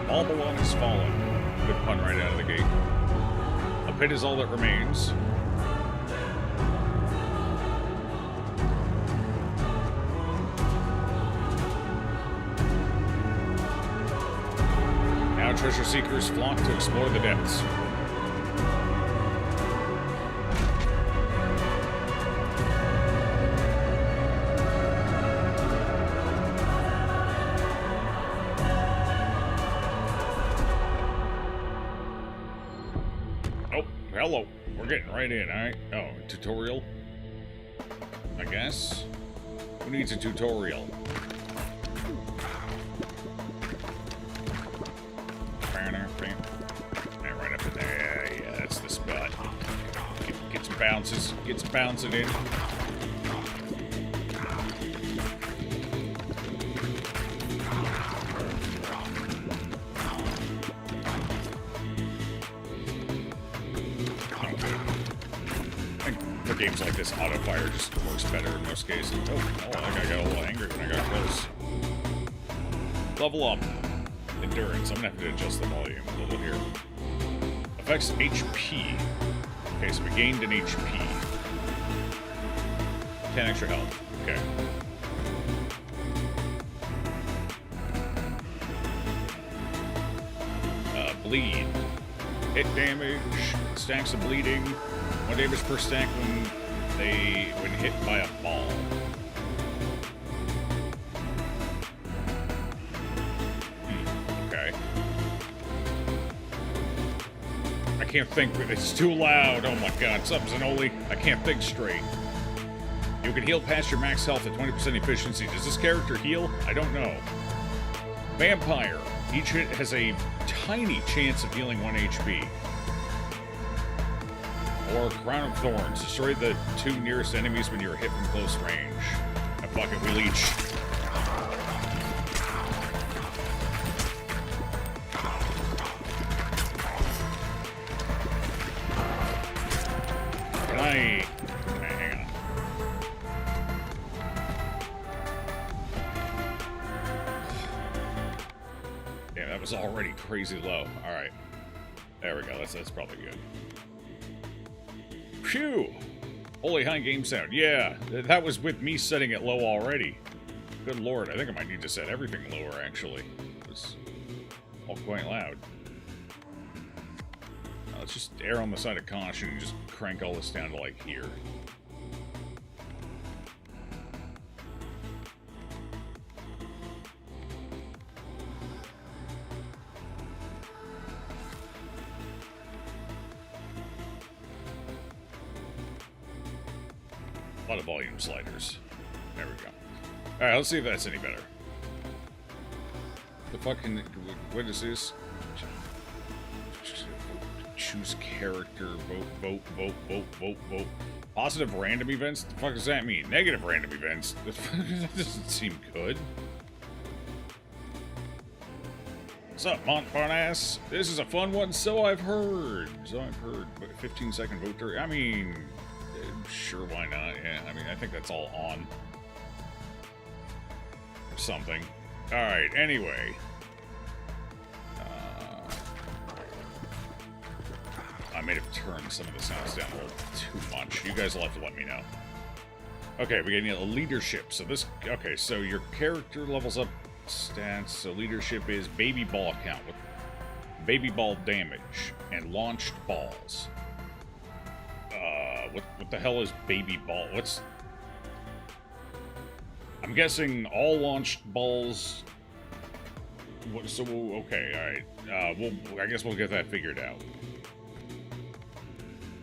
Babylon has fallen. Good pun right out of the gate. A pit is all that remains. Now treasure seekers flock to explore the depths. Hello. We're getting right in, alright? Oh, tutorial? I guess? Who needs a tutorial? Right up in there. Yeah, that's the spot. Get some bounces. Get some bouncing in. Games like this, auto fire just works better in most cases. Oh, I think I got a little angry when I got close. Level up. Endurance. I'm gonna have to adjust the volume a little here. Affects HP. Okay, so we gained an HP. 10 extra health. Okay. Bleed. Hit damage. Stacks of bleeding. 1 damage per stack when hit by a ball. Okay. I can't think. It's too loud. Oh my god. Something's an only. I can't think straight. You can heal past your max health at 20% efficiency. Does this character heal? I don't know. Vampire. Each hit has a tiny chance of healing 1 HP. Or Crown of Thorns. Destroy the 2 nearest enemies when you're hit from close range. Fuck it, we leech. Can I... Okay, hang on. Yeah, that was already crazy low. Alright. There we go. That's probably good. Phew! Holy high game sound. Yeah, that was with me setting it low already. Good lord, I think I might need to set everything lower, actually. It's all quite loud. Now, let's just err on the side of caution and just crank all this down to, like, here. A lot of volume sliders. There we go. Alright, let's see if that's any better. The fucking... What is this? Choose character. Vote. Positive random events? The fuck does that mean? Negative random events? That doesn't seem good. What's up, Montparnasse? This is a fun one, so I've heard. But 15-second vote duration. I mean... Sure, why not? Yeah, I mean, I think that's all on. Or something. Alright, anyway. I may have turned some of the sounds down a little too much. You guys will have to let me know. Okay, we're getting a leadership. So this... Okay, so your character levels up stats. So leadership is baby ball count with baby ball damage and launched balls. What the hell is baby ball? What's... I'm guessing all launched balls... So, okay, alright. I guess we'll get that figured out.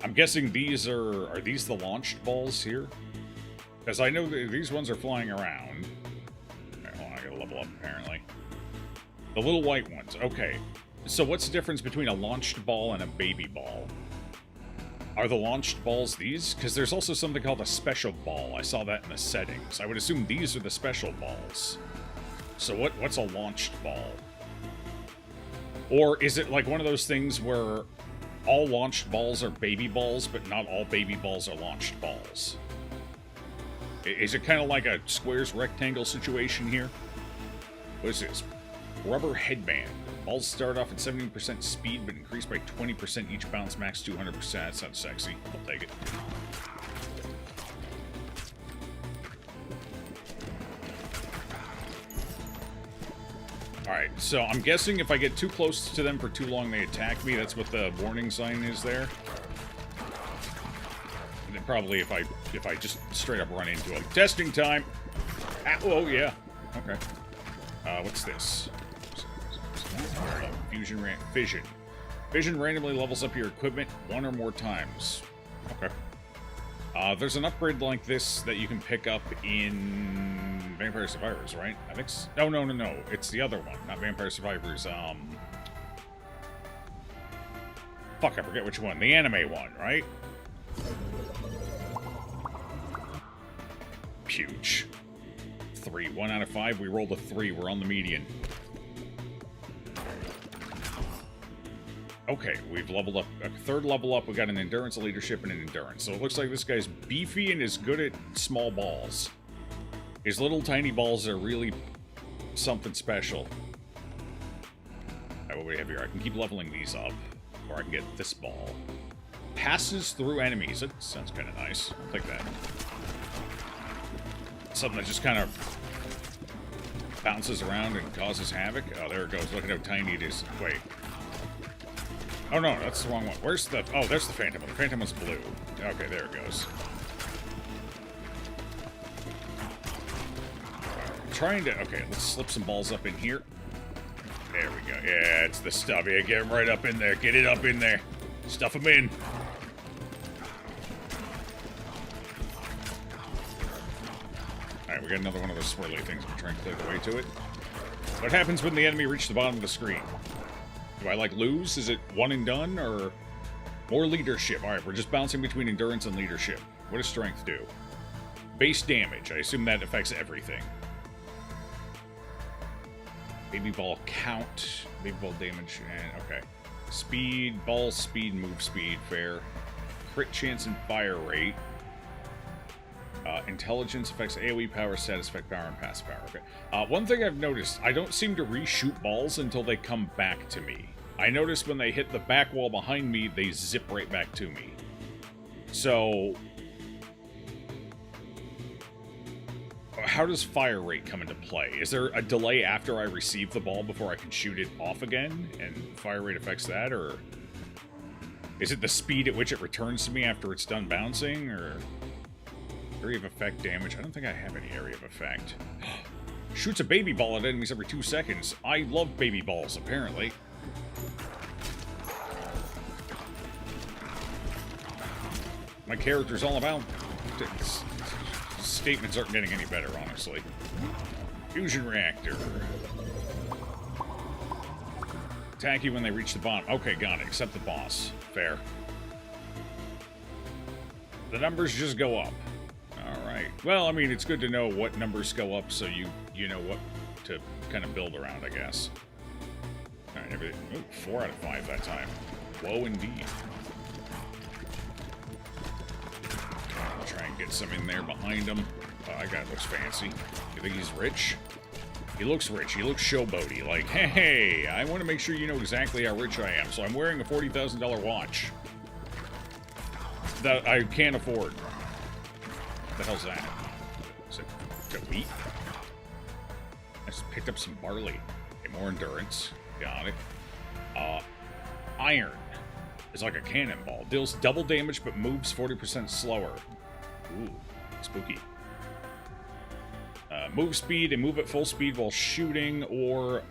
I'm guessing these are these the launched balls here? Because I know that these ones are flying around. Okay, hold on, I gotta level up, apparently. The little white ones, okay. So what's the difference between a launched ball and a baby ball? Are the launched balls these? Because there's also something called a special ball. I saw that in the settings. I would assume these are the special balls. So what's a launched ball? Or is it like one of those things where all launched balls are baby balls, but not all baby balls are launched balls? Is it kind of like a squares rectangle situation here? What is this? Rubber headband. Balls start off at 17% speed, but increase by 20% each bounce, max 200%. That sounds sexy. I'll take it. Alright, so I'm guessing if I get too close to them for too long, they attack me. That's what the warning sign is there. And then probably if I just straight up run into them. Testing time! Ah, oh, yeah. Okay. What's this? Fission. Fission randomly levels up your equipment 1 or more times. Okay. There's an upgrade like this that you can pick up in Vampire Survivors, right? I think oh, no. It's the other one, not Vampire Survivors. Fuck, I forget which one. The anime one, right? Huge. 3. 1 out of 5. We rolled a 3. We're on the median. Okay, we've leveled up. A third level up. We got an endurance, a leadership, and an endurance. So it looks like this guy's beefy and is good at small balls. His little tiny balls are really something special. Alright, what do we have here? I can keep leveling these up. Or I can get this ball. Passes through enemies. That sounds kind of nice. I'll take that. Something that just kind of bounces around and causes havoc. Oh, there it goes. Look at how tiny it is. Wait. Oh, no, that's the wrong one. Where's the... Oh, there's the Phantom one. The Phantom one's blue. Okay, there it goes. I'm trying to... Okay, let's slip some balls up in here. There we go. Yeah, it's the stuff. Yeah, get them right up in there. Get it up in there. Stuff them in. Alright, we got another one of those swirly things. I'm trying to clear the way to it. What happens when the enemy reaches the bottom of the screen? Do I, like, lose? Is it one and done, or more leadership? Alright, we're just bouncing between endurance and leadership. What does strength do? Base damage. I assume that affects everything. Baby ball count. Baby ball damage. And, okay. Speed, ball speed, move speed. Fair. Crit chance and fire rate. Intelligence affects AoE power, status effect power, and passive power. Okay. One thing I've noticed, I don't seem to reshoot balls until they come back to me. I noticed when they hit the back wall behind me, they zip right back to me. So, how does fire rate come into play? Is there a delay after I receive the ball before I can shoot it off again, and fire rate affects that, or is it the speed at which it returns to me after it's done bouncing, or... Area of effect damage. I don't think I have any area of effect. Shoots a baby ball at enemies every 2 seconds. I love baby balls, apparently. My character's all about... Statements aren't getting any better, honestly. Fusion reactor. Attack you when they reach the bottom. Okay, got it. Except the boss. Fair. The numbers just go up. Alright. Well, I mean, it's good to know what numbers go up so you know what to kind of build around, I guess. Alright, everything. Ooh, 4 out of 5 that time. Whoa, indeed. I'll try and get some in there behind him. Oh, that guy looks fancy. You think he's rich? He looks rich. He looks showboaty. Like, hey, I want to make sure you know exactly how rich I am, so I'm wearing a $40,000 watch that I can't afford. What the hell's that? Is it to wheat? I just picked up some barley. Okay, more endurance. Got it. Iron is like a cannonball. Deals double damage but moves 40% slower. Ooh, spooky. Move speed and move at full speed while shooting, or...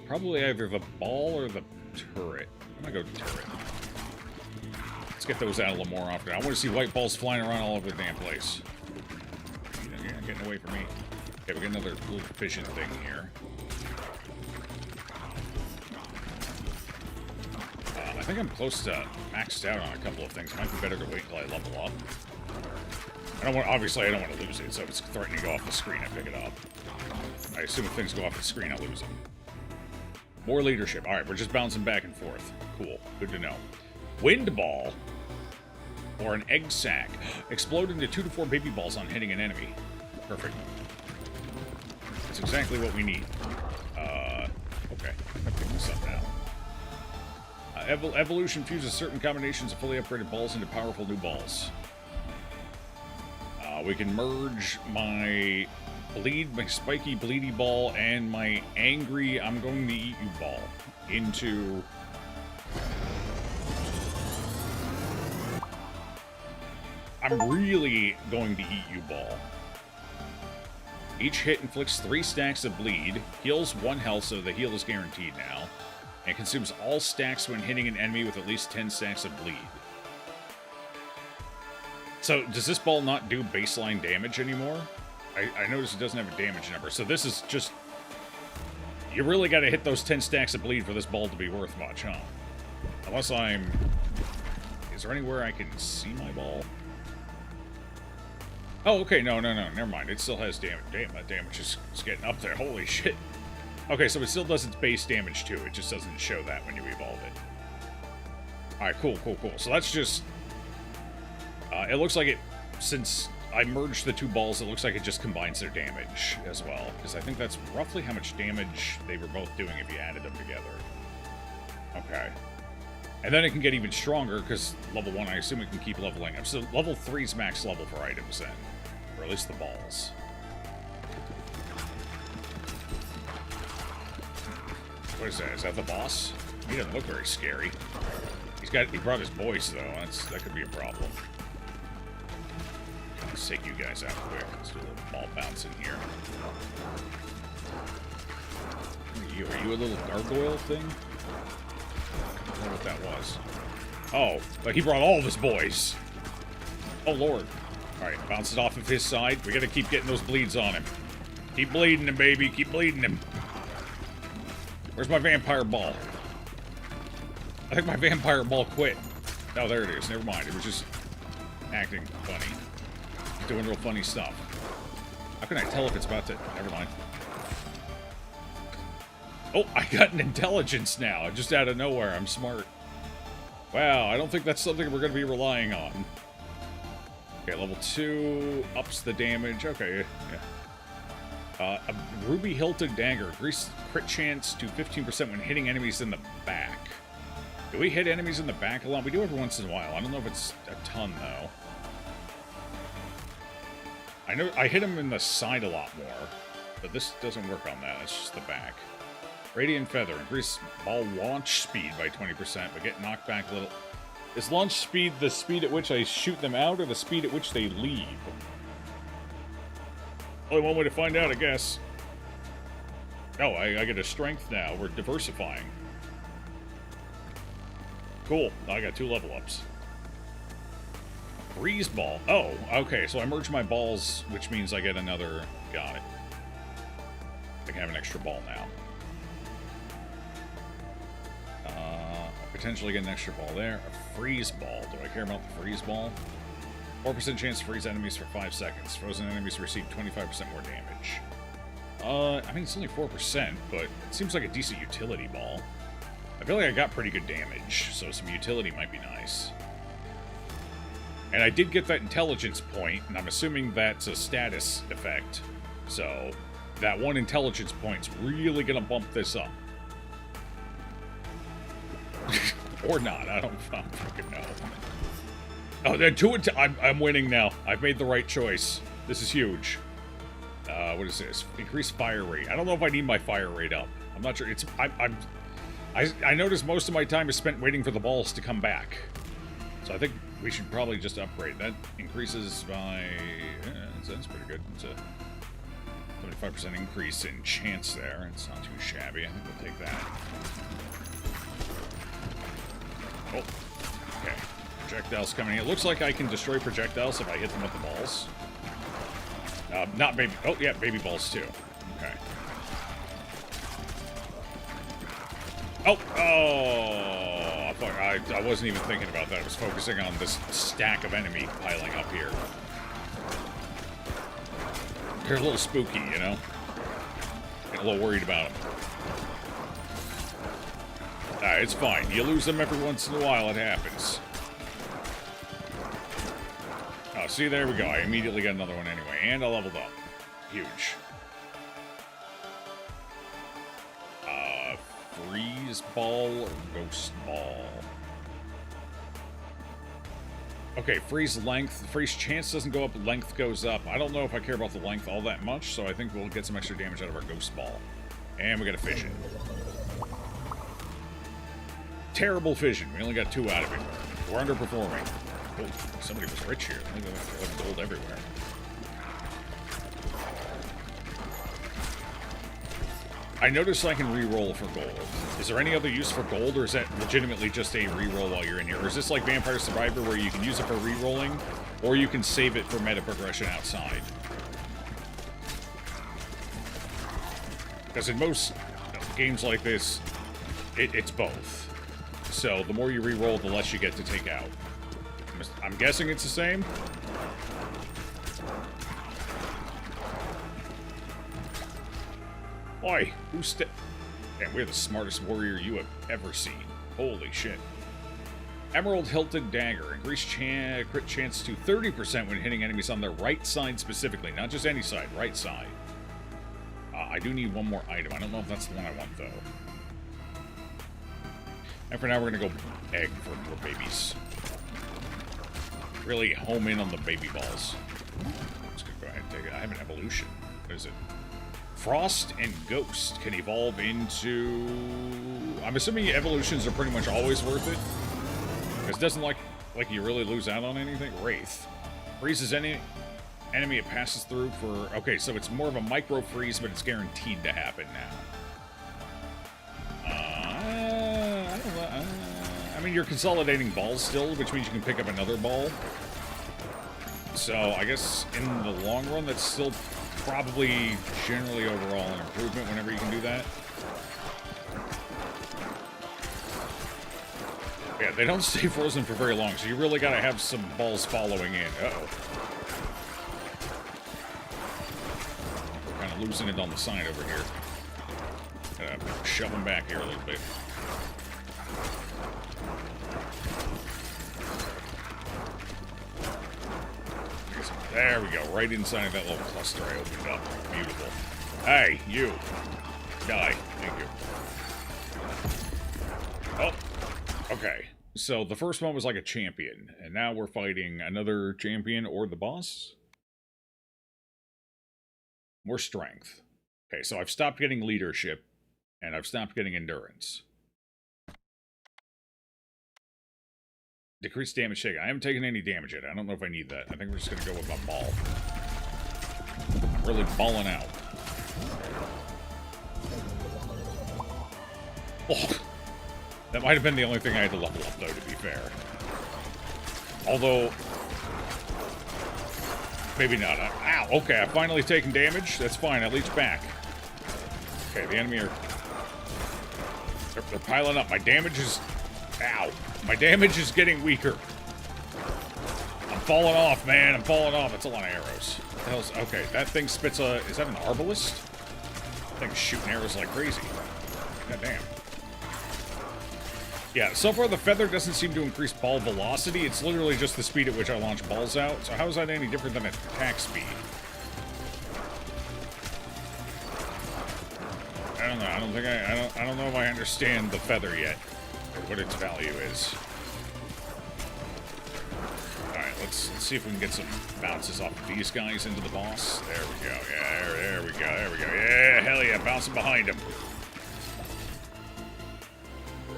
probably either the ball or the turret. I'm gonna go turret. Let's get those out a little more often. I want to see white balls flying around all over the damn place. You're not getting away from me. Okay, we got another little fission thing here. I think I'm close to maxed out on a couple of things. It might be better to wait until I level up. I don't want, obviously, I don't want to lose it, so if it's threatening to go off the screen, I pick it up. I assume if things go off the screen, I lose them. More leadership. Alright, we're just bouncing back and forth. Cool. Good to know. Wind ball. Or an egg sac. Explode into 2 to 4 baby balls on hitting an enemy. Perfect. That's exactly what we need. Okay. I'm picking this up now. Evolution fuses certain combinations of fully upgraded balls into powerful new balls. We can merge my spiky bleedy ball and my angry I'm going to eat you ball into I'm really going to eat you ball. Each hit inflicts 3 stacks of bleed, heals 1 health, so the heal is guaranteed now, and consumes all stacks when hitting an enemy with at least 10 stacks of bleed. So, does this ball not do baseline damage anymore? I notice it doesn't have a damage number, so this is just... You really gotta hit those 10 stacks of bleed for this ball to be worth much, huh? Unless I'm... Is there anywhere I can see my ball? Oh, okay, no, never mind. It still has damage. Damn, that damage is getting up there. Holy shit. Okay, so it still does its base damage, too. It just doesn't show that when you evolve it. Alright, cool. So that's just... it looks like it... Since I merged the 2 balls, it looks like it just combines their damage as well. Because I think that's roughly how much damage they were both doing if you added them together. Okay. And then it can get even stronger, because level 1, I assume it can keep leveling up. So level 3's max level for items, then. Or at least the balls. What is that? Is that the boss? He doesn't look very scary. He brought his boys, though. That could be a problem. Let's take you guys out quick. Let's do a little ball bounce in here. Are you a little gargoyle thing? I don't know what that was. Oh, but he brought all of his boys. Oh, Lord. Alright, bounce it off of his side. We gotta keep getting those bleeds on him. Keep bleeding him, baby. Keep bleeding him. Where's my vampire ball? I think my vampire ball quit. Oh, there it is. Never mind. It was just acting funny. Doing real funny stuff. How can I tell if it's about to... Never mind. Oh, I got an intelligence now. Just out of nowhere. I'm smart. Wow, I don't think that's something we're going to be relying on. Okay, level 2 ups the damage. Okay, yeah. A ruby hilted dagger. Increase crit chance to 15% when hitting enemies in the back. Do we hit enemies in the back a lot? We do every once in a while. I don't know if it's a ton, though. I know I hit them in the side a lot more, but this doesn't work on that. It's just the back. Radiant Feather. Increase ball launch speed by 20%, but get knocked back a little. Is launch speed the speed at which I shoot them out, or the speed at which they leave? Only one way to find out, I guess. Oh, I get a strength now. We're diversifying. Cool. I got 2 level ups. Freeze ball. Oh, okay. So I merge my balls, which means I get another... Got it. I can have an extra ball now. Potentially get an extra ball there. A freeze ball. Do I care about the freeze ball? 4% chance to freeze enemies for 5 seconds. Frozen enemies receive 25% more damage. I mean, it's only 4%, but it seems like a decent utility ball. I feel like I got pretty good damage, so some utility might be nice. And I did get that intelligence point, and I'm assuming that's a status effect. So, that 1 intelligence point's really gonna bump this up. Or not, I don't fucking know. Oh, they're 2 I'm winning now. I've made the right choice. This is huge. What is this? Increase fire rate. I don't know if I need my fire rate up. I'm not sure. I noticed most of my time is spent waiting for the balls to come back. So I think we should probably just upgrade. That increases by... that's pretty good. It's a 75% increase in chance there. It's not too shabby. I think we'll take that. Oh, okay. Projectiles coming in. It looks like I can destroy projectiles if I hit them with the balls. Not baby... Oh, yeah, baby balls, too. Okay. Oh! Oh! I wasn't even thinking about that. I was focusing on this stack of enemy piling up here. They're a little spooky, you know? Getting a little worried about them. Alright, it's fine. You lose them every once in a while, it happens. see, there we go. I immediately got another one anyway, and I leveled up. Huge. Freeze ball or ghost ball? Okay, freeze length. Freeze chance doesn't go up, length goes up. I don't know if I care about the length all that much, so I think we'll get some extra damage out of our ghost ball. And we got a fission. Terrible fission. We only got 2 out of it. We're underperforming. Oh, somebody was rich here. Look at gold everywhere. I noticed I can re-roll for gold. Is there any other use for gold, or is that legitimately just a re-roll while you're in here? Or is this like Vampire Survivor where you can use it for re-rolling, or you can save it for meta progression outside? Because in most games like this, it's both. So the more you re-roll, the less you get to take out. I'm guessing it's the same? Oi, who's damn, we're the smartest warrior you have ever seen. Holy shit. Emerald Hilted Dagger. Increased crit chance to 30% when hitting enemies on their right side specifically. Not just any side, right side. I do need one more item. I don't know if that's the one I want, though. And for now, we're going to go egg for more babies. Really home in on the baby balls. I'm just going to go ahead and take it. I have an evolution. What is it? Frost and Ghost can evolve into... I'm assuming evolutions are pretty much always worth it. Because it doesn't like you really lose out on anything. Wraith. Freezes any enemy it passes through for... Okay, so it's more of a micro freeze, but it's guaranteed to happen now. I don't know. I mean, you're consolidating balls still, which means you can pick up another ball. So, I guess in the long run, that's still probably generally overall an improvement whenever you can do that. Yeah, they don't stay frozen for very long, so you really gotta have some balls following in. Uh-oh. Kind of losing it on the side over here. Gotta shove them back here a little bit. There we go, right inside of that little cluster I opened up. Beautiful. Hey, you. Die. Thank you. Oh, okay. So the first one was like a champion, and now we're fighting another champion or the boss? More strength. Okay, so I've stopped getting leadership, and I've stopped getting endurance. Decreased damage taken. I haven't taken any damage yet. I don't know if I need that. I think we're just going to go with my ball. I'm really balling out. Oh, that might have been the only thing I had to level up, though, to be fair. Although, maybe not. Ow, okay, I've finally taken damage. That's fine. I leech back. Okay, the enemy are... They're piling up. My damage is... Ow. My damage is getting weaker. I'm falling off, man. I'm falling off. That's a lot of arrows. What the hell's... Okay, that thing spits a... Is that an arbalist? That thing's shooting arrows like crazy. God damn. Yeah, so far the feather doesn't seem to increase ball velocity. It's literally just the speed at which I launch balls out. So how is that any different than attack speed? I don't know. I don't think I don't know if I understand the feather yet, or what its value is. Alright, let's see if we can get some bounces off of these guys into the boss. There we go. Yeah, there we go. There we go. Yeah, hell yeah, bouncing behind him.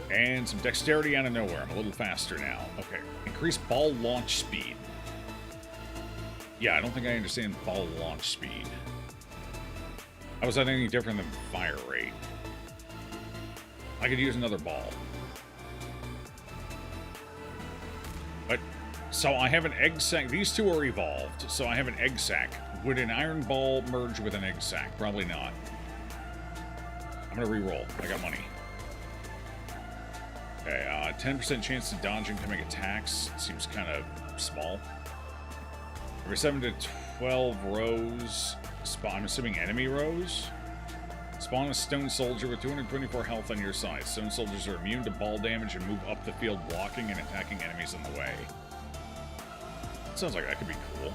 And some dexterity out of nowhere. I'm a little faster now. Okay. Increase ball launch speed. Yeah, I don't think I understand ball launch speed. How is that any different than fire rate? I could use another ball. But, so I have an egg sac. These two are evolved, so I have an egg sac. Would an iron ball merge with an egg sac? Probably not. I'm gonna re-roll. I got money. Okay, 10% chance to dodge incoming attacks. Seems kind of small. Every 7 to 12 rows, spawn, I'm assuming enemy rows? Spawn a stone soldier with 224 health on your side. Stone soldiers are immune to ball damage and move up the field blocking and attacking enemies in the way. Sounds like that could be cool.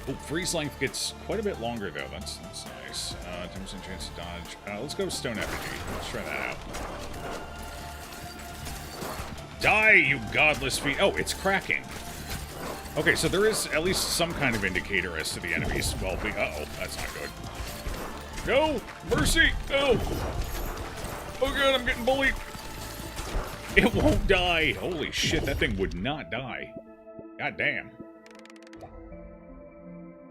Oh, freeze length gets quite a bit longer, though. That's nice. 10% chance to dodge. Let's go with stone effigy. Let's try that out. Die, you godless feet. Oh, it's cracking. Okay, so there is at least some kind of indicator as to the enemy's well-being. Uh-oh, that's not good. No! Mercy! No! Oh god, I'm getting bullied! It won't die! Holy shit, that thing would not die. God damn.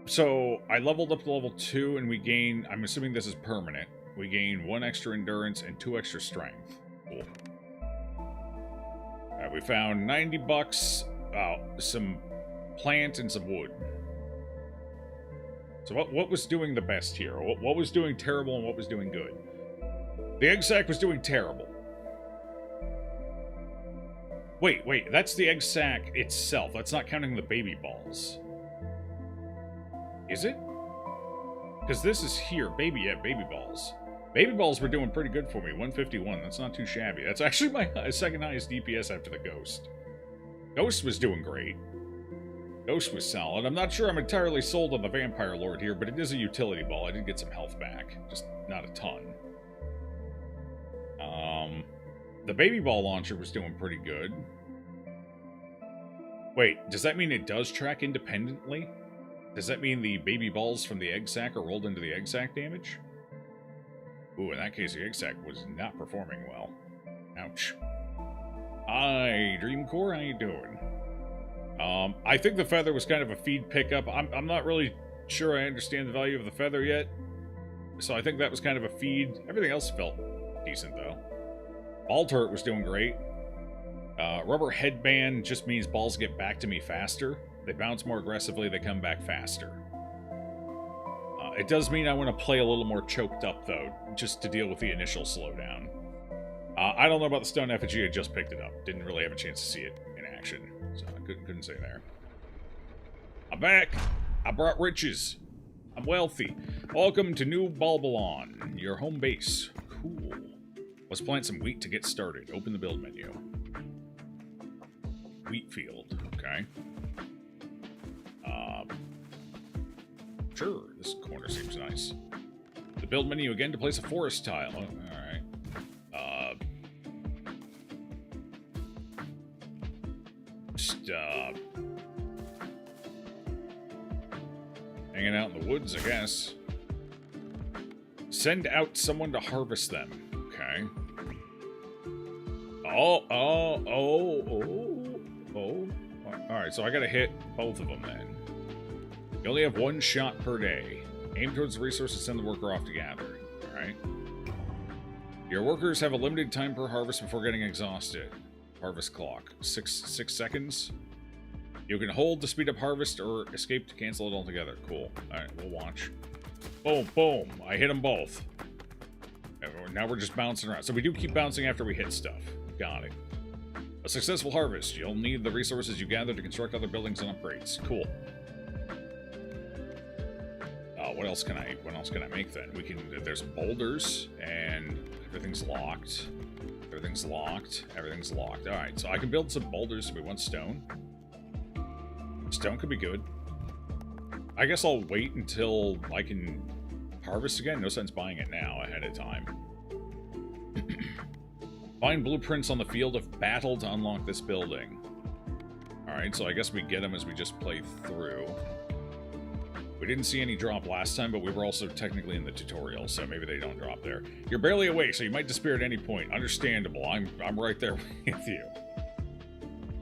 So, I leveled up to level 2, and we gain... I'm assuming this is permanent. We gain 1 extra endurance and 2 extra strength. Cool. Alright, we found 90 bucks, some plant, and some wood. So what was doing the best here? What was doing terrible and what was doing good? The egg sac was doing terrible. Wait, that's the egg sac itself. That's not counting the baby balls. Is it? Because this is here. Baby balls. Baby balls were doing pretty good for me. 151. That's not too shabby. That's actually my second highest DPS after the Ghost. Ghost was doing great. Ghost was solid. I'm not sure I'm entirely sold on the Vampire Lord here, but it is a utility ball. I did get some health back. Just not a ton. The baby ball launcher was doing pretty good. Wait, does that mean it does track independently? Does that mean the baby balls from the egg sac are rolled into the egg sac damage? Ooh, in that case, the egg sac was not performing well. Ouch. Hi, Dreamcore, how you doing? I think the feather was kind of a feed pickup. I'm not really sure I understand the value of the feather yet. So I think that was kind of a feed. Everything else felt decent, though. Ball turret was doing great. Rubber headband just means balls get back to me faster. They bounce more aggressively, they come back faster. It does mean I want to play a little more choked up, though, just to deal with the initial slowdown. I don't know about the stone effigy, I just picked it up. Didn't really have a chance to see it in action, so I couldn't say there. I'm back! I brought riches. I'm wealthy. Welcome to New Balbalon, your home base. Cool. Let's plant some wheat to get started. Open the build menu. Wheat field, okay. Sure, this corner seems nice. The build menu again to place a forest tile. Oh, alright. Just, hanging out in the woods, I guess. Send out someone to harvest them. Okay. Alright, so I gotta hit both of them then. You only have 1 shot per day. Aim towards the resources, send the worker off to gather. Alright. Your workers have a limited time per harvest before getting exhausted. Harvest clock. 6 seconds. You can hold to speed up harvest or escape to cancel it altogether. Cool. Alright, we'll watch. Boom, boom. I hit them both. Now we're just bouncing around. So we do keep bouncing after we hit stuff. Got it. A successful harvest. You'll need the resources you gather to construct other buildings and upgrades. Cool. What else can I make then? We can, there's boulders, and everything's locked. Everything's locked. Everything's locked. Alright, so I can build some boulders if we want stone. Stone could be good. I guess I'll wait until I can harvest again. No sense buying it now ahead of time. Find blueprints on the field of battle to unlock this building. Alright, so I guess we get them as we just play through. We didn't see any drop last time, but we were also technically in the tutorial, so maybe they don't drop there. You're barely awake, so you might despair at any point. Understandable. I'm right there with you.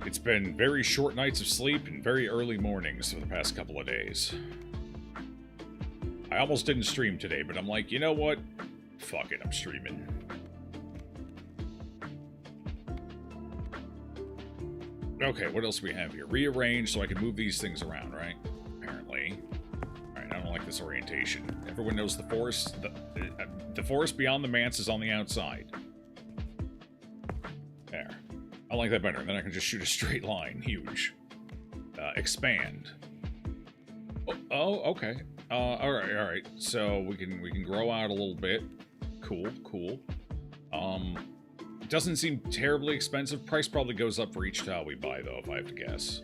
It's been very short nights of sleep and very early mornings for the past couple of days. I almost didn't stream today, but I'm like, you know what? Fuck it, I'm streaming. Okay, what else do we have here? Rearrange so I can move these things around, right? Apparently. Alright, I don't like this orientation. Everyone knows the forest. The forest beyond the manse is on the outside. There. I like that better. Then I can just shoot a straight line. Huge. Expand. Oh, okay. Alright. So we can grow out a little bit. Cool. It doesn't seem terribly expensive. Price probably goes up for each tile we buy, though, if I have to guess.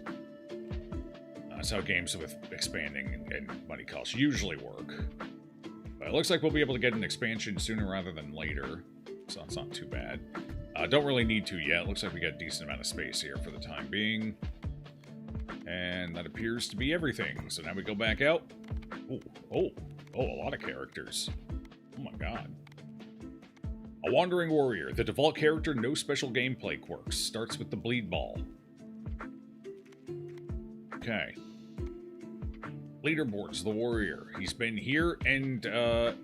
That's how games with expanding and money costs usually work. But it looks like we'll be able to get an expansion sooner rather than later, so that's not too bad. Don't really need to yet. Looks like we got a decent amount of space here for the time being. And that appears to be everything. So now we go back out. Oh, a lot of characters. Oh my god. A Wandering Warrior. The default character, no special gameplay quirks. Starts with the bleed ball. Okay. Leaderboards, the warrior. He's been here and, oh,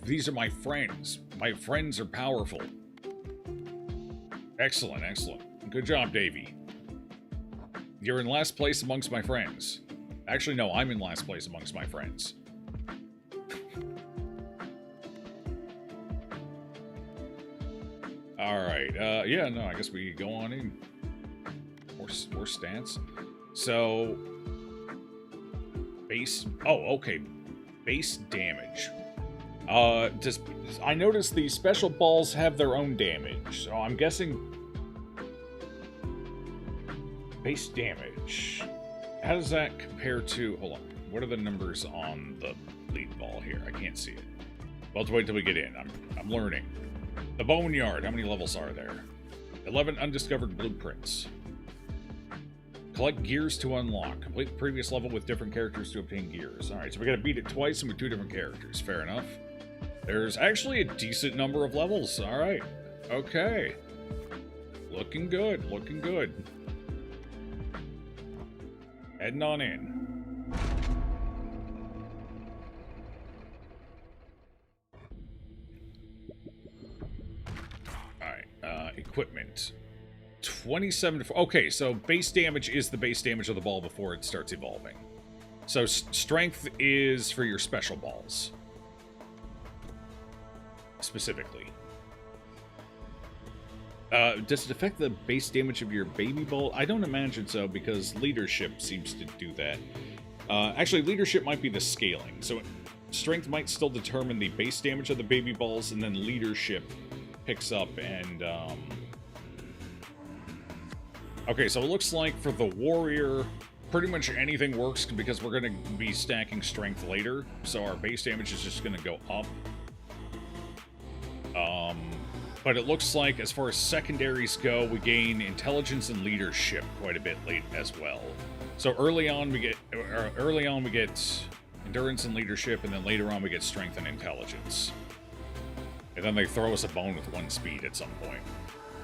these are my friends. My friends are powerful. Excellent, excellent. Good job, Davey. You're in last place amongst my friends. Actually, no, I'm in last place amongst my friends. Alright, yeah, no, I guess we go on in. More stats. So... base... oh, okay. Base damage. I noticed the special balls have their own damage, so I'm guessing... base damage. How does that compare to... hold on. What are the numbers on the lead ball here? I can't see it. Well, let's wait till we get in. I'm learning. The Boneyard. How many levels are there? 11 undiscovered blueprints. Collect gears to unlock. Complete the previous level with different characters to obtain gears. Alright, so we gotta beat it twice and with 2 different characters. Fair enough. There's actually a decent number of levels. Alright. Okay. Looking good. Looking good. Heading on in. Alright, equipment. 27 to 4. Okay, so base damage is the base damage of the ball before it starts evolving. So strength is for your special balls. Specifically. Does it affect the base damage of your baby ball? I don't imagine so, because leadership seems to do that. Actually, leadership might be the scaling. So strength might still determine the base damage of the baby balls, and then leadership picks up and... okay, so it looks like for the warrior, pretty much anything works because we're going to be stacking strength later, so our base damage is just going to go up. But it looks like as far as secondaries go, we gain intelligence and leadership quite a bit late as well. So early on we get endurance and leadership, and then later on we get strength and intelligence. And then they throw us a bone with 1 speed at some point.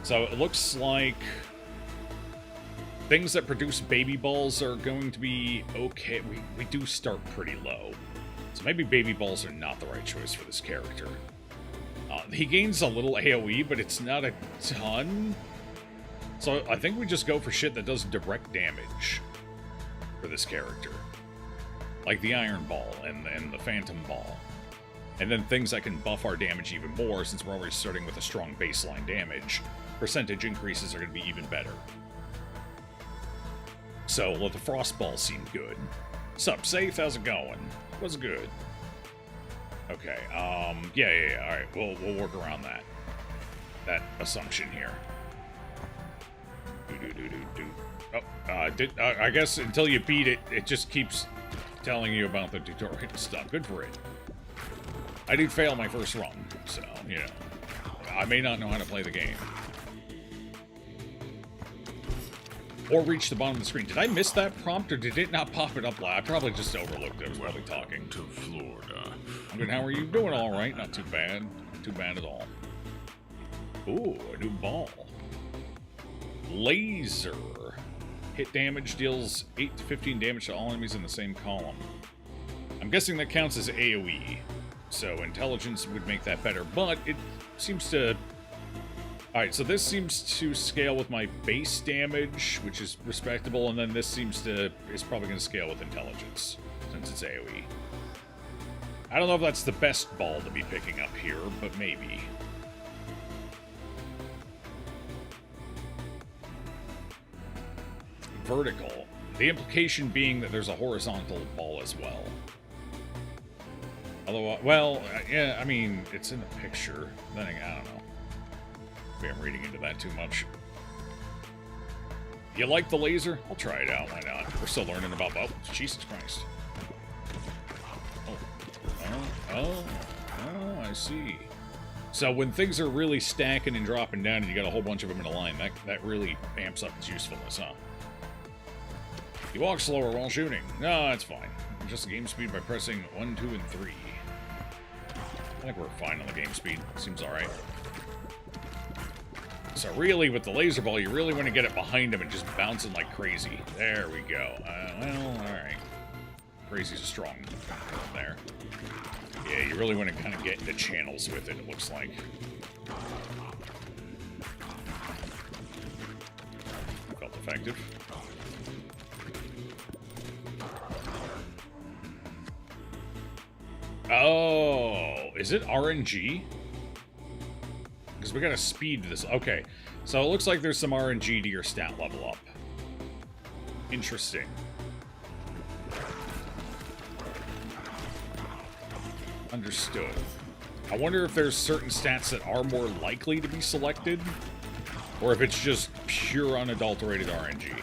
So it looks like things that produce baby balls are going to be okay. We do start pretty low. So maybe baby balls are not the right choice for this character. He gains a little AoE, but it's not a ton. So I think we just go for shit that does direct damage for this character. Like the Iron Ball and the Phantom Ball. And then things that can buff our damage even more, since we're already starting with a strong baseline damage. Percentage increases are going to be even better. So, well, the Frost Ball seemed good. Sup, Safe? How's it going? What's good? Okay, yeah, alright, we'll work around that assumption here. Oh, I guess until you beat it, it just keeps telling you about the tutorial stuff. Good for it. I did fail my first run, so, you know, I may not know how to play the game. Or reach the bottom of the screen. Did I miss that prompt, or did it not pop it up loud? I probably just overlooked it. I was probably talking. To Florida. Good, how are you doing? All right, not too bad. Not too bad at all. Ooh, a new ball. Laser. Hit damage deals 8 to 15 damage to all enemies in the same column. I'm guessing that counts as AoE, so intelligence would make that better, but it seems to... Alright, so this seems to scale with my base damage, which is respectable, and then this is probably going to scale with intelligence, since it's AoE. I don't know if that's the best ball to be picking up here, but maybe. Vertical. The implication being that there's a horizontal ball as well. Although, well, yeah, I mean, it's in the picture. Then again, I don't know. Maybe I'm reading into that too much. You like the laser? I'll try it out. Why not? We're still learning about... Oh, Jesus Christ. Oh, I see. So when things are really stacking and dropping down and you got a whole bunch of them in a line, that really amps up its usefulness, huh? You walk slower while shooting. No, that's fine. Just game speed by pressing 1, 2, and 3. I think we're fine on the game speed. Seems alright. So really, with the laser ball, you really want to get it behind him and just bouncing like crazy. There we go. Well, alright. Crazy's a strong term there. Yeah, you really want to kind of get into channels with it looks like. Felt effective. Oh, is it RNG? Because we gotta speed this. Okay, so it looks like there's some RNG to your stat level up. Interesting. Understood. I wonder if there's certain stats that are more likely to be selected, or if it's just pure unadulterated RNG.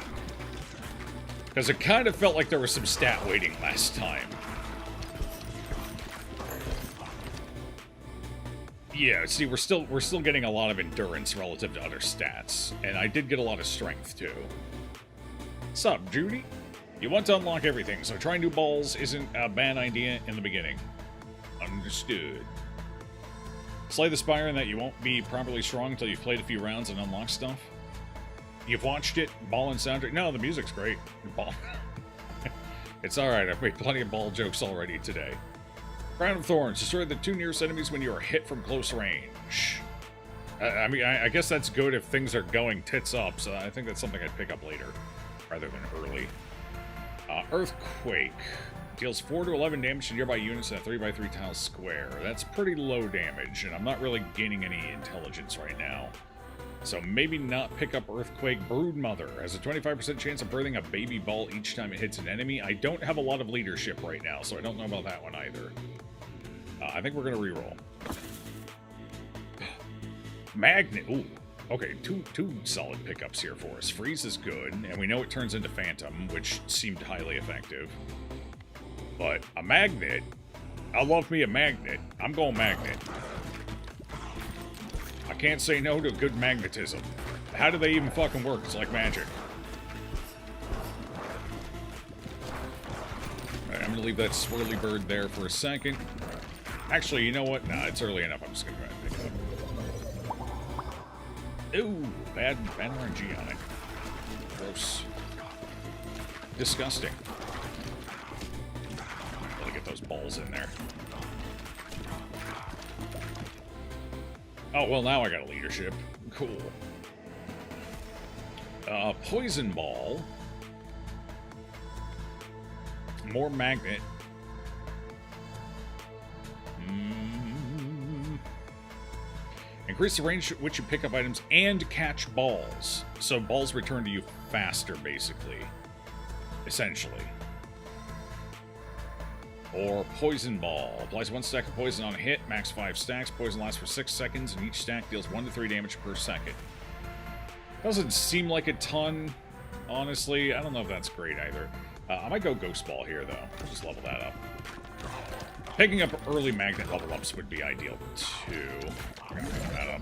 Because it kind of felt like there was some stat weighting last time. Yeah, see, we're still getting a lot of endurance relative to other stats, and I did get a lot of strength too. Sup, Judy? You want to unlock everything, so trying new balls isn't a bad idea in the beginning. Understood. Slay the Spire in that you won't be properly strong until you've played a few rounds and unlocked stuff. You've watched it, ball and soundtrack. No, the music's great. Ball. It's alright, I've made plenty of ball jokes already today. Crown of Thorns. Destroy the 2 nearest enemies when you are hit from close range. I mean, I guess that's good if things are going tits up, so I think that's something I'd pick up later, rather than early. Earthquake. Deals 4 to 11 damage to nearby units in a 3x3 tile square. That's pretty low damage, and I'm not really gaining any intelligence right now. So maybe not pick up Earthquake. Broodmother has a 25% chance of birthing a baby ball each time it hits an enemy. I don't have a lot of leadership right now, so I don't know about that one either. I think we're going to reroll. Magnet. Ooh. Okay, two solid pickups here for us. Freeze is good, and we know it turns into Phantom, which seemed highly effective. But a magnet, I love me a magnet. I'm going magnet. I can't say no to good magnetism. How do they even fucking work? It's like magic. Alright, I'm gonna leave that swirly bird there for a second. Actually, you know what? Nah, it's early enough. I'm just gonna try and pick it up. Ooh, bad RNG on it. Gross. Disgusting. Gotta get those balls in there. Oh, well, now I got a leadership. Cool. Poison Ball. More magnet. Increase the range at which you pick up items and catch balls. So balls return to you faster, basically. Essentially. Or Poison Ball. Applies 1 stack of poison on a hit, max 5 stacks. Poison lasts for 6 seconds, and each stack deals 1 to 3 damage per second. Doesn't seem like a ton, honestly. I don't know if that's great either. I might go Ghost Ball here, though. Just level that up. Picking up early magnet level ups would be ideal, too. We're gonna pick that up.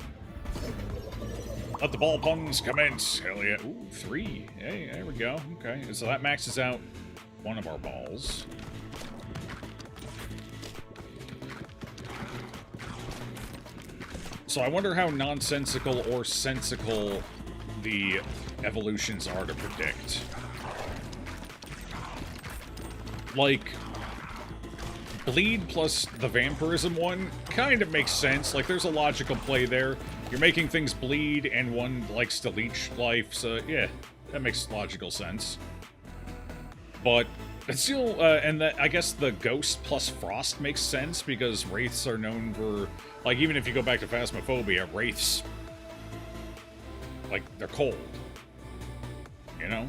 Let the ball puns commence. Hell yeah. Ooh, 3. Hey, there we go. Okay, so that maxes out one of our balls. So I wonder how nonsensical or sensical the evolutions are to predict. Like, bleed plus the vampirism one kind of makes sense. Like, there's a logical play there. You're making things bleed, and one likes to leech life, so yeah, that makes logical sense. But it's still, and that, I guess the ghost plus frost makes sense, because wraiths are known for, like, even if you go back to Phasmophobia, wraiths, like, they're cold. You know?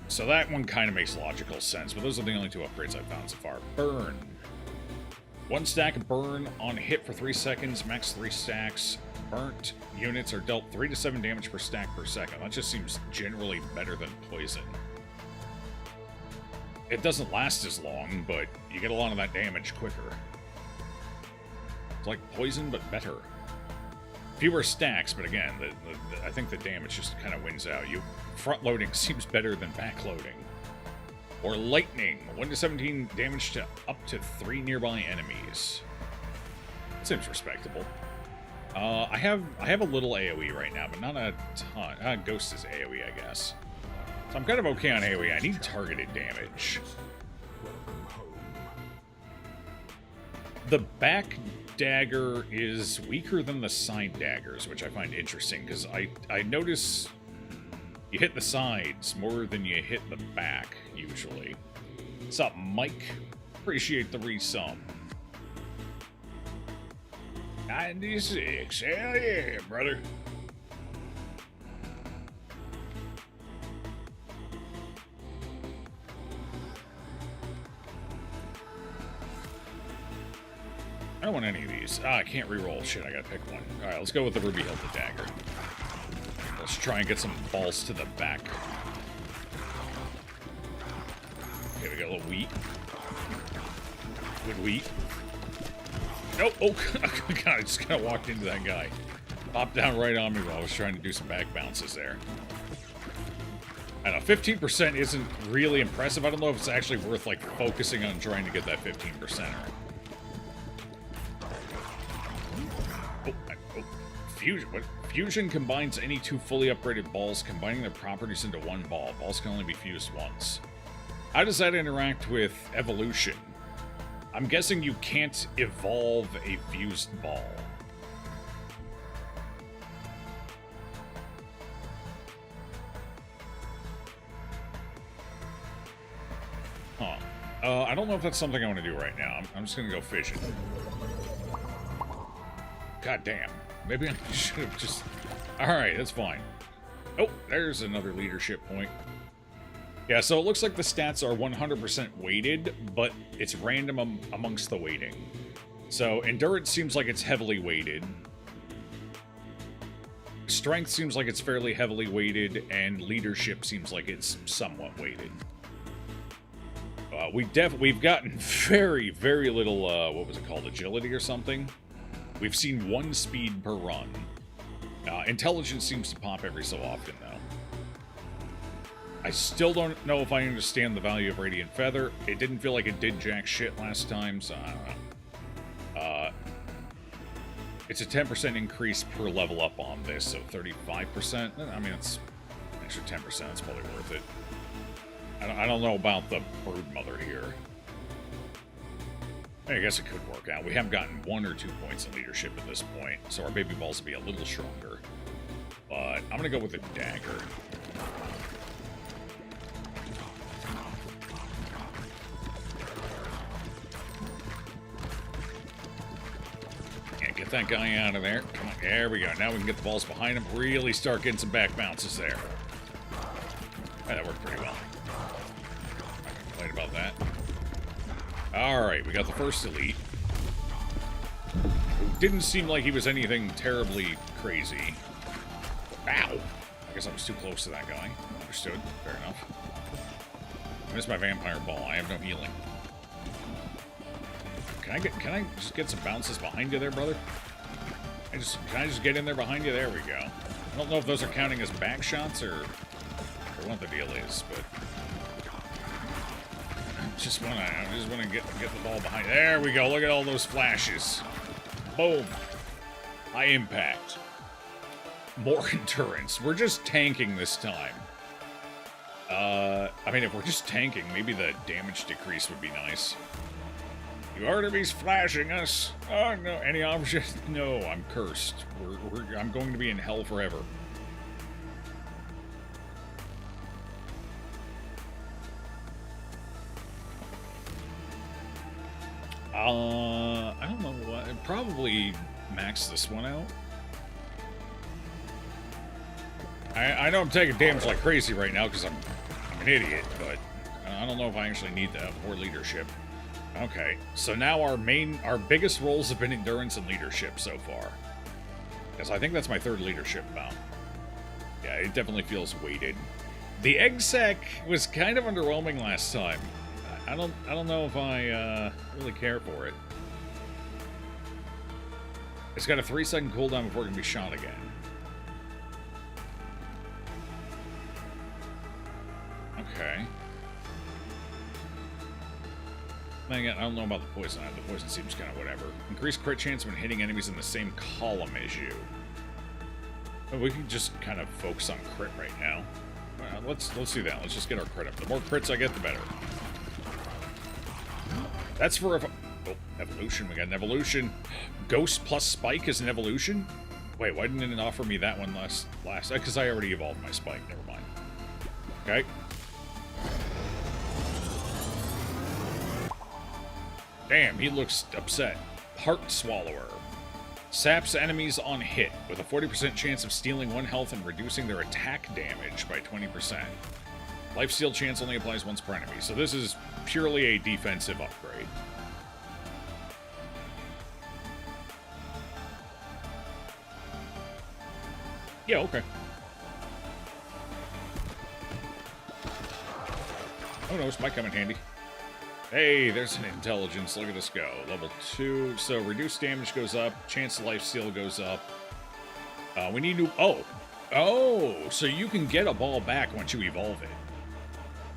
So that one kind of makes logical sense, but those are the only 2 upgrades I've found so far. Burn. 1 stack of burn on hit for 3 seconds, max 3 stacks. Burnt units are dealt 3 to 7 damage per stack per second. That just seems generally better than poison. It doesn't last as long, but you get a lot of that damage quicker. It's like poison, but better. Fewer stacks, but again, I think the damage just kind of wins out. Front-loading seems better than back-loading. Or lightning, 1 to 17 damage to up to 3 nearby enemies. That seems respectable. I have a little AoE right now, but not a ton. Ghost is AoE, I guess. So I'm kind of okay on AoE. I need targeted damage. The back dagger is weaker than the side daggers, which I find interesting, because I notice you hit the sides more than you hit the back, usually. What's up, Mike? Appreciate the resum. 96, hell yeah, brother. I don't want any of these. I can't reroll. Shit, I gotta pick one. Alright, let's go with the Ruby Hilda Dagger. Let's try and get some balls to the back. Okay, we got a little wheat. Good wheat. Nope. Oh, God, I just kind of walked into that guy. Popped down right on me while I was trying to do some back bounces there. I don't know, 15% isn't really impressive. I don't know if it's actually worth, like, focusing on trying to get that 15%er. Fusion. What? Fusion combines any 2 fully upgraded balls, combining their properties into 1 ball. Balls can only be fused once. How does that interact with evolution? I'm guessing you can't evolve a fused ball. Huh. I don't know if that's something I want to do right now. I'm just going to go fishing. God damn. Maybe I should have just... Alright, that's fine. Oh, there's another leadership point. Yeah, so it looks like the stats are 100% weighted, but it's random amongst the weighting. So endurance seems like it's heavily weighted. Strength seems like it's fairly heavily weighted, and leadership seems like it's somewhat weighted. We've gotten very, very little, what was it called, agility or something? We've seen 1 speed per run. Intelligence seems to pop every so often, though. I still don't know if I understand the value of Radiant Feather. It didn't feel like it did jack shit last time, so I don't know. It's a 10% increase per level up on this, so 35%. I mean, it's an extra 10%. It's probably worth it. I don't know about the Brood Mother here. I guess it could work out. We haven't gotten 1 or 2 points in leadership at this point, so our baby balls will be a little stronger. But I'm going to go with the dagger. Can't get that guy out of there. Come on, there we go. Now we can get the balls behind him. Really start getting some back bounces there. Yeah, that worked pretty well. Not gonna complain about that. Alright, we got the first elite. Didn't seem like he was anything terribly crazy. Ow! I guess I was too close to that guy. Understood. Fair enough. I missed my vampire ball. I have no healing. Can I just get some bounces behind you there, brother? Can I just get in there behind you? There we go. I don't know if those are counting as back shots or what the deal is, but I just wanna get the ball behind. There we go. Look at all those flashes. Boom. High impact. More endurance. We're just tanking this time. I mean, if we're just tanking, maybe the damage decrease would be nice. You Artemis flashing us. Oh no, any object? No, I'm cursed. I'm going to be in hell forever. I don't know what. Probably max this one out. I know I'm taking damage like crazy right now because I'm an idiot, but I don't know if I actually need that more leadership. Okay, so now our biggest roles have been endurance and leadership so far. Because I think that's my 3rd leadership bout. Yeah, it definitely feels weighted. The egg sack was kind of underwhelming last time. I don't know if I really care for it. It's got a 3-second cooldown before it can be shot again. Okay. Then again, I don't know about the poison. The poison seems kind of whatever. Increased crit chance when hitting enemies in the same column as you. But we can just kind of focus on crit right now. Let's do that. Let's just get our crit up. The more crits I get, the better. That's for evolution. We got an evolution. Ghost plus Spike is an evolution? Wait, why didn't it offer me that one last? Because I already evolved my Spike. Never mind. Okay. Damn, he looks upset. Heart Swallower. Saps enemies on hit with a 40% chance of stealing 1 health and reducing their attack damage by 20%. Lifesteal chance only applies once per enemy, so this is purely a defensive upgrade. Yeah, okay. Oh no, this might come in handy. Hey, there's an intelligence. Look at us go. Level 2. So reduced damage goes up. Chance of lifesteal goes up. We need new... Oh, so you can get a ball back once you evolve it.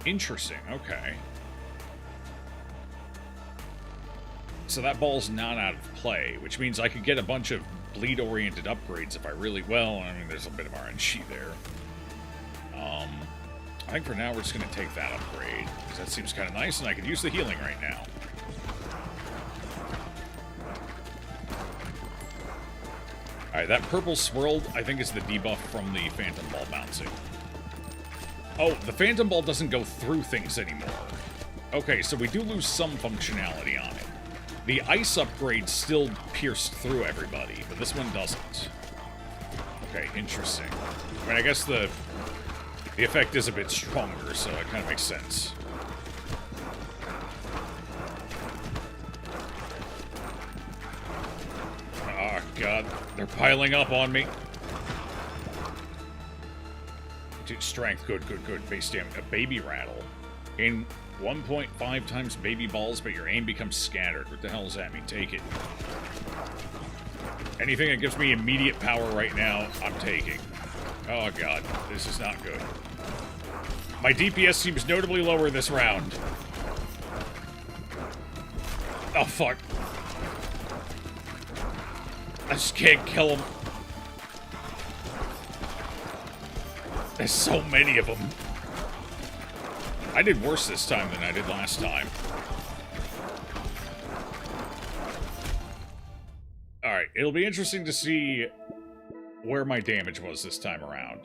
Interesting. Okay. So that ball's not out of play, which means I could get a bunch of bleed-oriented upgrades if I really... Well, I mean, there's a bit of RNG there. I think for now we're just going to take that upgrade, because that seems kind of nice, and I can use the healing right now. Alright, that purple swirl, I think, is the debuff from the Phantom Ball bouncing. Oh, the Phantom Ball doesn't go through things anymore. Okay, so we do lose some functionality on it. The ice upgrade still pierced through everybody, but this one doesn't. Okay, interesting. I mean, I guess the effect is a bit stronger, so it kind of makes sense. Oh, God. They're piling up on me. Strength. Good, good, good. Base damage. A baby rattle. Gain 1.5 times baby balls, but your aim becomes scattered. What the hell does that mean? Take it. Anything that gives me immediate power right now, I'm taking. Oh, God. This is not good. My DPS seems notably lower this round. Oh, fuck. I just can't kill him. There's so many of them. I did worse this time than I did last time. Alright, it'll be interesting to see where my damage was this time around.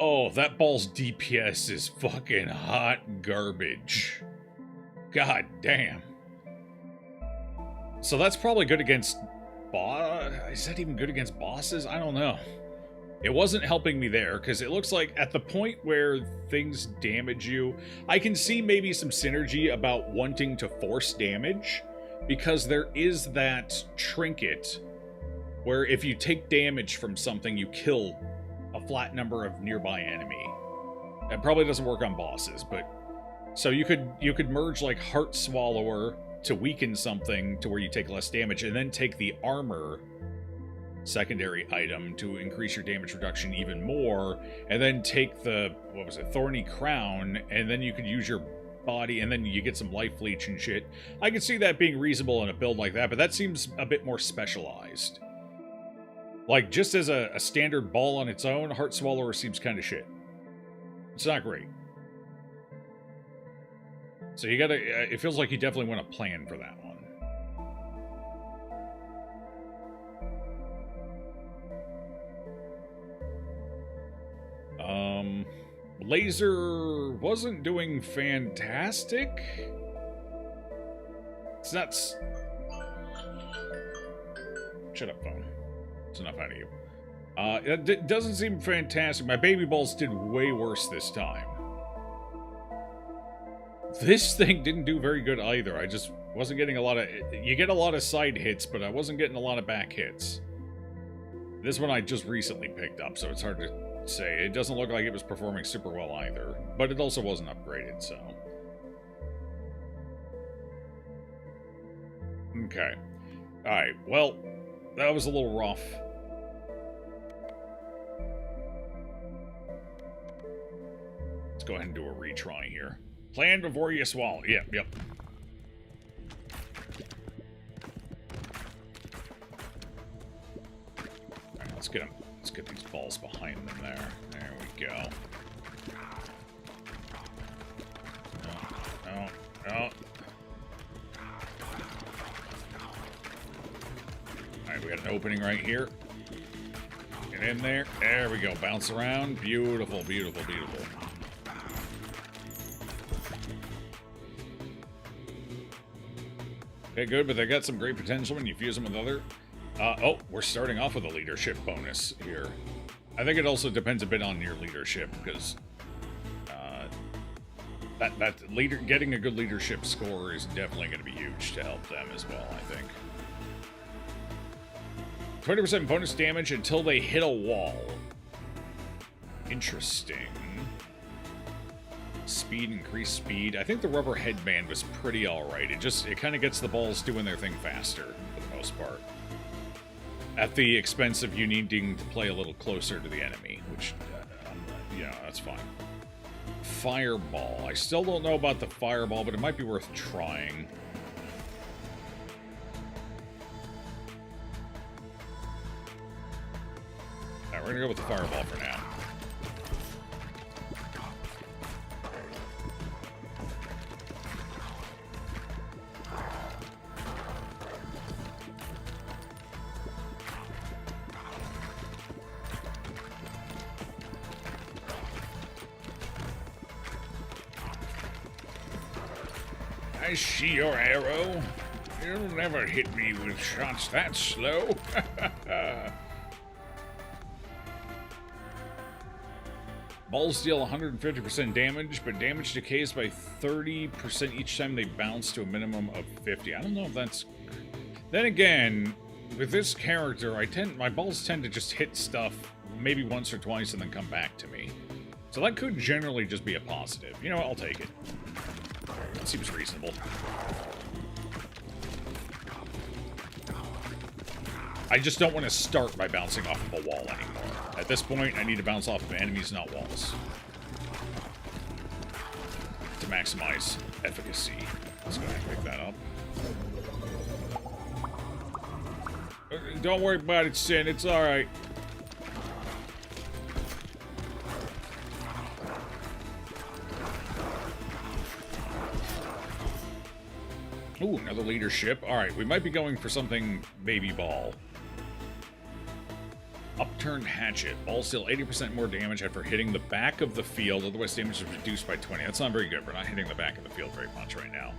Oh, that ball's DPS is fucking hot garbage. God damn. So that's probably good against is that even good against bosses? I don't know. It wasn't helping me there, because it looks like at the point where things damage you, I can see maybe some synergy about wanting to force damage, because there is that trinket where if you take damage from something, you kill a flat number of nearby enemy. That probably doesn't work on bosses, but... So you could merge, like, Heart Swallower to weaken something to where you take less damage, and then take the armor secondary item to increase your damage reduction even more, and then take the, what was it, Thorny Crown, and then you could use your body, and then you get some life leech and shit. I could see that being reasonable in a build like that, but that seems a bit more specialized. Like, just as a standard ball on its own, Heart Swallower seems kind of shit. It's not great. So you gotta, it feels like you definitely want to plan for that one. Laser wasn't doing fantastic. It's not... Shut up, phone. It's enough out of you. It doesn't seem fantastic. My baby balls did way worse this time. This thing didn't do very good either. I just wasn't getting a lot of... You get a lot of side hits, but I wasn't getting a lot of back hits. This one I just recently picked up, so it's hard to say. It doesn't look like it was performing super well either, but it also wasn't upgraded, so... Okay. Alright, well, that was a little rough. Let's go ahead and do a retry here. Plan before you swallow. Yep, yep. Alright, let's get them. Let's get these balls behind them there. There we go. No, no, no. Alright, we got an opening right here. Get in there. There we go. Bounce around. Beautiful, beautiful, beautiful. Okay, good, but they got some great potential when you fuse them with other. Oh, we're starting off with a leadership bonus here. I think it also depends a bit on your leadership, because getting a good leadership score is definitely going to be huge to help them as well, I think. 20% bonus damage until they hit a wall. Interesting. Speed, increased speed. I think the rubber headband was pretty alright. It kind of gets the balls doing their thing faster, for the most part. At the expense of you needing to play a little closer to the enemy, which, yeah, that's fine. Fireball. I still don't know about the fireball, but it might be worth trying. Alright, we're gonna go with the fireball for now. I see your arrow. You'll never hit me with shots that slow. Balls deal 150% damage, but damage decays by 30% each time they bounce to a minimum of 50. I don't know if that's... Then again, with this character, my balls tend to just hit stuff maybe once or twice and then come back to me. So that could generally just be a positive. You know what? I'll take it. That seems reasonable. I just don't want to start by bouncing off of a wall anymore. At this point, I need to bounce off of enemies, not walls. To maximize efficacy. Let's go ahead and pick that up. Don't worry about it, Sin. It's alright. Ooh, another leadership. Alright, we might be going for something baby ball. Upturned hatchet. Balls deal 80% more damage after hitting the back of the field. Otherwise, damage is reduced by 20. That's not very good. We're not hitting the back of the field very much right now.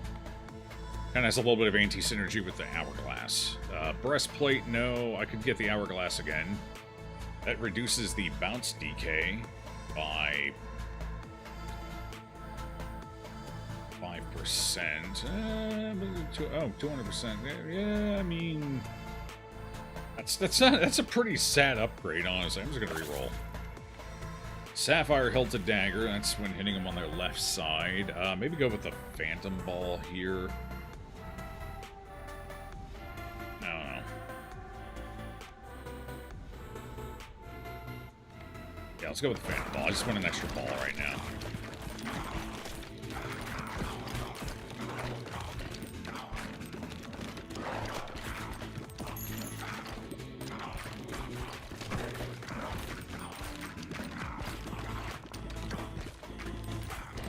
Kind of has a little bit of anti-synergy with the hourglass. Breastplate, no. I could get the hourglass again. That reduces the bounce decay by 5%. 200%. Yeah, I mean... That's a pretty sad upgrade, honestly. I'm just gonna reroll. Sapphire hilted dagger. That's when hitting them on their left side. Maybe go with the phantom ball here. I don't know. Yeah, let's go with the phantom ball. I just want an extra ball right now.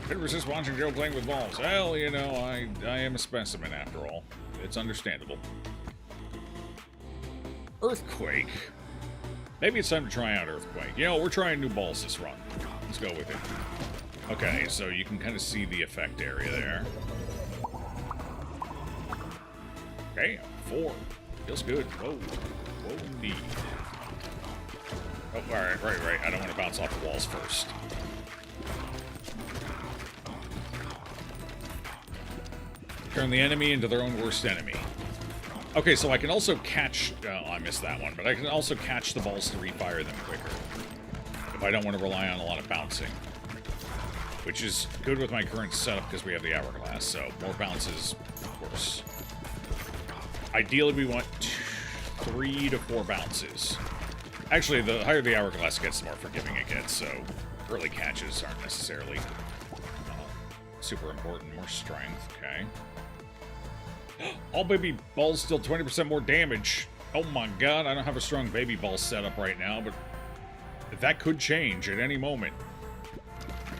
Could resist watching Joe playing with balls. Well, you know, I am a specimen after all. It's understandable. Earthquake. Maybe it's time to try out Earthquake. You know, we're trying new balls this run. Let's go with it. Okay, so you can kind of see the effect area there. Okay, 4. Feels good. Whoa. Whoa, indeed. Oh, right. I don't want to bounce off the walls first. Turn the enemy into their own worst enemy. Okay, so I can also catch... Oh, I missed that one. But I can also catch the balls to refire them quicker. If I don't want to rely on a lot of bouncing. Which is good with my current setup because we have the hourglass, so more bounces, of course. Ideally, we want 3 to 4 bounces. Actually, the higher the hourglass gets, the more forgiving it gets, so early catches aren't necessarily super important. More strength, okay. All baby balls deal 20% more damage. Oh my god, I don't have a strong baby ball setup right now, but that could change at any moment.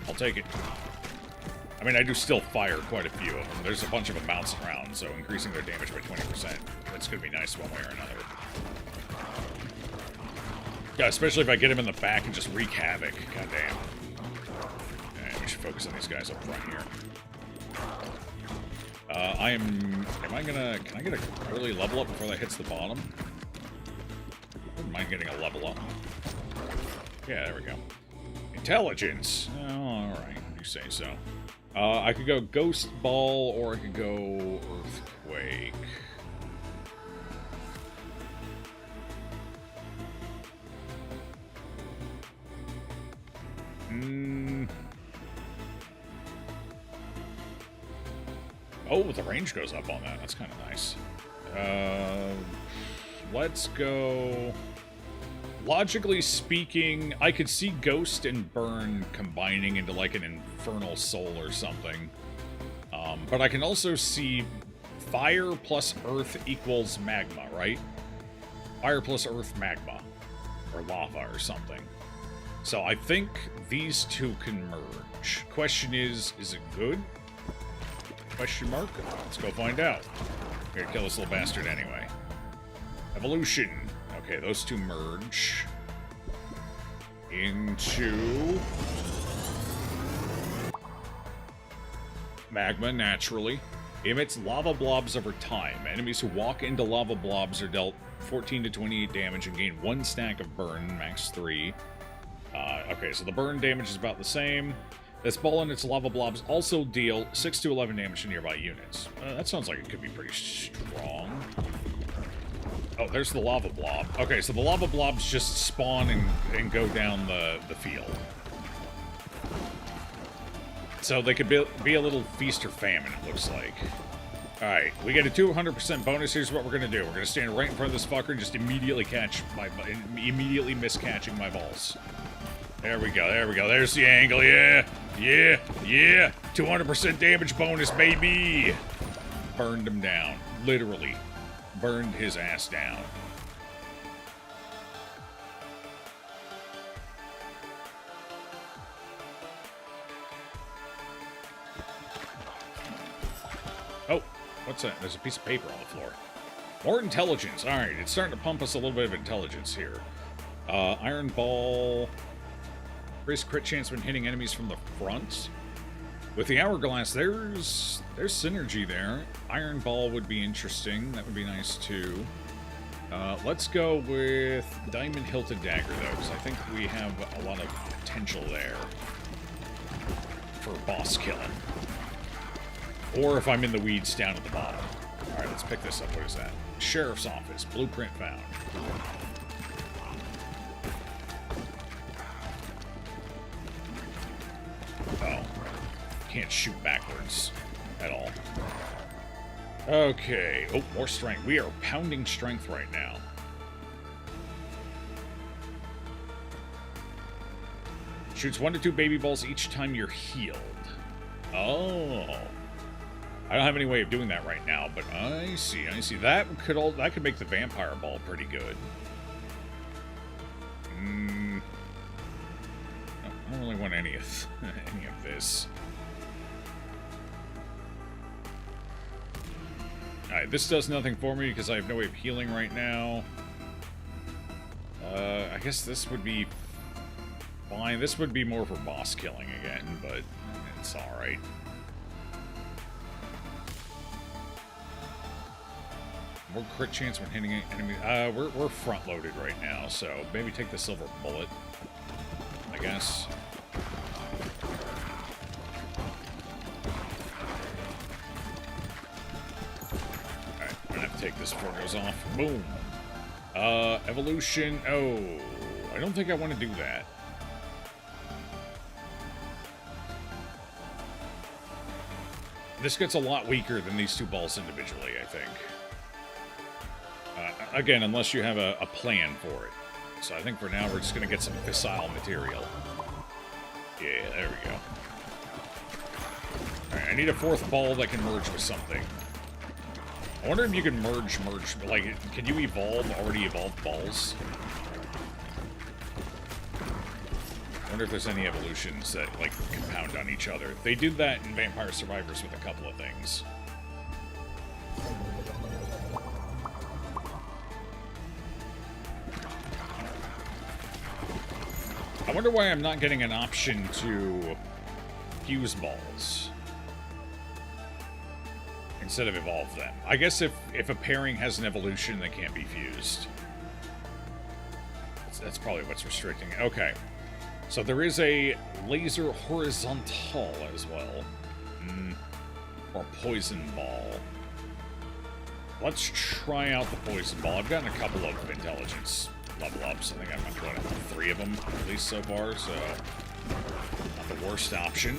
I'll take it. I mean, I do still fire quite a few of them. There's a bunch of them bouncing around, so increasing their damage by 20%, that's going to be nice one way or another. Yeah, especially if I get him in the back and just wreak havoc. Goddamn. Alright, we should focus on these guys up front here. Can I get an early level up before that hits the bottom? I wouldn't mind getting a level up. Yeah, there we go. Intelligence. Oh, alright, you say so. I could go Ghost Ball, or I could go Earthquake. Oh, the range goes up on that. That's kind of nice. Let's go... Logically speaking, I could see Ghost and Burn combining into like an Infernal Soul or something. But I can also see Fire plus Earth equals Magma, right? Fire plus Earth Magma. Or Lava or something. So I think these two can merge. Question is it good? Question mark? Let's go find out. We're gonna kill this little bastard anyway. Evolution. Okay, those two merge into magma naturally. Emits lava blobs over time. Enemies who walk into lava blobs are dealt 14 to 28 damage and gain 1 stack of burn, max 3. Okay, so the burn damage is about the same. This ball and its lava blobs also deal 6 to 11 damage to nearby units. That sounds like it could be pretty strong. Oh, there's the lava blob. Okay, so the lava blobs just spawn and go down the field. So they could be a little feast or famine, it looks like. Alright, we get a 200% bonus. Here's what we're going to do. We're going to stand right in front of this fucker and just immediately miss catching my balls. There we go, there we go. There's the angle, yeah! Yeah, yeah! 200% damage bonus, baby! Burned him down. Literally. Burned his ass down. Oh, what's that? There's a piece of paper on the floor. More intelligence. Alright, it's starting to pump us a little bit of intelligence here. Iron Ball... Risk crit chance when hitting enemies from the front. With the hourglass, there's synergy there. Iron Ball would be interesting. That would be nice too. Let's go with Diamond Hilted Dagger though, because I think we have a lot of potential there for boss killing. Or if I'm in the weeds down at the bottom. Alright, let's pick this up. What is that? Sheriff's Office. Blueprint found. Oh. Can't shoot backwards at all. Okay. Oh, more strength. We are pounding strength right now. Shoots 1 to 2 baby balls each time you're healed. Oh. I don't have any way of doing that right now, but I see. That could make the vampire ball pretty good. No, I don't really want any of this. Alright, this does nothing for me because I have no way of healing right now. I guess this would be fine. This would be more for boss killing again, but it's alright. More crit chance when hitting enemy. We're front loaded right now, so maybe take the silver bullet, I guess. Alright, I'm gonna have take this before it goes off. Boom. Evolution. Oh, I don't think I want to do that. This gets a lot weaker than these two balls individually, I think. Again, unless you have a plan for it. So I think for now we're just going to get some fissile material. Yeah, there we go. Alright, I need a fourth ball that can merge with something. I wonder if you can merge, like, can you evolve already evolved balls? I wonder if there's any evolutions that, like, compound on each other. They did that in Vampire Survivors with a couple of things. I wonder why I'm not getting an option to fuse balls instead of evolve them. I guess if a pairing has an evolution that can't be fused. That's probably what's restricting it. Okay. So there is a laser horizontal as well. Or poison ball. Let's try out the poison ball. I've gotten a couple of intelligence level ups. I think I've got 3 of them at least so far, so not the worst option.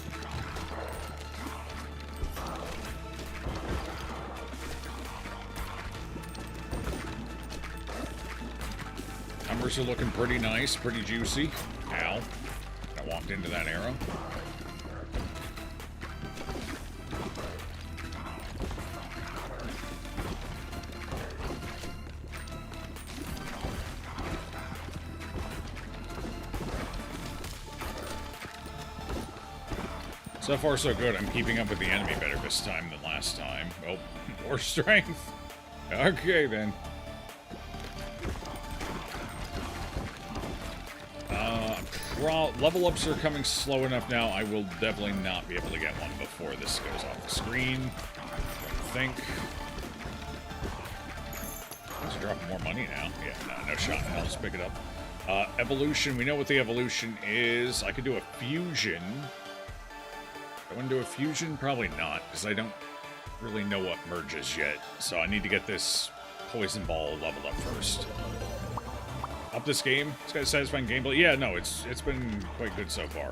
Numbers are looking pretty nice, pretty juicy. Ow. I walked into that arrow. So far, so good. I'm keeping up with the enemy better this time than last time. Oh, more strength. Okay, then. Level ups are coming slow enough now. I will definitely not be able to get one before this goes off the screen. I think. It's dropping more money now. Yeah, no shot in hell. Just pick it up. Evolution. We know what the evolution is. I could do a fusion. I want to do a fusion? Probably not, because I don't really know what merges yet. So I need to get this poison ball leveled up first. Up this game? It's got a satisfying gameplay. Yeah, no, it's been quite good so far.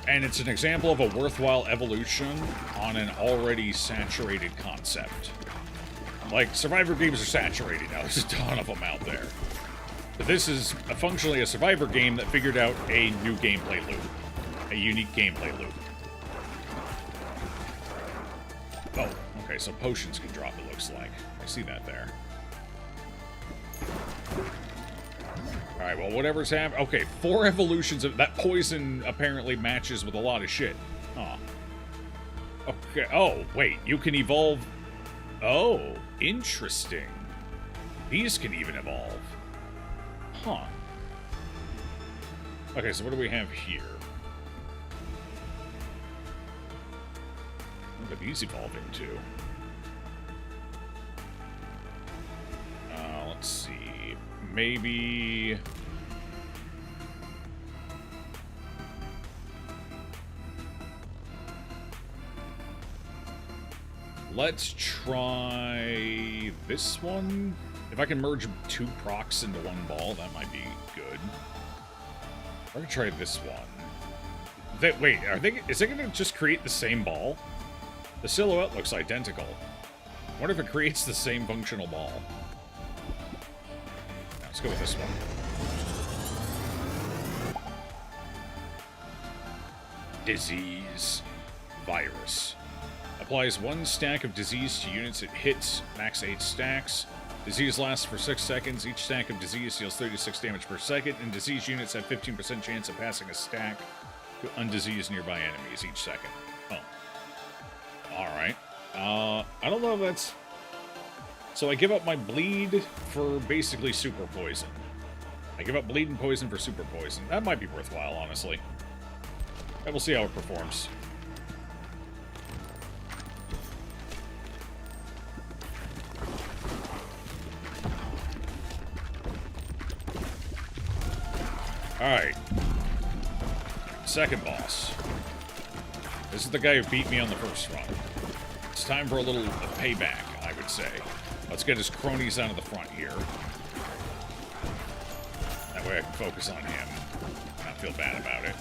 And it's an example of a worthwhile evolution on an already saturated concept. Like, Survivor games are saturated now. There's a ton of them out there. But this is functionally a Survivor game that figured out a new gameplay loop. A unique gameplay loop. Oh, okay, so potions can drop, it looks like. I see that there. Alright, well, whatever's happening... Okay, 4 evolutions of... That poison apparently matches with a lot of shit. Huh. Okay, oh, wait, you can evolve... Oh, interesting. These can even evolve. Huh. Okay, so what do we have here? What are these evolving to? Let's see. Maybe... Let's try this one. If I can merge 2 procs into 1 ball, that might be good. We're gonna try this one. Wait, is it gonna just create the same ball? The silhouette looks identical. I wonder if it creates the same functional ball. Now, let's go with this one. Disease. Virus. Applies 1 stack of disease to units it hits, max 8 stacks. Disease lasts for 6 seconds. Each stack of disease deals 36 damage per second, and disease units have 15% chance of passing a stack to undiseased nearby enemies each second. Oh. Alright. I don't know if that's... So I give up my bleed for basically super poison. I give up bleed and poison for super poison. That might be worthwhile, honestly. And we'll see how it performs. Alright. Second boss. This is the guy who beat me on the first run. It's time for a little payback, I would say. Let's get his cronies out of the front here. That way I can focus on him. Not feel bad about it.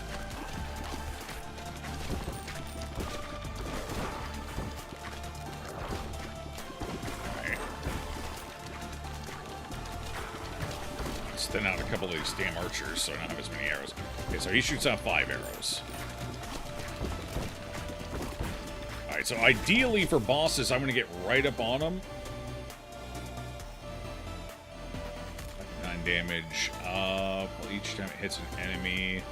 Alright. Let's thin out a couple of these damn archers so I don't have as many arrows. Okay, so he shoots out 5 arrows. Alright, so ideally for bosses, I'm going to get right up on them. 9 damage. Each time it hits an enemy.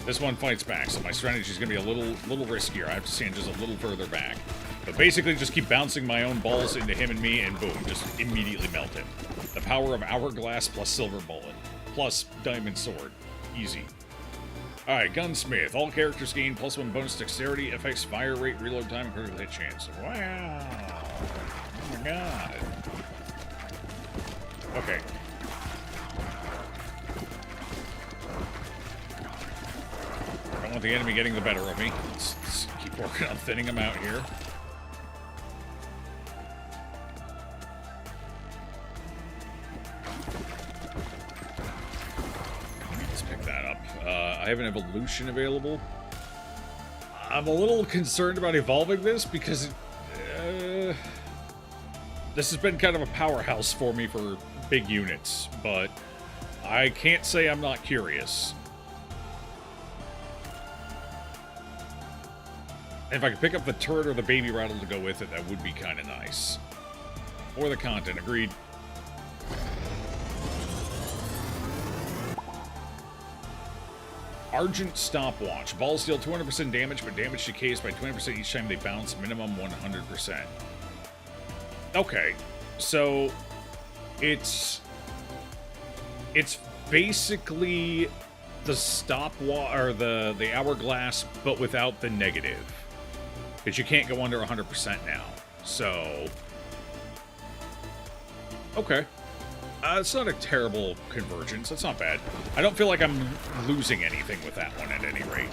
This one fights back, so my strategy is going to be a little riskier. I have to stand just a little further back. But basically just keep bouncing my own balls into him and me, and boom, just immediately melt him. The power of Hourglass plus Silver Bullet, plus Diamond Sword. Easy. Alright, Gunsmith. All characters gain +1 bonus dexterity, affects fire rate, reload time, and critical hit chance. Wow. Oh my god. Okay. I don't want the enemy getting the better of me. Let's keep working on thinning him out here. Let's pick that up. I have an evolution available. I'm a little concerned about evolving this because this has been kind of a powerhouse for me for big units, but I can't say I'm not curious. If I could pick up the turret or the baby rattle to go with it, that would be kind of nice. Or the content, agreed. Argent Stopwatch. Balls deal 200% damage, but damage decays by 20% each time they bounce, minimum 100%. Okay, so it's basically the stopwatch or the hourglass, but without the negative. Because you can't go under 100% now. So, okay. It's not a terrible convergence. That's not bad. I don't feel like I'm losing anything with that one at any rate.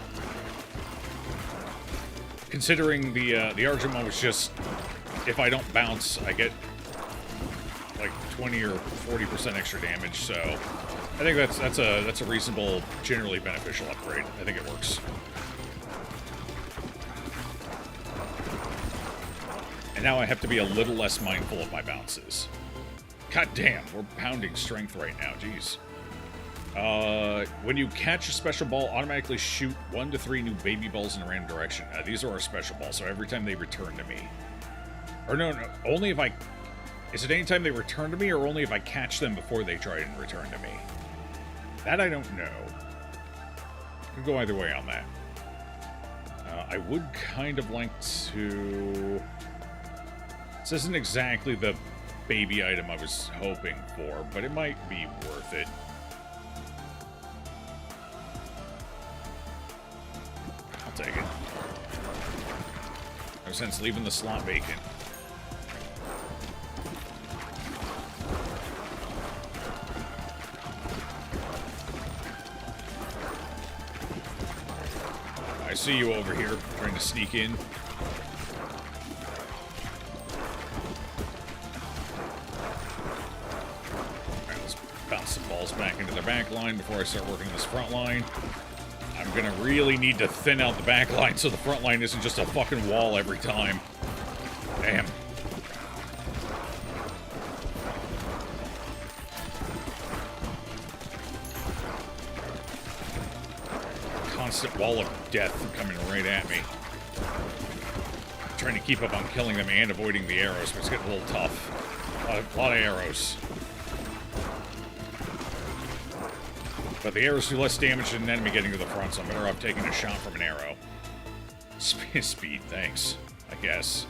Considering the Argent one was just, if I don't bounce, I get like 20 or 40% extra damage. So I think that's a reasonable, generally beneficial upgrade. I think it works. And now I have to be a little less mindful of my bounces. God damn, we're pounding strength right now. Jeez. When you catch a special ball, automatically shoot 1 to 3 new baby balls in a random direction. These are our special balls, so every time they return to me. Or no, only if I... Is it anytime they return to me, or only if I catch them before they try and return to me? That I don't know. Could go either way on that. I would kind of like to... This isn't exactly the baby item I was hoping for, but it might be worth it. I'll take it. No sense leaving the slot vacant. I see you over here, trying to sneak in. Back into the back line before I start working this front line. I'm gonna really need to thin out the back line so the front line isn't just a fucking wall every time. Damn. Constant wall of death coming right at me. I'm trying to keep up on killing them and avoiding the arrows, but it's getting a little tough. A lot of arrows. But the arrows do less damage than an enemy getting to the front, so I'm better off taking a shot from an arrow. Speed, thanks, I guess.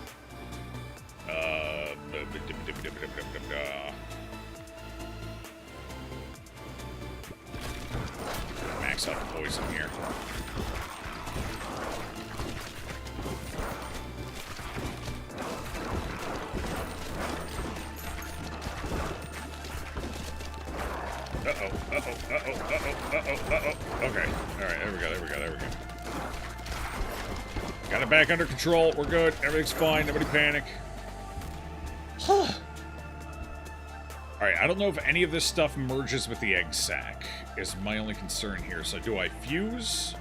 Max out the poison here. Okay. Alright, there we go. Got it back under control. We're good. Everything's fine. Nobody panic. Alright, I don't know if any of this stuff merges with the egg sac, is my only concern here. So do I fuse?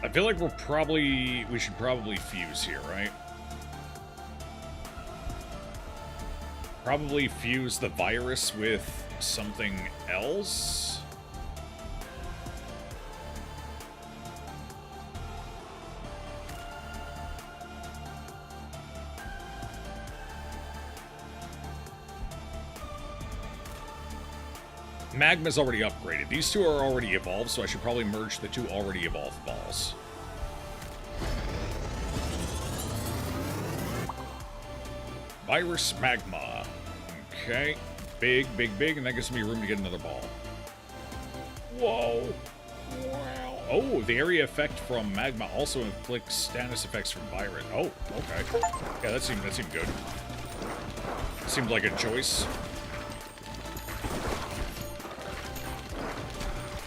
I feel like we should probably fuse here, right? Probably fuse the virus with something else. Magma's already upgraded. These two are already evolved, so I should probably merge the two already evolved balls. Virus Magma. Okay. Big, and that gives me room to get another ball. Whoa. Wow. Oh, the area effect from Magma also inflicts status effects from Virus. Oh, okay. Yeah, that seemed good. Seemed like a choice.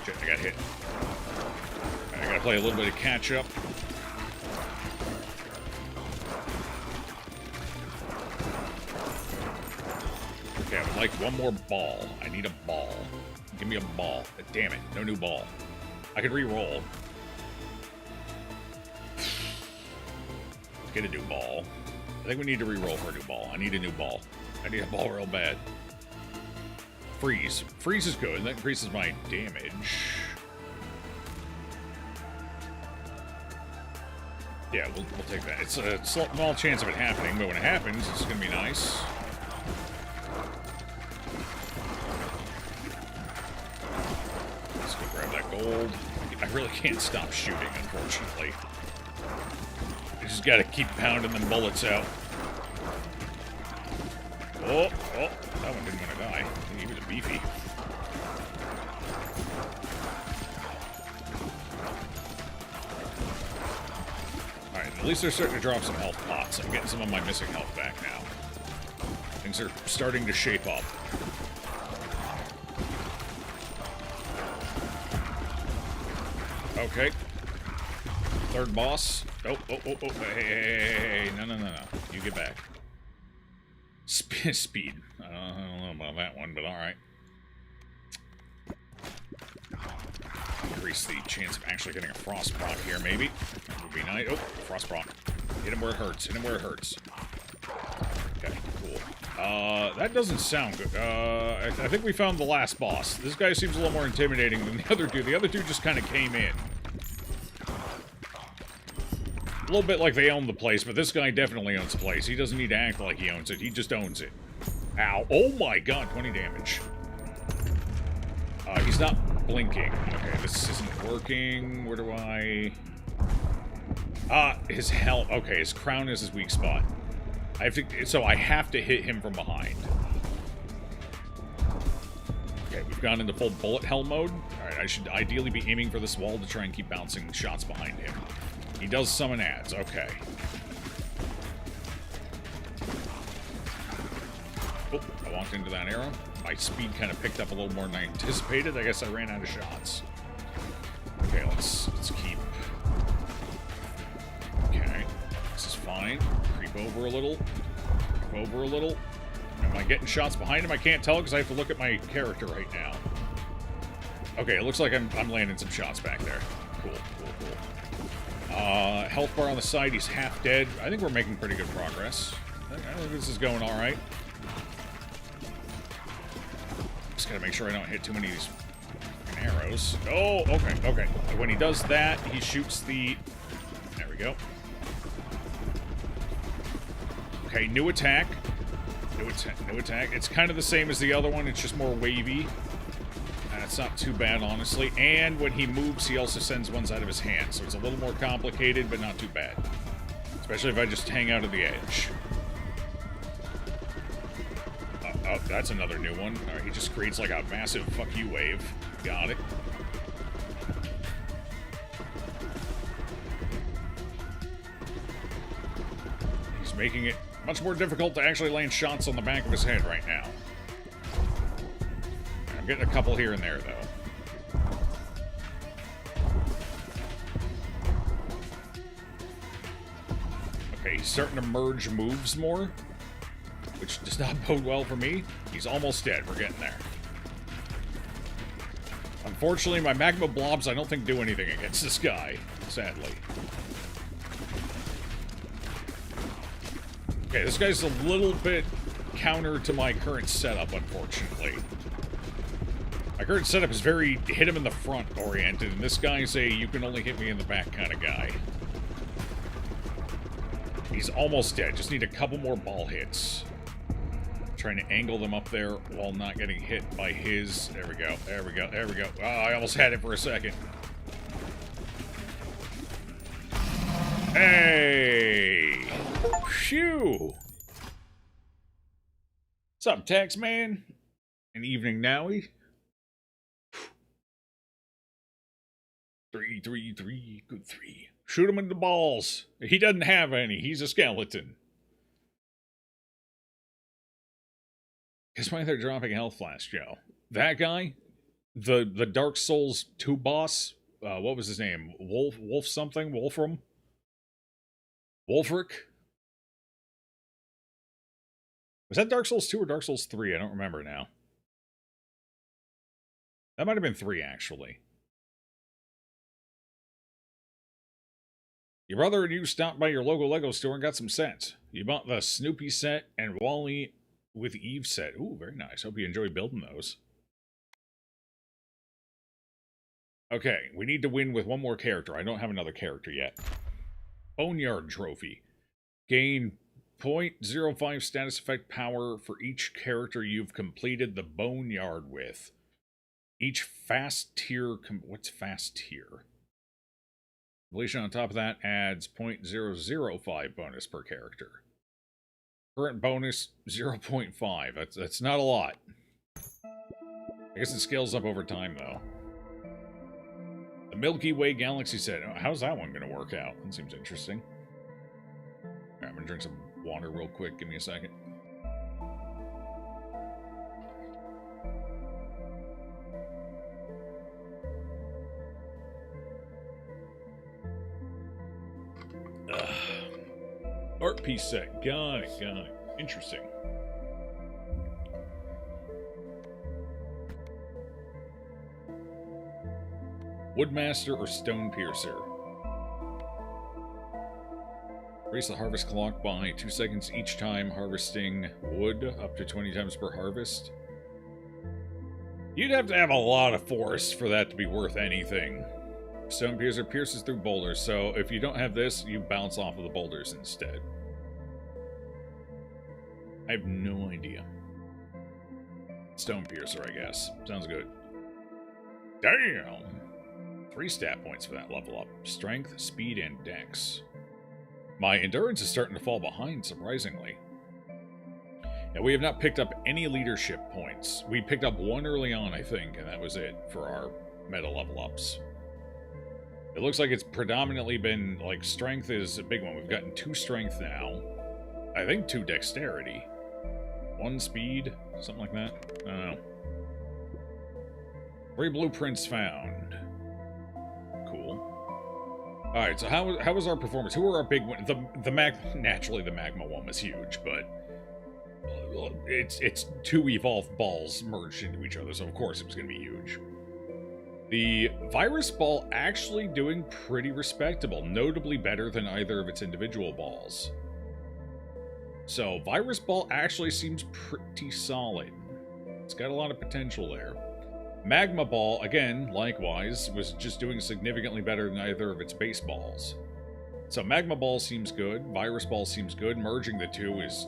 Shit, I got hit. I gotta play a little bit of catch up. Okay, I would like one more ball. I need a ball. Give me a ball. Damn it, no new ball. I could re-roll. Get a new ball. I think we need to re-roll for a new ball. I need a new ball. I need a ball real bad. Freeze. Freeze is good. That increases my damage. Yeah, we'll take that. It's a small chance of it happening, but when it happens, it's going to be nice. Let's go grab that gold. I really can't stop shooting, unfortunately. I just got to keep pounding them bullets out. Oh, that one didn't want to die. He was beefy. Alright, at least they're starting to drop some health pots. I'm getting some of my missing health back now. Things are starting to shape up. Okay. Third boss. Oh, hey, no. You get back. Speed. I don't know about that one, but alright. Increase the chance of actually getting a frost proc here, maybe. That would be nice. Oh, frost proc. Hit him where it hurts. Okay, cool. That doesn't sound good. I think we found the last boss. This guy seems a little more intimidating than the other dude. The other dude just kind of came in. A little bit like they own the place, but this guy definitely owns the place. He doesn't need to act like he owns it. He just owns it. Ow. Oh my god, 20 damage. He's not blinking. Okay, this isn't working. Where do I... his health. Okay, his crown is his weak spot. I have to hit him from behind. Okay, we've gone into full bullet hell mode. Alright, I should ideally be aiming for this wall to try and keep bouncing shots behind him. He does summon ads, okay. Oh, I walked into that arrow. My speed kind of picked up a little more than I anticipated. I guess I ran out of shots. Okay, let's keep... Okay, this is fine. Creep over a little. Am I getting shots behind him? I can't tell because I have to look at my character right now. Okay, it looks like I'm landing some shots back there. Cool. Health bar on the side, he's half dead. I think we're making pretty good progress. I think this is going alright. Just gotta make sure I don't hit too many of these arrows. Oh, okay. When he does that, he shoots the... There we go. Okay, new attack. New attack. It's kind of the same as the other one, it's just more wavy. It's not too bad, honestly. And when he moves, he also sends ones out of his hand. So it's a little more complicated, but not too bad. Especially if I just hang out at the edge. Oh, that's another new one. Alright, he just creates like a massive fuck you wave. Got it. He's making it much more difficult to actually land shots on the back of his head right now. I'm getting a couple here and there, though. Okay, he's starting to merge moves more, which does not bode well for me. He's almost dead. We're getting there. Unfortunately, my magma blobs I don't think do anything against this guy, sadly. Okay, this guy's a little bit counter to my current setup, unfortunately. My current setup is very hit him in the front oriented, and this guy's a you can only hit me in the back kind of guy. He's almost dead. Just need a couple more ball hits. Trying to angle them up there while not getting hit by his... There we go. There we go. There we go. Oh, I almost had it for a second. Hey! Phew! What's up, Tax Man? An evening nowie? 3, 3, 3. Good 3. Shoot him in the balls. He doesn't have any. He's a skeleton. Guess why they're dropping Health Flask, Joe? That guy? The Dark Souls 2 boss? What was his name? Wolf something? Wolfram? Wolfric? Was that Dark Souls 2 or Dark Souls 3? I don't remember now. That might have been 3, actually. Your brother and you stopped by your local Lego store and got some sets. You bought the Snoopy set and Wally with Eve set. Ooh, very nice. Hope you enjoy building those. Okay, we need to win with one more character. I don't have another character yet. Boneyard Trophy. Gain 0.05 status effect power for each character you've completed the Boneyard with. Each fast tier... What's fast tier? Completion on top of that adds 0.005 bonus per character. Current bonus 0.5. That's not a lot. I guess it scales up over time, though. The Milky Way Galaxy set. How's that one going to work out? That seems interesting. Alright, I'm going to drink some water real quick. Give me a second. Art piece set. Got it, got it. Interesting. Woodmaster or Stone Piercer. Raise the harvest clock by 2 seconds each time harvesting wood, up to 20 times per harvest. You'd have to have a lot of force for that to be worth anything. Stone Piercer pierces through boulders, so if you don't have this, you bounce off of the boulders instead. I have no idea. Stone Piercer, I guess. Sounds good. Damn! 3 stat points for that level up. Strength, speed, and dex. My endurance is starting to fall behind, surprisingly. Now, we have not picked up any leadership points. We picked up 1 early on, I think, and that was it for our meta level ups. It looks like it's predominantly been, like, strength is a big one. We've gotten 2 strength now. I think 2 dexterity. 1 speed, something like that. I don't know. 3 blueprints found. Cool. Alright, so how was our performance? Who were our big winners? Naturally, the magma one was huge, but it's 2 evolved balls merged into each other, so of course it was going to be huge. The virus ball actually doing pretty respectable, notably better than either of its individual balls. So, virus ball actually seems pretty solid. It's got a lot of potential there. Magma ball, again, likewise, was just doing significantly better than either of its base balls. So magma ball seems good, virus ball seems good, merging the 2 is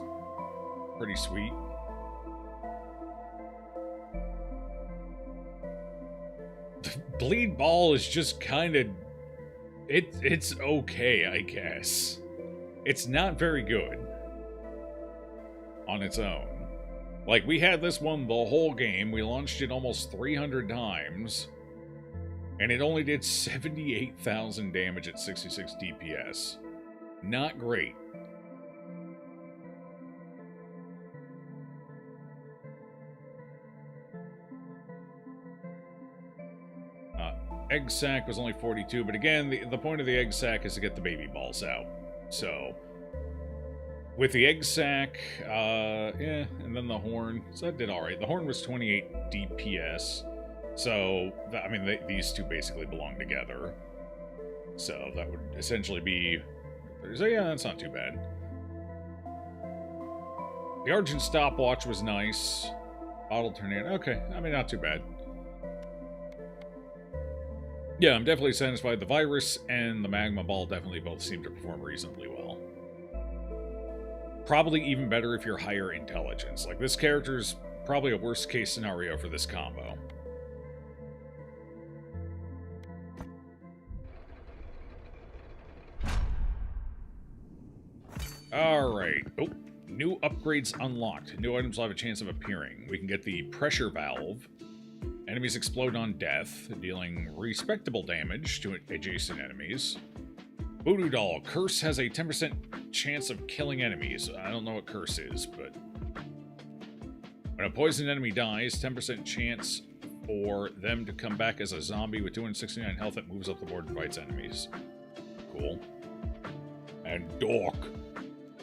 pretty sweet. Bleed ball is just kind of... It's okay, I guess. It's not very good on its own. Like, we had this one the whole game. We launched it almost 300 times. And it only did 78,000 damage at 66 DPS. Not great. Egg sac was only 42, but again, the point of the egg sac is to get the baby balls out. So, with the egg sac, yeah, and then the horn, so that did alright. The horn was 28 DPS, so, I mean, these two basically belong together. So, that would essentially be, so yeah, that's not too bad. The Argent stopwatch was nice. Bottle tornado, okay, I mean, not too bad. Yeah, I'm definitely satisfied. The virus and the magma ball definitely both seem to perform reasonably well. Probably even better if you're higher intelligence. Like, this character's probably a worst case scenario for this combo. Alright. Oh, new upgrades unlocked. New items will have a chance of appearing. We can get the pressure valve. Enemies explode on death, dealing respectable damage to adjacent enemies. Voodoo Doll. Curse has a 10% chance of killing enemies. I don't know what Curse is, but... when a poisoned enemy dies, 10% chance for them to come back as a zombie with 269 health that moves up the board and fights enemies. Cool. And Dork.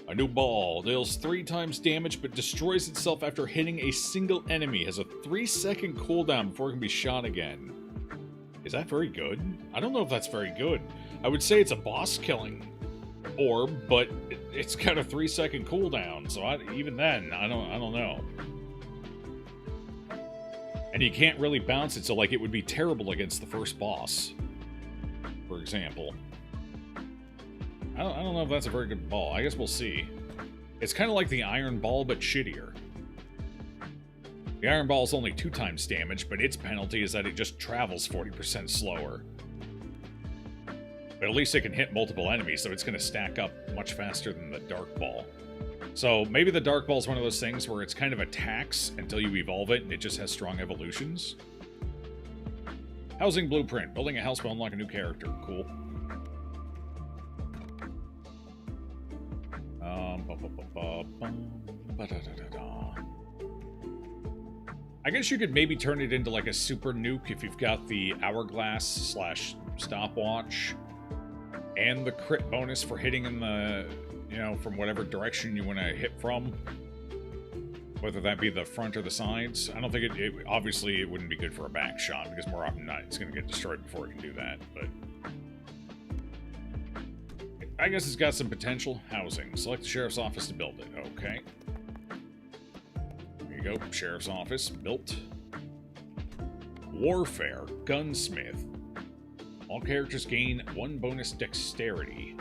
A new ball deals 3 times damage but destroys itself after hitting a single enemy. Has a 3-second cooldown before it can be shot again. Is that very good? I don't know if that's very good. I would say it's a boss killing orb, but it's got a 3-second cooldown. So even then, I don't know. And you can't really bounce it, so like it would be terrible against the first boss, for example. I don't know if that's a very good ball. I guess we'll see. It's kind of like the Iron Ball, but shittier. The Iron Ball is only 2 times damage, but its penalty is that it just travels 40% slower. But at least it can hit multiple enemies, so it's going to stack up much faster than the Dark Ball. So maybe the Dark Ball is one of those things where it's kind of a tax until you evolve it, and it just has strong evolutions. Housing Blueprint. Building a house will unlock a new character. Cool. I guess you could maybe turn it into like a super nuke if you've got the hourglass / stopwatch and the crit bonus for hitting in the, you know, from whatever direction you want to hit from, whether that be the front or the sides. I don't think obviously it wouldn't be good for a back shot because more often than not it's going to get destroyed before it can do that, but I guess it's got some potential. Housing. Select the sheriff's office to build it. Okay. There you go. Sheriff's office. Built. Warfare. Gunsmith. All characters gain 1 bonus dexterity.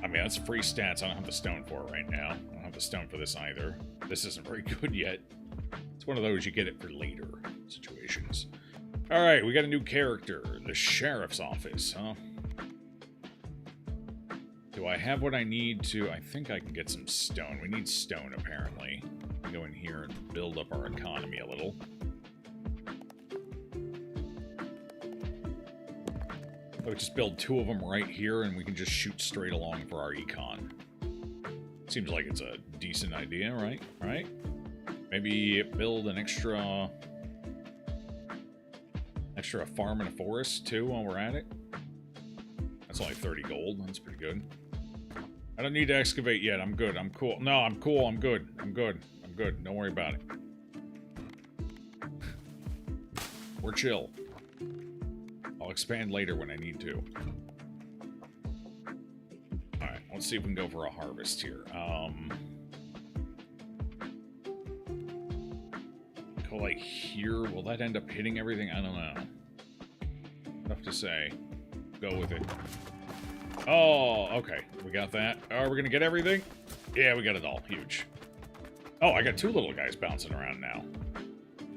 I mean, that's free stats. I don't have the stone for it right now. I don't have the stone for this either. This isn't very good yet. It's one of those you get it for later situations. Alright, we got a new character. The sheriff's office, huh? Do I have what I need to... I think I can get some stone. We need stone, apparently. Go in here and build up our economy a little. I would just build 2 of them right here, and we can just shoot straight along for our econ. Seems like it's a decent idea, right? Right? Maybe build an extra farm and a forest, too, while we're at it. That's only 30 gold. That's pretty good. I don't need to excavate yet. I'm good. I'm cool. No, I'm cool. I'm good. I'm good. I'm good. Don't worry about it. We're chill. I'll expand later when I need to. Alright, let's see if we can go for a harvest here. Go like here. Will that end up hitting everything? I don't know. Tough to say. Go with it. Oh, okay. We got that. Are we gonna get everything? Yeah, we got it all. Huge. Oh, I got 2 little guys bouncing around now.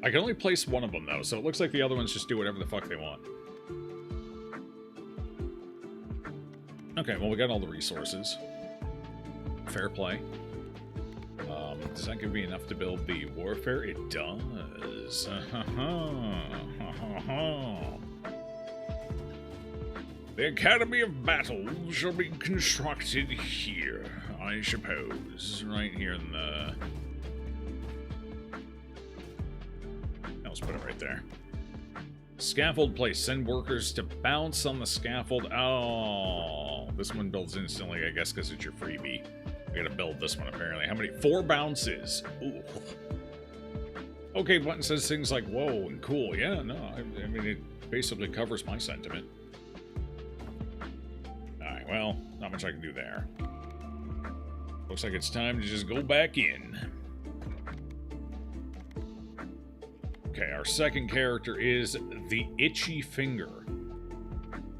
I can only place one of them, though, so it looks like the other ones just do whatever the fuck they want. Okay, well, we got all the resources. Fair play. Does that give me enough to build the warfare? It does. The Academy of Battle shall be constructed here, I suppose. Right here in the... Let's put it right there. Scaffold place. Send workers to bounce on the scaffold. Oh, this one builds instantly, I guess, because it's your freebie. I gotta build this one, apparently. How many? 4 bounces. Ooh. Okay, button says things like, whoa, and cool. Yeah, no, I mean, it basically covers my sentiment. Alright, well, not much I can do there. Looks like it's time to just go back in. Okay, our second character is the Itchy Finger.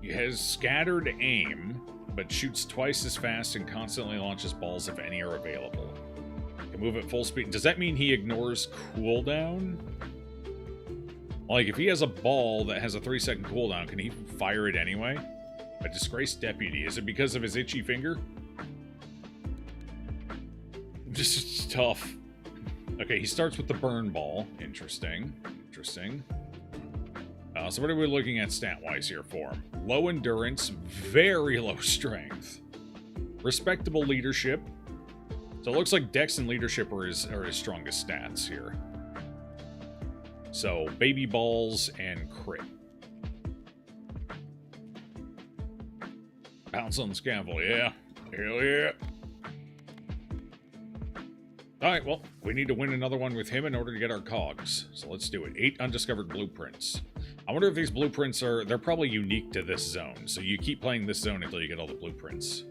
He has scattered aim, but shoots twice as fast and constantly launches balls if any are available. Can move at full speed. Does that mean he ignores cooldown? Like, if he has a ball that has a 3-second cooldown, can he fire it anyway? A disgraced deputy. Is it because of his itchy finger? Just tough. Okay, he starts with the burn ball. Interesting. Interesting. So what are we looking at stat-wise here for him? Low endurance, very low strength. Respectable leadership. So it looks like Dex and leadership are his strongest stats here. So, baby balls and crit. Bounce on the scaffold, yeah. Hell yeah. Alright, well, we need to win another one with him in order to get our cogs. So let's do it. 8 undiscovered blueprints. I wonder if these blueprints they're probably unique to this zone. So you keep playing this zone until you get all the blueprints.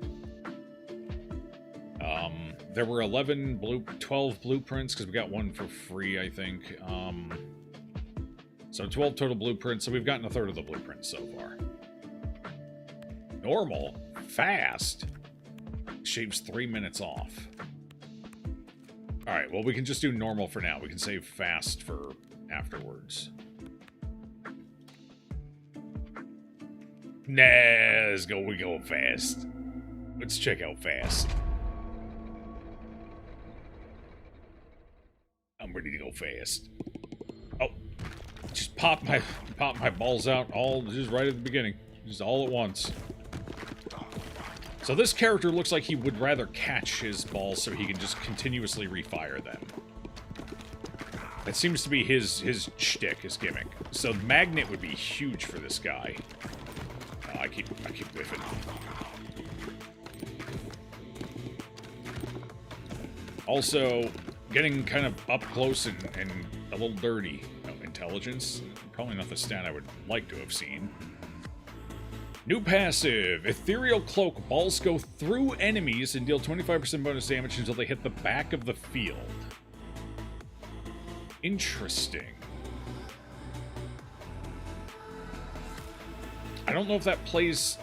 There were 12 blueprints, because we got one for free, I think. So 12 total blueprints, so we've gotten a third of the blueprints so far. Normal. Fast. Shaves 3 minutes off. Alright, well, we can just do normal for now. We can save fast for afterwards. Nah, let's go. We go fast. Let's check out fast. I'm ready to go fast. Oh, just pop my balls out all just right at the beginning, just all at once. So this character looks like he would rather catch his balls so he can just continuously refire them. That seems to be his shtick, his gimmick. So magnet would be huge for this guy. I keep whiffing. Also, getting kind of up close and a little dirty. Oh, intelligence? Probably not the stat I would like to have seen. New passive. Ethereal Cloak. Balls go through enemies and deal 25% bonus damage until they hit the back of the field. Interesting. I don't know if that plays...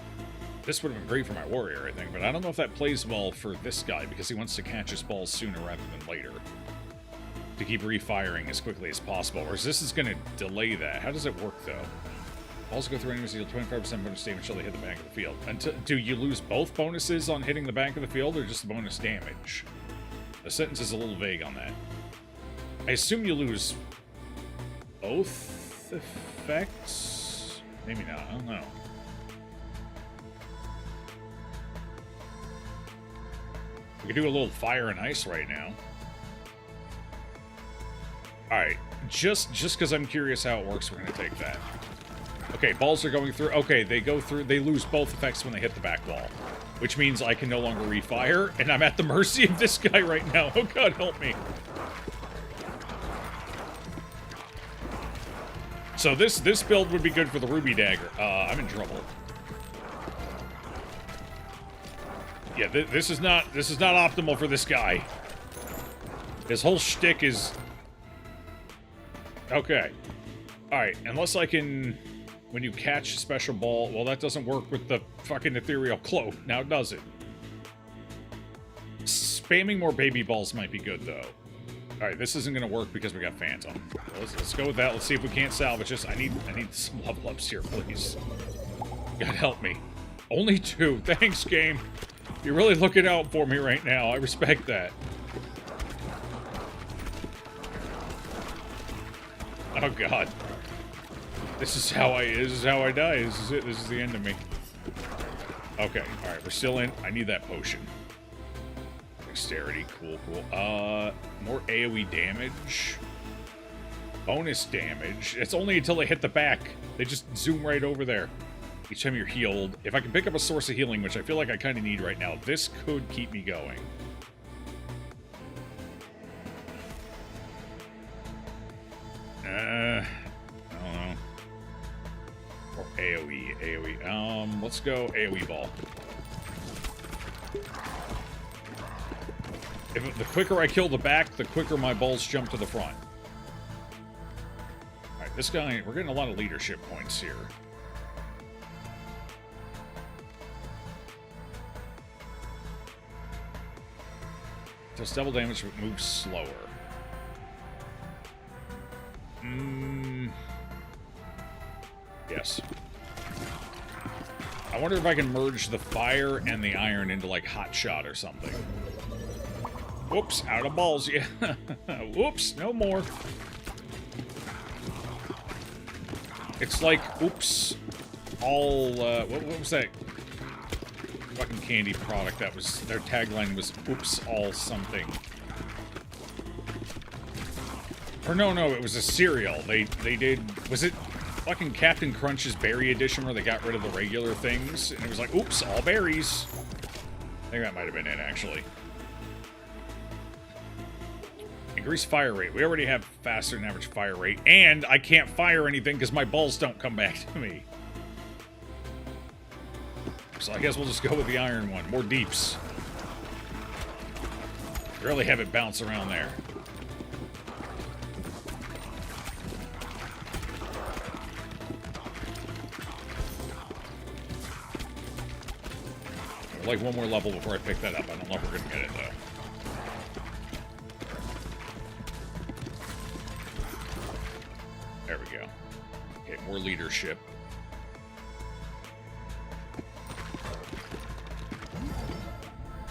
This would have been great for my warrior, I think, but I don't know if that plays well for this guy, because he wants to catch his balls sooner rather than later. To keep refiring as quickly as possible, whereas this is going to delay that. How does it work, though? Balls go through enemies, deal 25% bonus damage until they hit the back of the field. Do you lose both bonuses on hitting the back of the field, or just the bonus damage? The sentence is a little vague on that. I assume you lose both effects? Maybe not, I don't know. We could do a little fire and ice right now. Alright, just because I'm curious how it works, we're going to take that. Okay, balls are going through. Okay, they go through. They lose both effects when they hit the back wall, which means I can no longer refire, and I'm at the mercy of this guy right now. Oh God, help me. So this build would be good for the Ruby Dagger. I'm in trouble. Yeah, this is not optimal for this guy. His whole shtick is... Okay. Alright, unless I can... When you catch a special ball... Well, that doesn't work with the fucking Ethereal Cloak. Now does it? Spamming more baby balls might be good, though. Alright, this isn't going to work because we got Phantom. Let's go with that. Let's see if we can't salvage this. I need some level ups here, please. God help me. Only 2. Thanks, game. You're really looking out for me right now. I respect that. Oh god. This is how I die. This is it. This is the end of me. Okay, alright, we're still in. I need that potion. Dexterity, cool. More AoE damage. Bonus damage. It's only until they hit the back. They just zoom right over there. Each time you're healed. If I can pick up a source of healing, which I feel like I kind of need right now, this could keep me going. I don't know. Or AoE. Let's go AoE ball. If the quicker I kill the back, the quicker my balls jump to the front. Alright, this guy, we're getting a lot of leadership points here. Does double damage but moves slower. Yes. I wonder if I can merge the fire and the iron into, like, hot shot or something. Whoops, out of balls, yeah. Whoops, no more. It's like, oops, all, what was that fucking candy product that was, their tagline was, oops, all something. Or no, it was a cereal. They did, was it fucking Captain Crunch's Berry Edition where they got rid of the regular things? And it was like, oops, all berries. I think that might have been it, actually. Increase fire rate. We already have faster than average fire rate. And I can't fire anything because my balls don't come back to me. So I guess we'll just go with the iron one. More deeps. Really have it bounce around there. Like one more level before I pick that up. I don't know if we're gonna get it though. There we go. Okay, more leadership.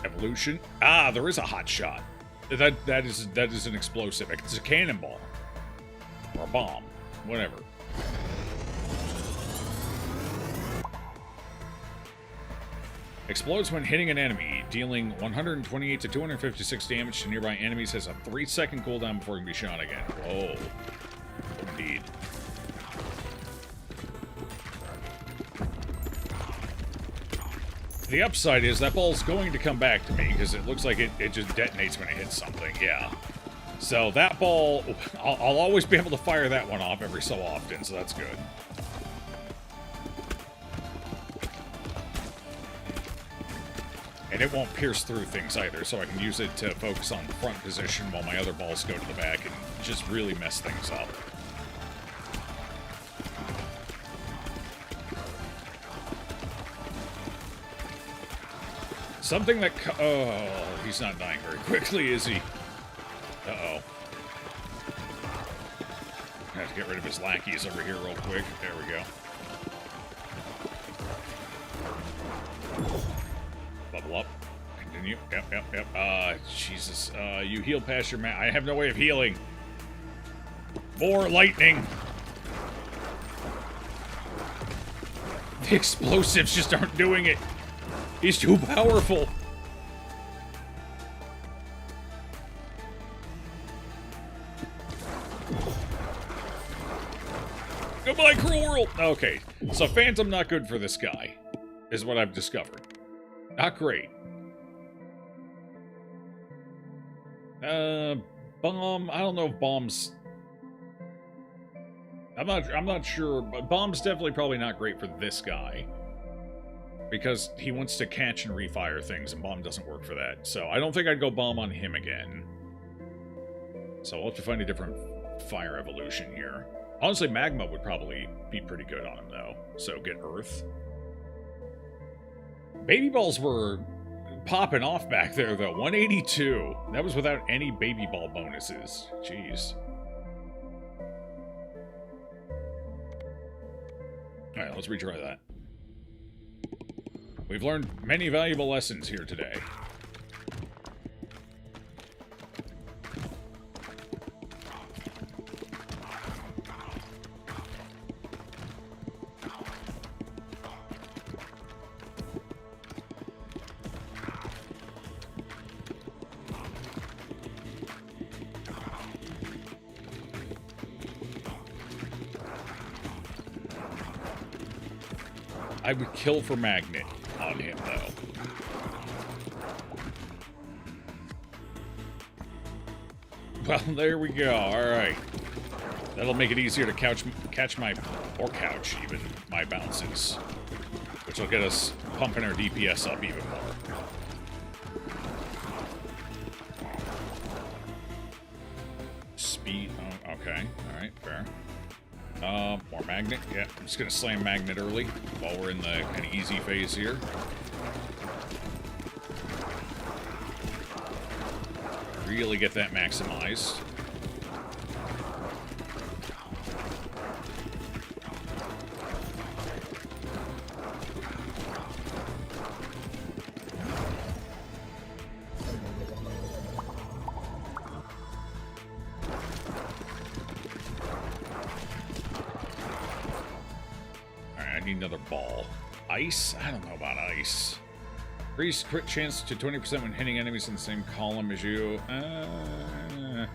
Evolution. Ah, there is a hot shot. That is an explosive. It's a cannonball. Or a bomb. Whatever. Explodes when hitting an enemy, dealing 128 to 256 damage to nearby enemies, has a 3-second cooldown before it can be shot again. Oh. Indeed. The upside is that ball's going to come back to me, because it looks like it just detonates when it hits something, yeah. So that ball, I'll always be able to fire that one off every so often, so that's good. And it won't pierce through things either, so I can use it to focus on the front position while my other balls go to the back and just really mess things up. Something that... Oh, he's not dying very quickly, is he? Uh-oh. I have to get rid of his lackeys over here real quick. There we go. Level up. Continue. Yep. Jesus. You heal past your I have no way of healing. More lightning. The explosives just aren't doing it. He's too powerful. Goodbye, cruel world. Okay. So Phantom not good for this guy, is what I've discovered. Not great. Bomb. I don't know if bombs. I'm not sure, but bomb's definitely probably not great for this guy. Because he wants to catch and refire things, and bomb doesn't work for that. So I don't think I'd go bomb on him again. So I'll have to find a different fire evolution here. Honestly, magma would probably be pretty good on him, though. So get earth. Baby balls were popping off back there, though. 182. That was without any baby ball bonuses. Jeez. Alright, let's retry that. We've learned many valuable lessons here today. I would kill for magnet on him, though. Well, there we go. All right. That'll make it easier to catch my bounces, which will get us pumping our DPS up even more. Speed. Oh, okay. All right. Fair. More magnet. Yeah, I'm just gonna slam magnet early while we're in the kind of easy phase here. Really get that maximized. Another ball. Ice? I don't know about ice. Increase crit chance to 20% when hitting enemies in the same column as you. Yeah,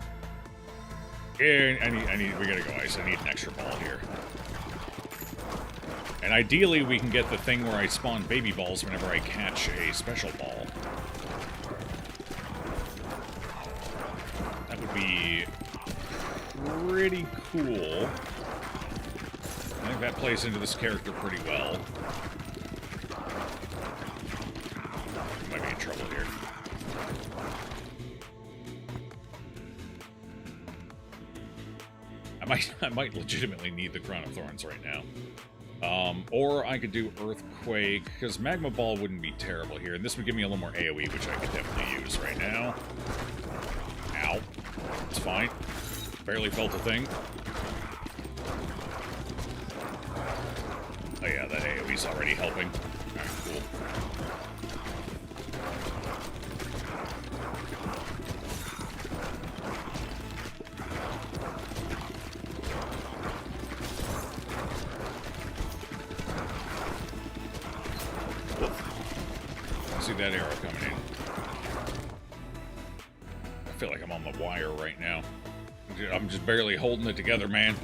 we gotta go ice. I need an extra ball here. And ideally, we can get the thing where I spawn baby balls whenever I catch a special ball. That would be pretty cool. I think that plays into this character pretty well. Might be in trouble here. I might legitimately need the Crown of Thorns right now. Or I could do Earthquake, because Magma Ball wouldn't be terrible here, and this would give me a little more AoE, which I could definitely use right now. Ow. It's fine. Barely felt a thing. Oh yeah, that AoE's already helping. Alright, cool. I see that arrow coming in. I feel like I'm on the wire right now. I'm just barely holding it together, man.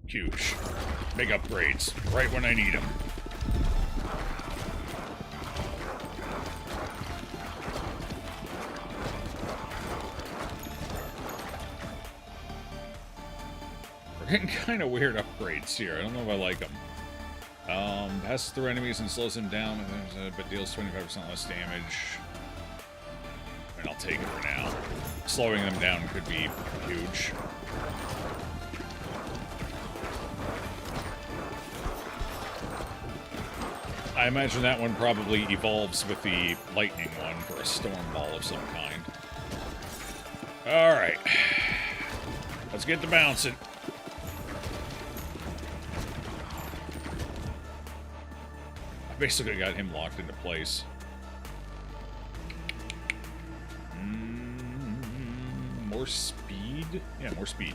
Huge. Big upgrades. Right when I need them. We're getting kind of weird upgrades here. I don't know if I like them. Passes through enemies and slows them down, but deals 25% less damage. And I'll take it for now. Slowing them down could be huge. I imagine that one probably evolves with the lightning one for a storm ball of some kind. Alright. Let's get to bouncing. I basically got him locked into place. More speed? Yeah, more speed.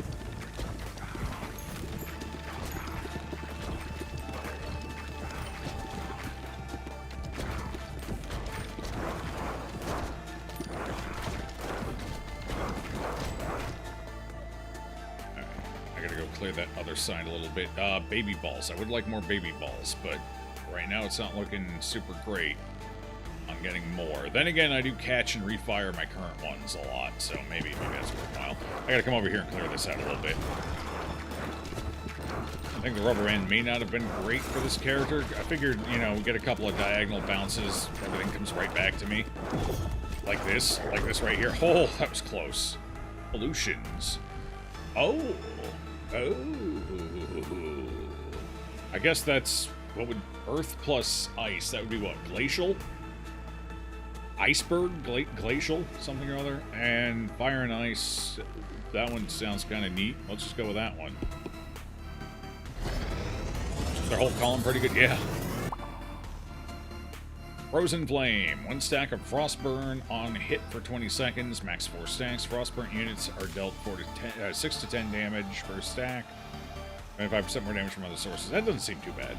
Clear that other side a little bit. Baby balls. I would like more baby balls, but right now it's not looking super great on getting more. Then again, I do catch and refire my current ones a lot, so maybe that's worthwhile. I gotta come over here and clear this out a little bit. I think the rubber end may not have been great for this character. I figured, you know, get a couple of diagonal bounces, everything comes right back to me. Like this right here. Oh, that was close. Pollutions. Oh. Oh, I guess that's... What would... Earth plus ice. That would be what? Glacial? Iceberg? Glacial? Something or other? And fire and ice... That one sounds kind of neat. Let's just go with that one. Is their whole column pretty good? Yeah. Frozen Flame. 1 stack of Frostburn on hit for 20 seconds. Max 4 stacks. Frostburn units are dealt 6 to 10 damage per stack. 25% more damage from other sources. That doesn't seem too bad.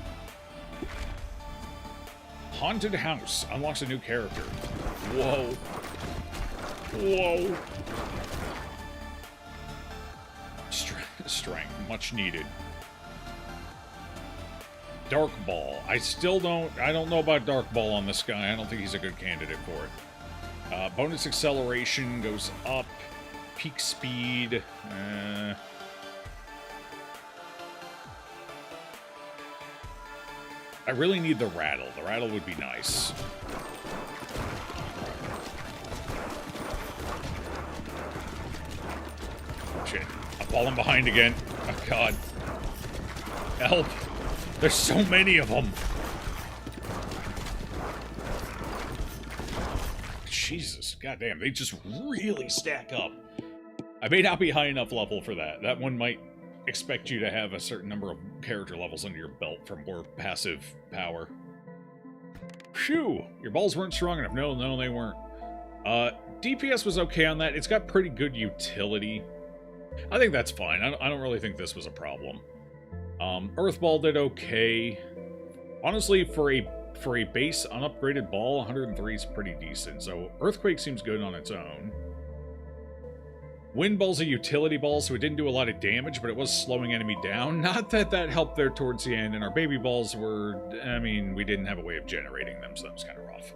Haunted House. Unlocks a new character. Whoa. Whoa. Strength. Much needed. Dark Ball. I don't know about Dark Ball on this guy. I don't think he's a good candidate for it. Bonus acceleration goes up. Peak speed. I really need the rattle. The rattle would be nice. Shit. I'm falling behind again. Oh, God. Help. There's so many of them. Jesus. Goddamn. They just really stack up. I may not be high enough level for that. That one might expect you to have a certain number of character levels under your belt for more passive power. Phew! Your balls weren't strong enough. No, they weren't. DPS was okay on that. It's got pretty good utility. I think that's fine. I don't really think this was a problem. Earthball did okay. Honestly, for a base unupgraded ball, 103 is pretty decent. So Earthquake seems good on its own. Wind Ball's a utility ball, so it didn't do a lot of damage, but it was slowing enemy down. Not that that helped there towards the end, and our baby balls were... I mean, we didn't have a way of generating them, so that was kind of rough.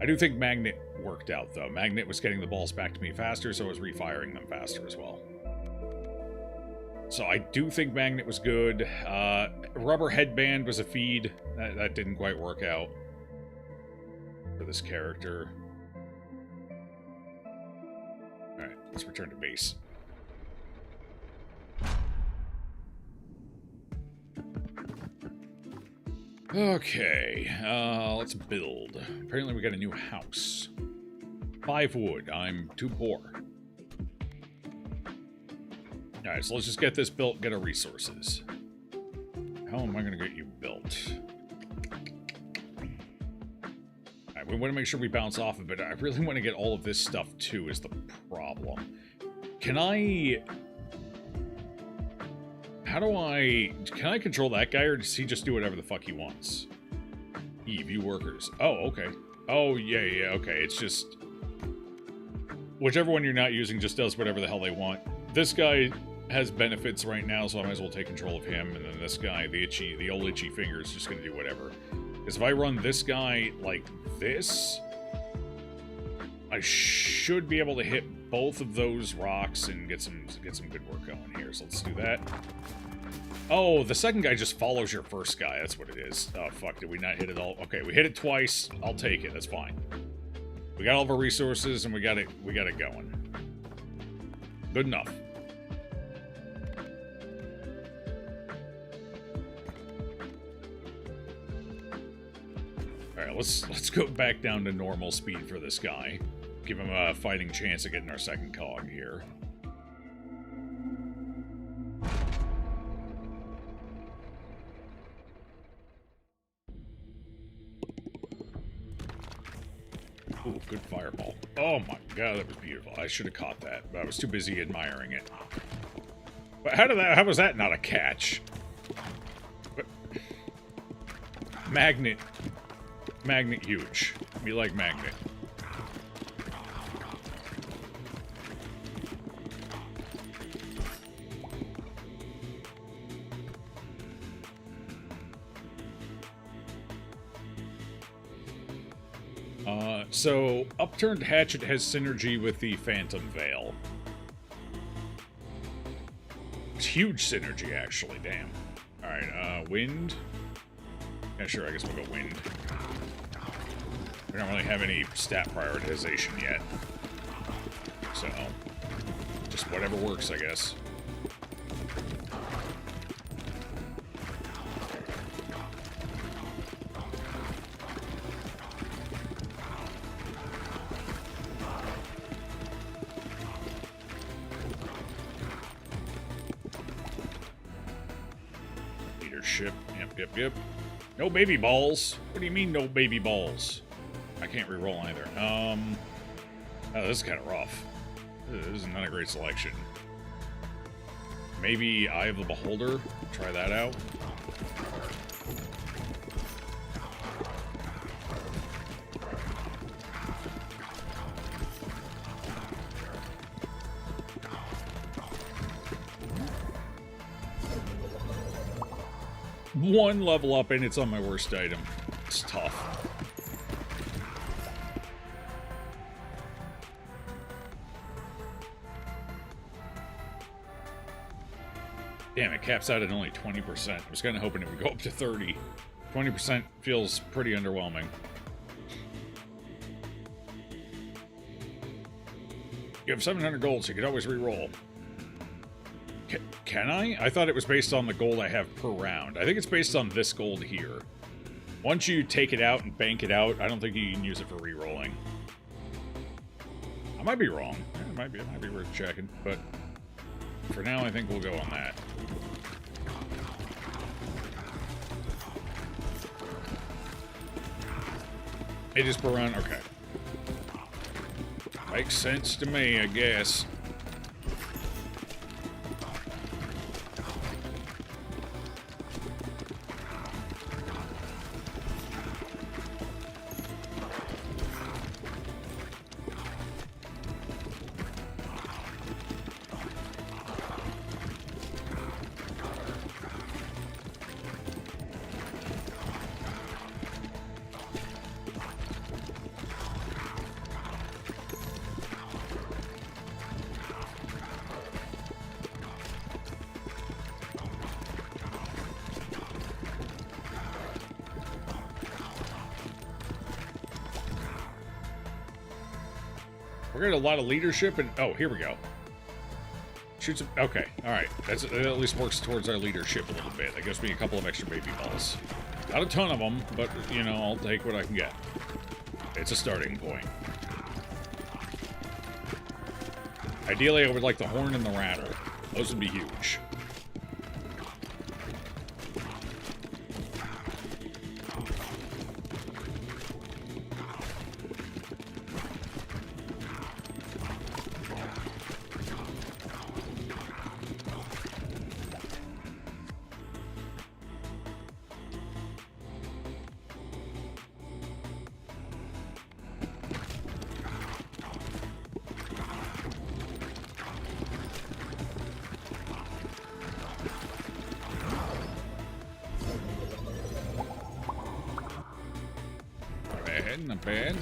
I do think Magnet worked out, though. Magnet was getting the balls back to me faster, so I was refiring them faster as well. So I do think Magnet was good. Rubber Headband was a feed. That didn't quite work out for this character. Alright, let's return to base. Okay, let's build. Apparently we got a new house. 5 wood. I'm too poor. Alright, so let's just get this built, get our resources. How am I going to get you built? Alright, we want to make sure we bounce off of it. I really want to get all of this stuff, too, is the problem. Can I control that guy, or does he just do whatever the fuck he wants? View workers. Oh, okay. Oh, yeah, okay. It's just... whichever one you're not using just does whatever the hell they want. This guy has benefits right now, so I might as well take control of him. And then this guy, the old itchy finger, is just going to do whatever. Because if I run this guy like this, I should be able to hit both of those rocks and get some good work going here. So let's do that. Oh, the second guy just follows your first guy. That's what it is. Oh, fuck. Did we not hit it all? Okay, we hit it twice. I'll take it. That's fine. We got all of our resources, and we got it going. Good enough. Alright, let's go back down to normal speed for this guy. Give him a fighting chance of getting our second cog here. Ooh, good fireball. Oh my god, that was beautiful. I should have caught that, but I was too busy admiring it. But how was that not a catch? But, Magnet huge. We like Magnet. So, Upturned Hatchet has synergy with the Phantom Veil. It's huge synergy, actually, damn. Alright, wind. Yeah, sure, I guess we'll go wind. We don't really have any stat prioritization yet. So, just whatever works, I guess. leadership. Yep. No baby balls. What do you mean no baby balls? I can't re-roll either. Oh, this is kind of rough. This is not a great selection. Maybe Eye of the Beholder. Try that out. One level up and it's on my worst item. It's tough. Damn, it caps out at only 20%. I was kind of hoping it would go up to 30. 20% feels pretty underwhelming. You have 700 gold, so you could always re-roll. Can I? I thought it was based on the gold I have per round. I think it's based on this gold here. Once you take it out and bank it out, I don't think you can use it for re-rolling. I might be wrong. It might be worth checking, but for now, I think we'll go on that. It is per round? Okay. Makes sense to me, I guess. We're getting a lot of leadership, and oh, here we go. Shoots. Okay, all right. That at least works towards our leadership a little bit. That gives me a couple of extra baby balls. Not a ton of them, but you know, I'll take what I can get. It's a starting point. Ideally, I would like the horn and the rattle. Those would be huge. Not bad.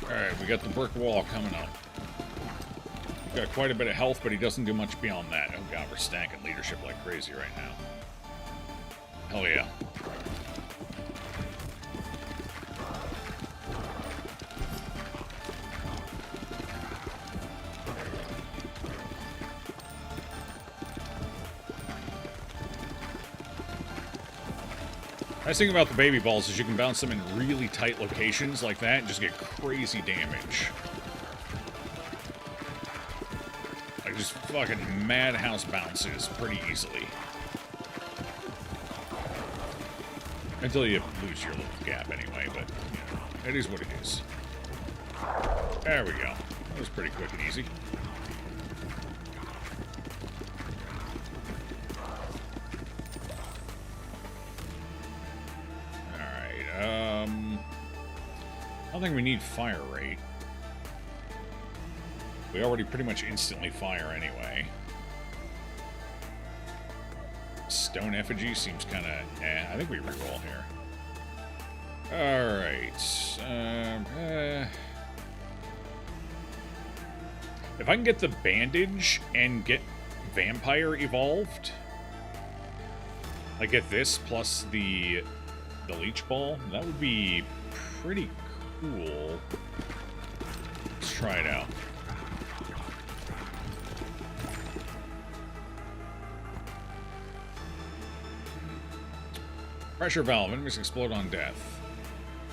Alright, we got the brick wall coming up. Got quite a bit of health, but he doesn't do much beyond that. Oh god, we're stacking leadership like crazy right now. Hell yeah. Nice thing about the baby balls is you can bounce them in really tight locations like that and just get crazy damage. Just fucking madhouse bounces pretty easily. Until you lose your little gap anyway, but, you know, it is what it is. There we go. That was pretty quick and easy. Alright, I don't think we need fire rate. We already pretty much instantly fire anyway. Stone effigy seems kind of... I think we reroll here. Alright. If I can get the bandage and get vampire evolved, like get this plus the leech ball, that would be pretty cool. Let's try it out. Pressure valve. Enemies explode on death.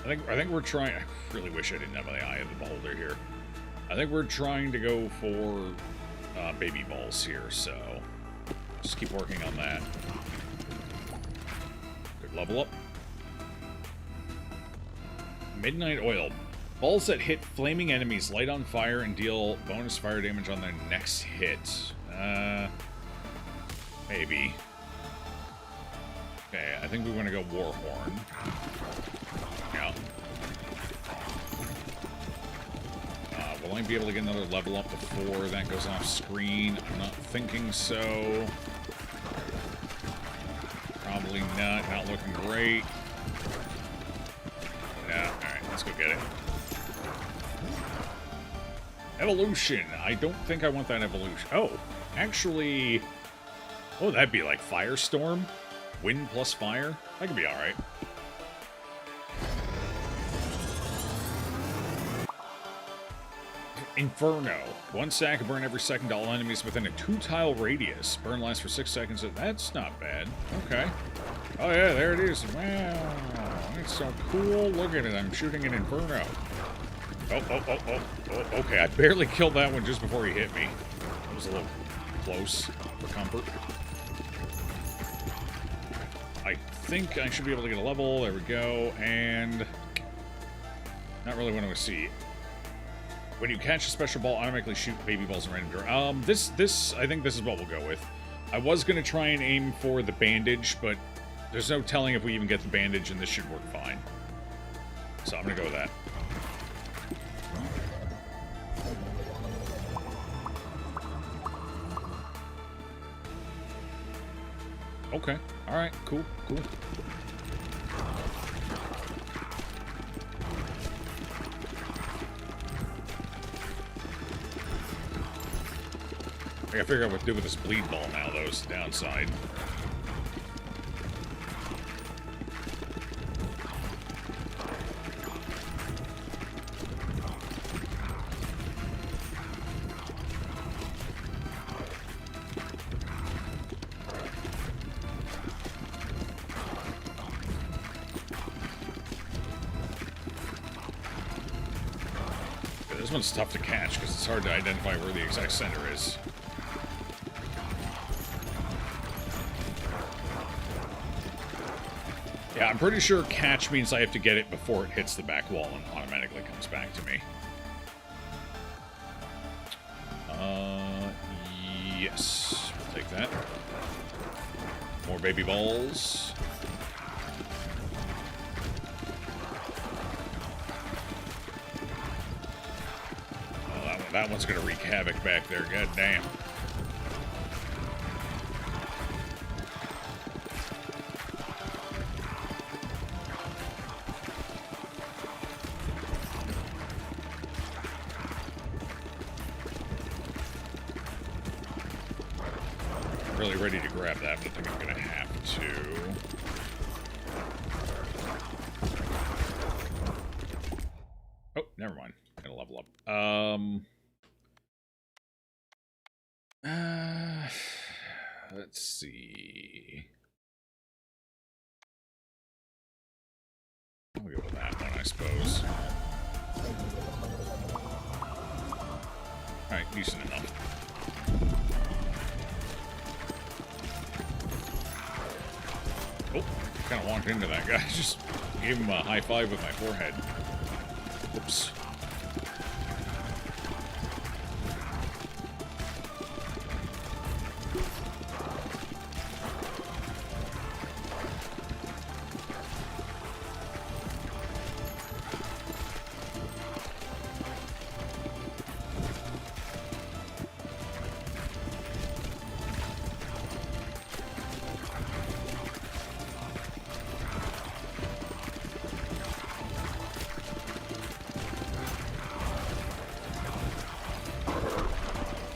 I think we're trying... I really wish I didn't have the Eye of the Beholder here. I think we're trying to go for baby balls here, so... just keep working on that. Good level up. Midnight Oil. Balls that hit flaming enemies light on fire and deal bonus fire damage on their next hit. Maybe. Okay, I think we want to go Warhorn. Yeah. Will I be able to get another level up before that goes off screen? I'm not thinking so. Probably not. Not looking great. Yeah, alright, let's go get it. Evolution. I don't think I want that evolution. Oh, actually... oh, that'd be like Firestorm? Wind plus fire? That could be alright. Inferno. One stack of burn every second to all enemies within a 2-tile radius. Burn lasts for 6 seconds. That's not bad. Okay. Oh yeah, there it is. Wow. That's so cool. Look at it. I'm shooting an Inferno. Oh, okay. I barely killed that one just before he hit me. It was a little close for comfort. I think I should be able to get a level. There we go. And not really what I want to see. When you catch a special ball, automatically shoot baby balls in random direction. I think this is what we'll go with. I was going to try and aim for the bandage, but there's no telling if we even get the bandage, and this should work fine. So I'm going to go with that. Okay. Alright. Cool. Cool. I gotta figure out what to do with this bleed ball now, though, is the downside. This one's tough to catch because it's hard to identify where the exact center is. Yeah, I'm pretty sure catch means I have to get it before it hits the back wall and automatically comes back to me. Yes. I'll take that. More baby balls. Oh, that one's gonna wreak havoc back there. God damn. Really ready to grab that, but I think I'm gonna have to. Oh, never mind. Gotta level up. Let's see. I'll go with that one, I suppose. Alright, decent enough. Oh, kind of walked into that guy. Just gave him a high five with my forehead. Whoops.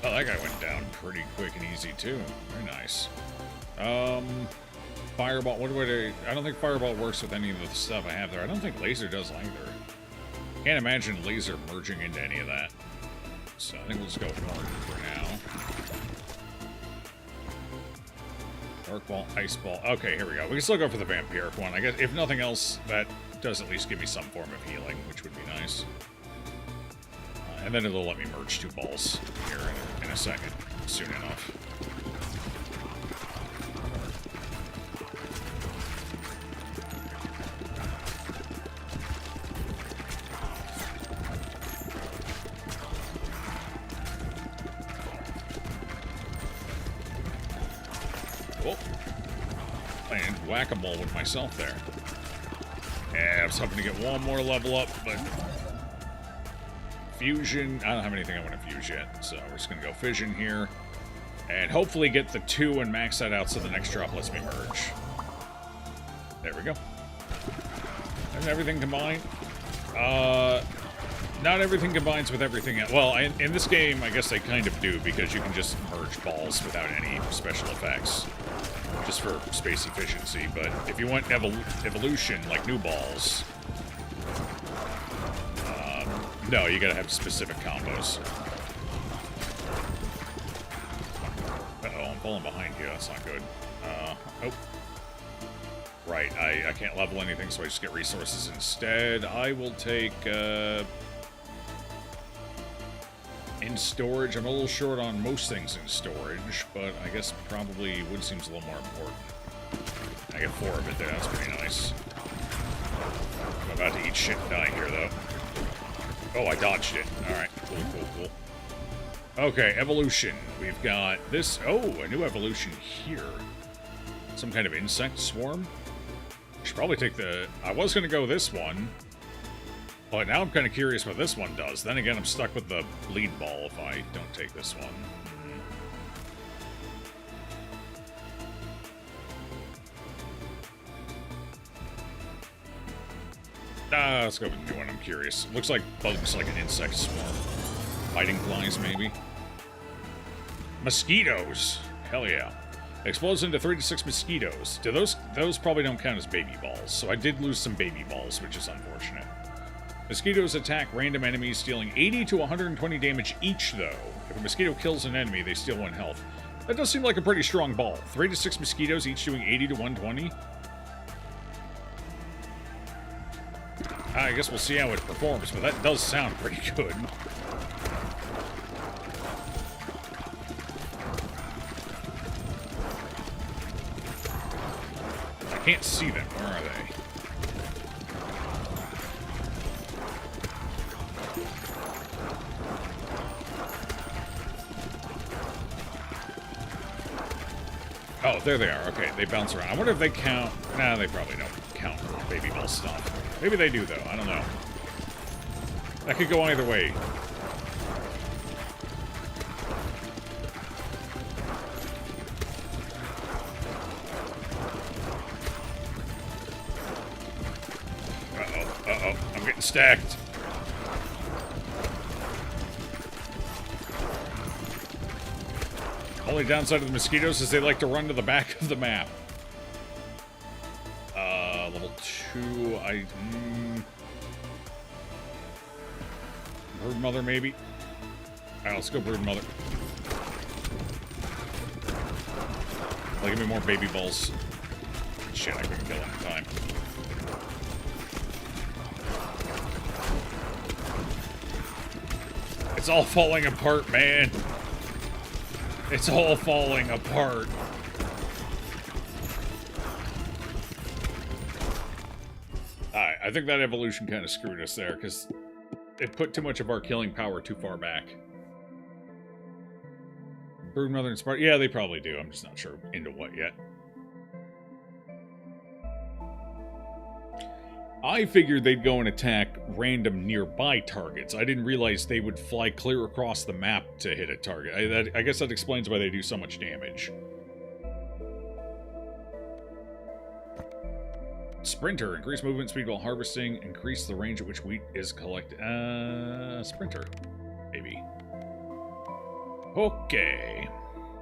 That guy went down pretty quick and easy too. Very nice. Fireball. What do I don't think Fireball works with any of the stuff I have there. I don't think Laser does either. Can't imagine Laser merging into any of that. So I think we'll just go with Horn for now. Dark ball, ice ball. Okay, here we go. We can still go for the vampiric one. I guess, if nothing else, that does at least give me some form of healing, which would be nice. And then it'll let me merge 2 balls here in a second, soon enough. Oh, playing whack-a-mole with myself there. Yeah, I was hoping to get one more level up, but fusion. I don't have anything I want to fuse yet, so we're just going to go fission here. And hopefully get the 2 and max that out so the next drop lets me merge. There we go. And everything combined. Not everything combines with everything else. Well, in this game, I guess they kind of do, because you can just merge balls without any special effects. Just for space efficiency, but if you want evolution, like new balls, no, you gotta have specific combos. Uh-oh, I'm falling behind here, that's not good. Oh. Right, I can't level anything, so I just get resources instead. I will take, in storage, I'm a little short on most things in storage, but I guess probably wood seems a little more important. I get 4 of it there, that's pretty nice. I'm about to eat shit and die here, though. Oh, I dodged it. Alright, cool. Okay, evolution. We've got this. Oh, a new evolution here. Some kind of insect swarm. Should probably take the... I was going to go this one. But now I'm kind of curious what this one does. Then again, I'm stuck with the lead ball if I don't take this one. Let's go with the new one. I'm curious. Looks like bugs, like an insect swarm. Fighting flies, maybe. Mosquitoes. Hell yeah. Explodes into 3 to 6 mosquitoes. Do those probably don't count as baby balls. So I did lose some baby balls, which is unfortunate. Mosquitoes attack random enemies, dealing 80 to 120 damage each, though. If a mosquito kills an enemy, they steal 1 health. That does seem like a pretty strong ball. 3 to 6 mosquitoes, each doing 80 to 120. I guess we'll see how it performs, but that does sound pretty good. I can't see them. Where are they? Oh, there they are. Okay, they bounce around. I wonder if they count... Nah, they probably don't count baby ball stuff. Maybe they do, though. I don't know. That could go either way. Uh-oh. I'm getting stacked. Only downside of the mosquitoes is they like to run to the back of the map. Level 2, Brood Mother, maybe? Alright, let's go Brood Mother. Give me more baby balls. Shit, I couldn't kill him in time. It's all falling apart, man. It's all falling apart. Alright, I think that evolution kind of screwed us there, because it put too much of our killing power too far back. Broodmother and Spark, yeah, they probably do. I'm just not sure into what yet. I figured they'd go and attack random nearby targets. I didn't realize they would fly clear across the map to hit a target. I guess that explains why they do so much damage. Sprinter. Increase movement speed while harvesting. Increase the range at which wheat is collected. Sprinter. Maybe. Okay.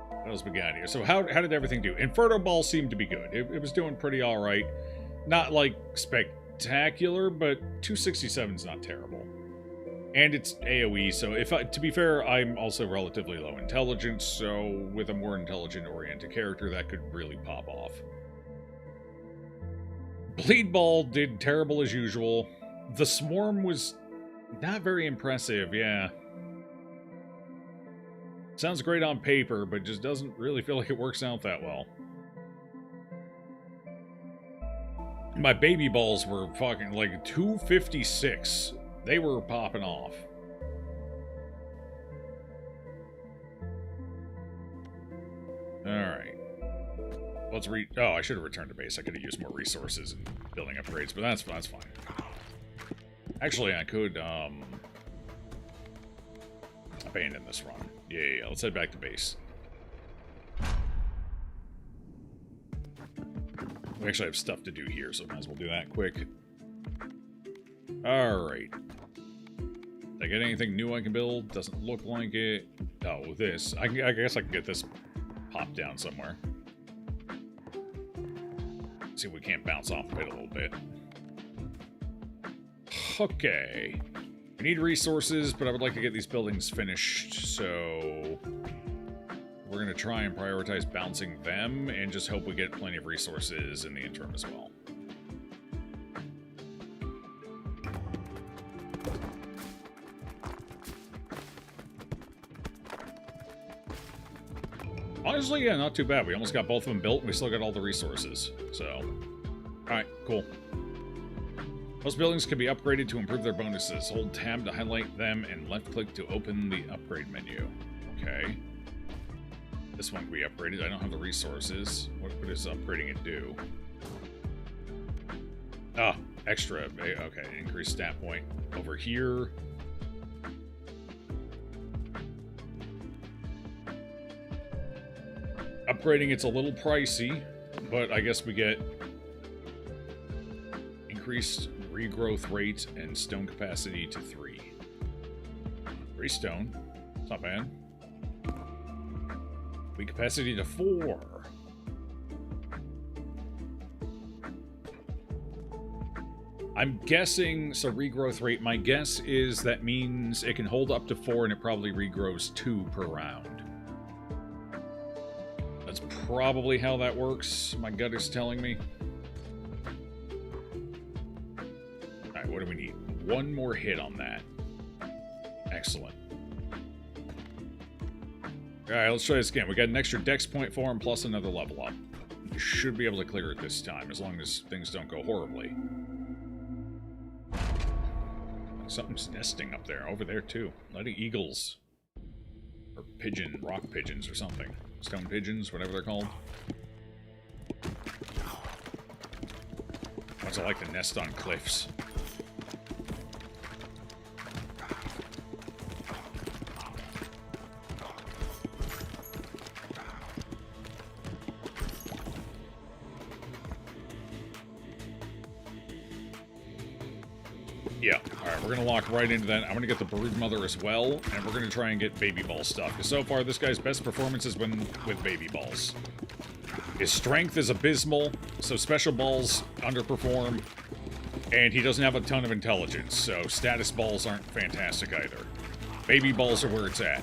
What else we got here? So how did everything do? Inferno Ball seemed to be good. It was doing pretty alright. Not like spectacular, but 267 is not terrible. And it's AoE, so to be fair, I'm also relatively low intelligence, so with a more intelligent-oriented character, that could really pop off. Bleed Ball did terrible as usual. The Swarm was not very impressive, yeah. Sounds great on paper, but just doesn't really feel like it works out that well. My baby balls were fucking like 256. They were popping off. Alright. Let's oh, I should have returned to base. I could have used more resources and building upgrades, but that's fine. Actually, I could, abandon this run. Yeah, let's head back to base. We actually have stuff to do here, so might as well do that quick. Alright. Did I get anything new I can build? Doesn't look like it. Oh, this. I guess I can get this popped down somewhere. See if we can't bounce off of it a little bit. Okay. We need resources, but I would like to get these buildings finished, so we're going to try and prioritize bouncing them and just hope we get plenty of resources in the interim as well. Honestly, yeah, not too bad. We almost got both of them built, and we still got all the resources. So, alright, cool. Most buildings can be upgraded to improve their bonuses. Hold tab to highlight them, and left-click to open the upgrade menu. Okay. This one can be upgraded. I don't have the resources. What does upgrading it do? Ah, extra. Okay, increase stat point. Over here. Upgrading it's a little pricey, but I guess we get increased regrowth rate and stone capacity to 3. 3 stone. It's not bad. Weak capacity to 4. I'm guessing, so regrowth rate, my guess is that means it can hold up to 4 and it probably regrows 2 per round. That's probably how that works, my gut is telling me. Alright, what do we need? One more hit on that. Excellent. Alright, let's try this again. We got an extra dex point for him, plus another level up. We should be able to clear it this time, as long as things don't go horribly. Something's nesting up there, over there too. Letting eagles. Or rock pigeons or something. Stone pigeons, whatever they're called. Ones that like to nest on cliffs. Yeah, alright, we're gonna lock right into that. I'm gonna get the Brood Mother as well, and we're gonna try and get Baby Ball stuff. Because so far, this guy's best performance has been with Baby Balls. His strength is abysmal, so Special Balls underperform, and he doesn't have a ton of intelligence, so Status Balls aren't fantastic either. Baby Balls are where it's at.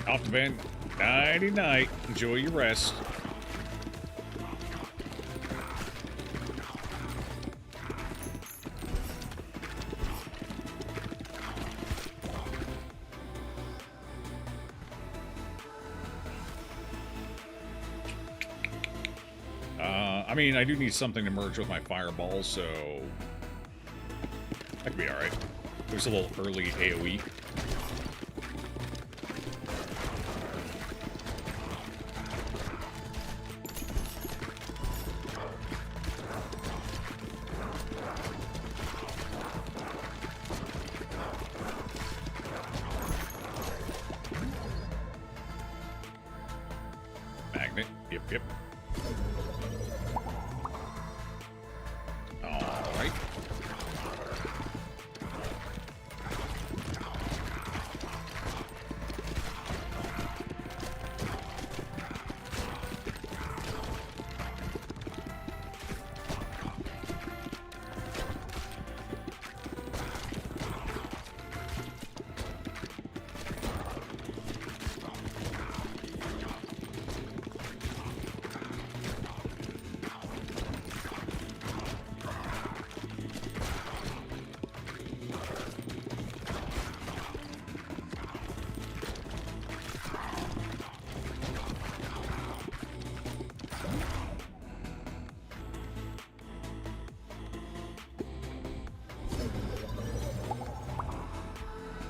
Off to bed. Nighty-night. Enjoy your rest. I mean, I do need something to merge with my fireballs, so that could be alright. It was a little early AoE. Magnet. Yep, yep. Alright.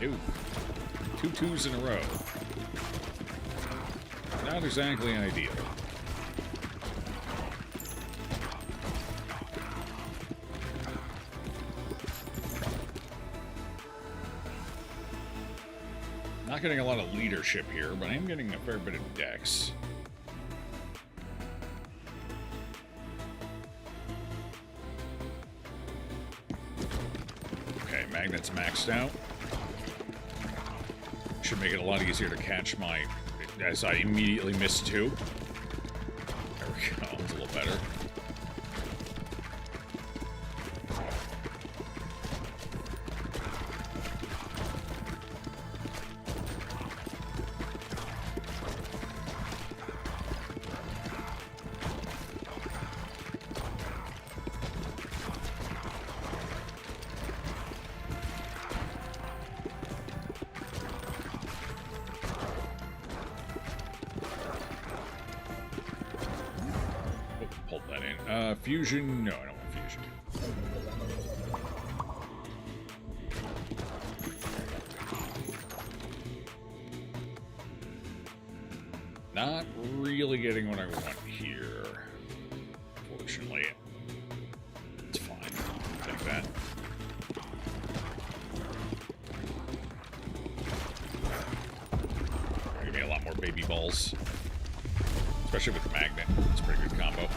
Ew. 2 twos in a row. Not exactly ideal. Not getting a lot of leadership here, but I am getting a fair bit of dex. Okay, magnets maxed out. Should make it a lot easier to catch my... as I immediately miss 2. There we go, it's a little better. Fusion? No, I don't want fusion. Not really getting what I want here. Fortunately. It's fine. Take that. Give me a lot more baby balls. Especially with the magnet. It's a pretty good combo.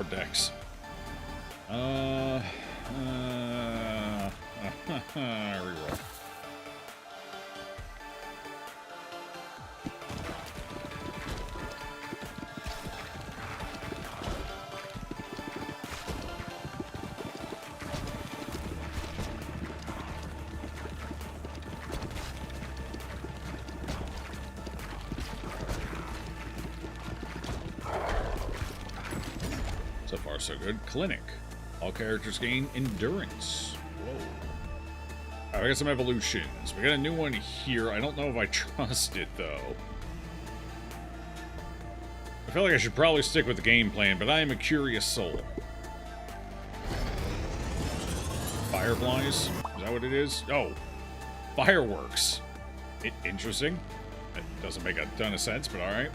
Dex. Reroll. So far, so good. Clinic. All characters gain endurance. Whoa. Alright, I got some evolutions. We got a new one here. I don't know if I trust it, though. I feel like I should probably stick with the game plan, but I am a curious soul. Fireflies? Is that what it is? Oh. Fireworks. Interesting. That doesn't make a ton of sense, but alright.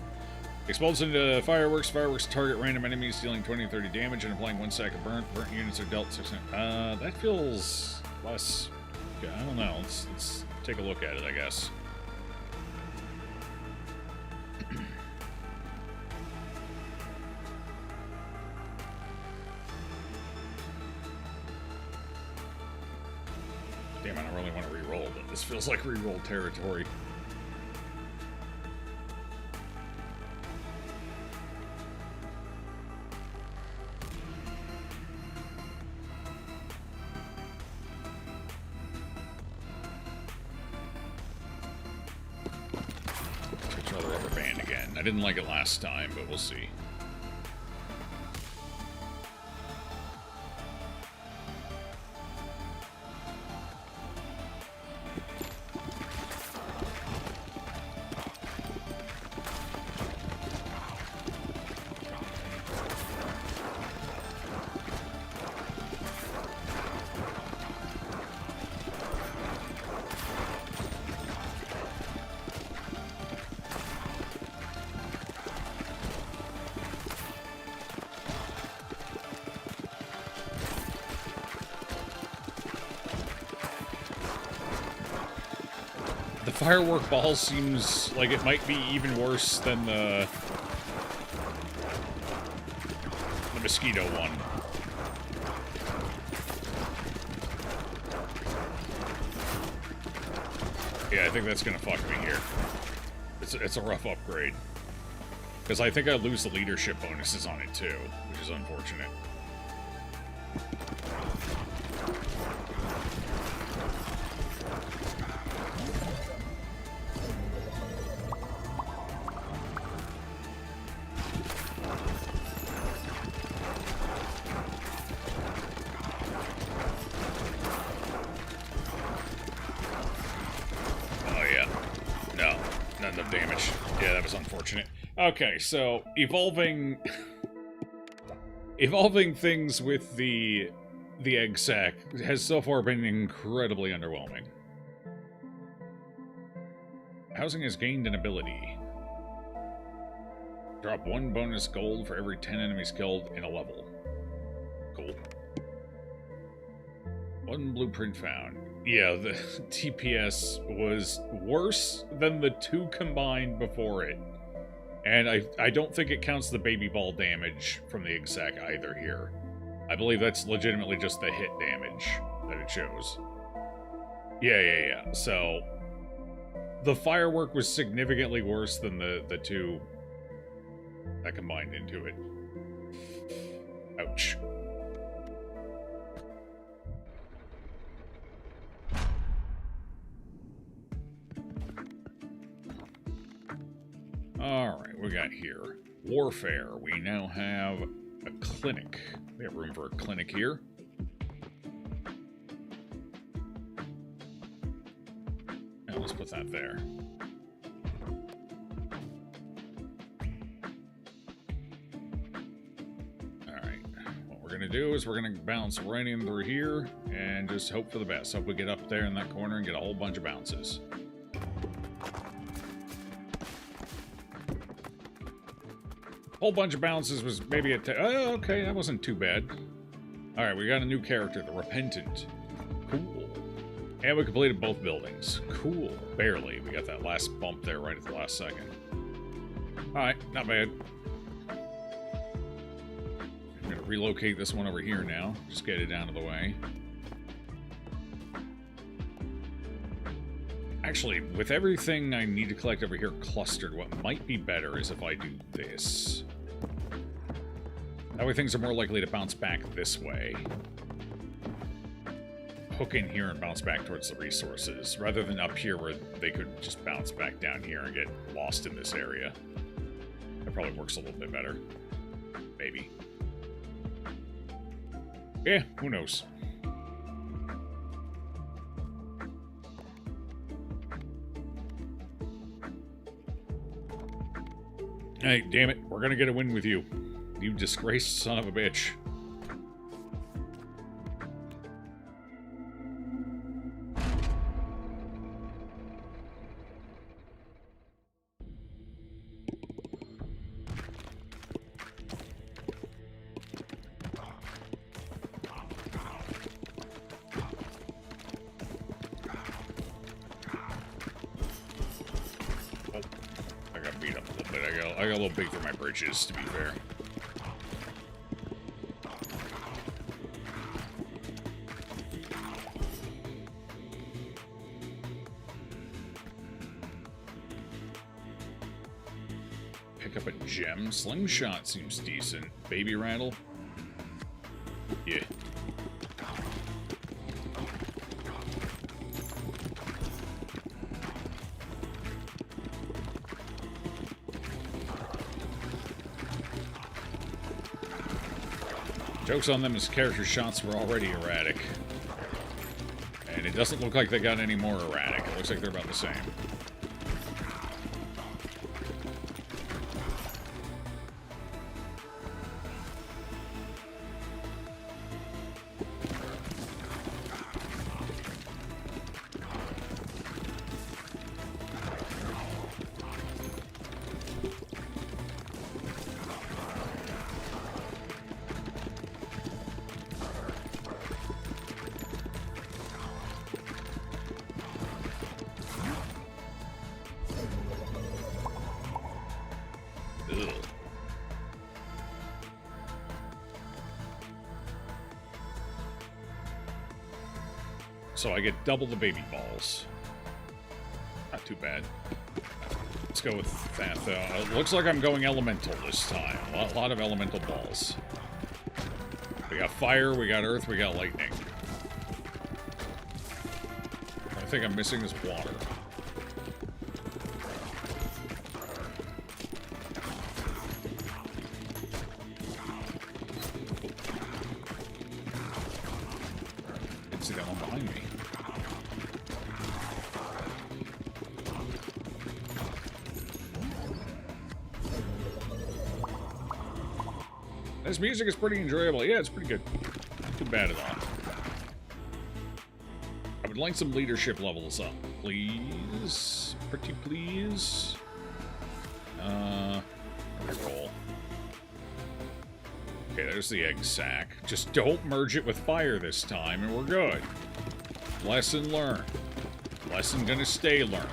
Explodes into fireworks. Fireworks target random enemies, dealing 20 to 30 damage and applying 1 stack of burnt. Burnt units are dealt 6. That feels less... I don't know. Let's take a look at it, I guess. Damn, I don't really want to re-roll, but this feels like re-roll territory. I didn't like it last time, but we'll see. Firework ball seems like it might be even worse than the mosquito one. Yeah, I think that's gonna fuck me here. It's a rough upgrade. Because I think I lose the leadership bonuses on it too, which is unfortunate. damage. Yeah, that was unfortunate. Okay, so evolving things with the egg sac has so far been incredibly underwhelming. Housing has gained an ability. Drop 1 bonus gold for every 10 enemies killed in a level. Cool. 1 blueprint found. Yeah, the TPS was worse than the 2 combined before it. And I don't think it counts the baby ball damage from the exact either here. I believe that's legitimately just the hit damage that it shows. Yeah. So, the firework was significantly worse than the 2 that combined into it. Ouch. Alright, we got here. Warfare. We now have a clinic. We have room for a clinic here. Now let's put that there. Alright. What we're gonna do is we're gonna bounce right in through here and just hope for the best. Hope we get up there in that corner and get a whole bunch of bounces. Whole bunch of bounces was maybe a... oh, okay, that wasn't too bad. Alright, we got a new character, the Repentant. Cool. And we completed both buildings. Cool. Barely. We got that last bump there right at the last second. Alright, not bad. I'm going to relocate this one over here now. Just get it out of the way. Actually, with everything I need to collect over here clustered, what might be better is if I do this. That way things are more likely to bounce back this way. Hook in here and bounce back towards the resources, rather than up here where they could just bounce back down here and get lost in this area. That probably works a little bit better. Maybe. Yeah, who knows? Hey, damn it. We're gonna get a win with you. You disgraced son of a bitch. I got a little big for my britches, to be fair. Pick up a gem. Slingshot seems decent. Baby rattle? Yeah. Joke's on them, his character shots were already erratic. And it doesn't look like they got any more erratic. It looks like they're about the same. So I get double the baby balls. Not too bad. Let's go with that, though. It looks like I'm going elemental this time. A lot of elemental balls. We got fire, we got earth, we got lightning. I think I'm missing is water. Didn't see that one behind me. This music is pretty enjoyable. Yeah, it's pretty good. Not too bad at all. I would like some leadership levels up, please. Pretty please. Reroll. Okay, there's the egg sack. Just don't merge it with fire this time, and we're good. Lesson learned. Lesson gonna stay learned.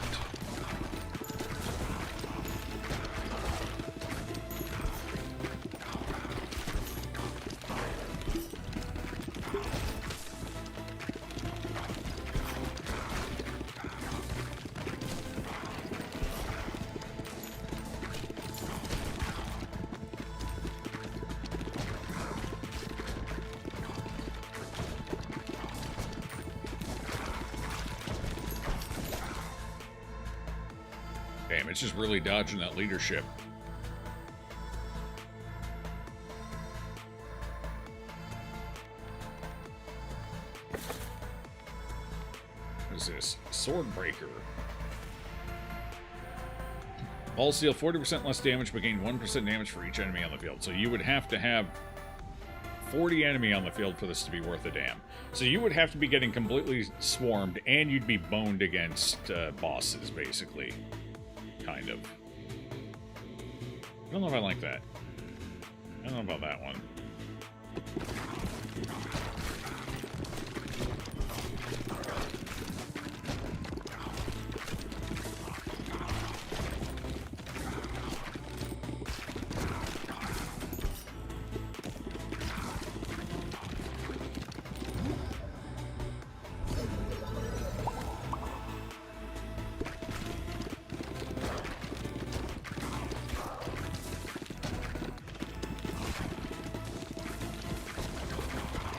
Damn, it's just really dodging that leadership. What is this? Sword Breaker. Balls deal 40% less damage, but gain 1% damage for each enemy on the field. So you would have to have 40 enemy on the field for this to be worth a damn. So you would have to be getting completely swarmed, and you'd be boned against bosses, basically. Kind of. I don't know if I like that. I don't know about that one.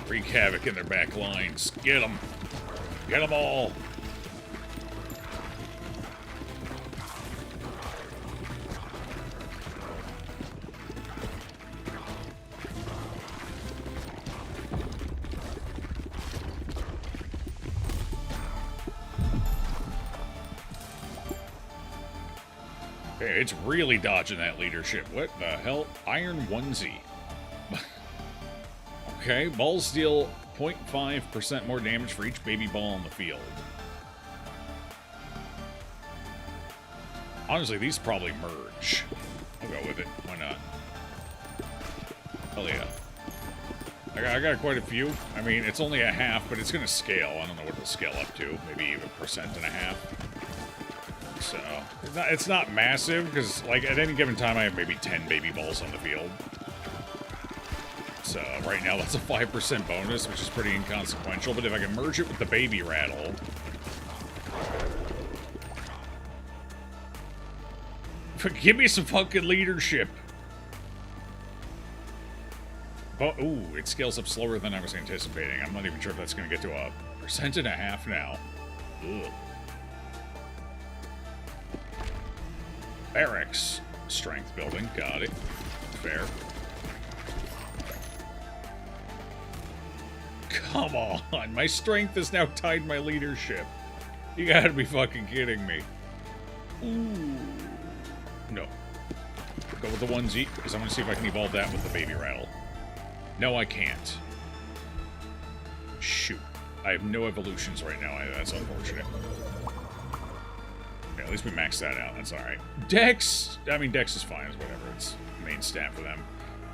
Wreak havoc in their back lines. Get them. Get them all. Okay, it's really dodging that leadership. What the hell? Iron onesie. Okay, balls deal 0.5% more damage for each baby ball on the field. Honestly, these probably merge. I'll go with it. Why not? Hell yeah. I got quite a few. I mean, it's only a half, but it's going to scale. I don't know what it'll scale up to. Maybe even 1.5%. So, it's not massive, because like at any given time I have maybe 10 baby balls on the field. So right now that's a 5% bonus, which is pretty inconsequential, but if I can merge it with the baby rattle... Give me some fucking leadership! But, ooh, it scales up slower than I was anticipating. I'm not even sure if that's going to get to a 1.5% now. Ugh. Barracks. Strength building. Got it. Fair. Come on, my strength is now tied to my leadership. You gotta be fucking kidding me. Ooh. No. Go with the onesie, because I want to see if I can evolve that with the baby rattle. No, I can't. Shoot. I have no evolutions right now. That's unfortunate. Yeah, at least we maxed that out. That's alright. Dex! I mean, Dex is fine. It's whatever. It's main stat for them.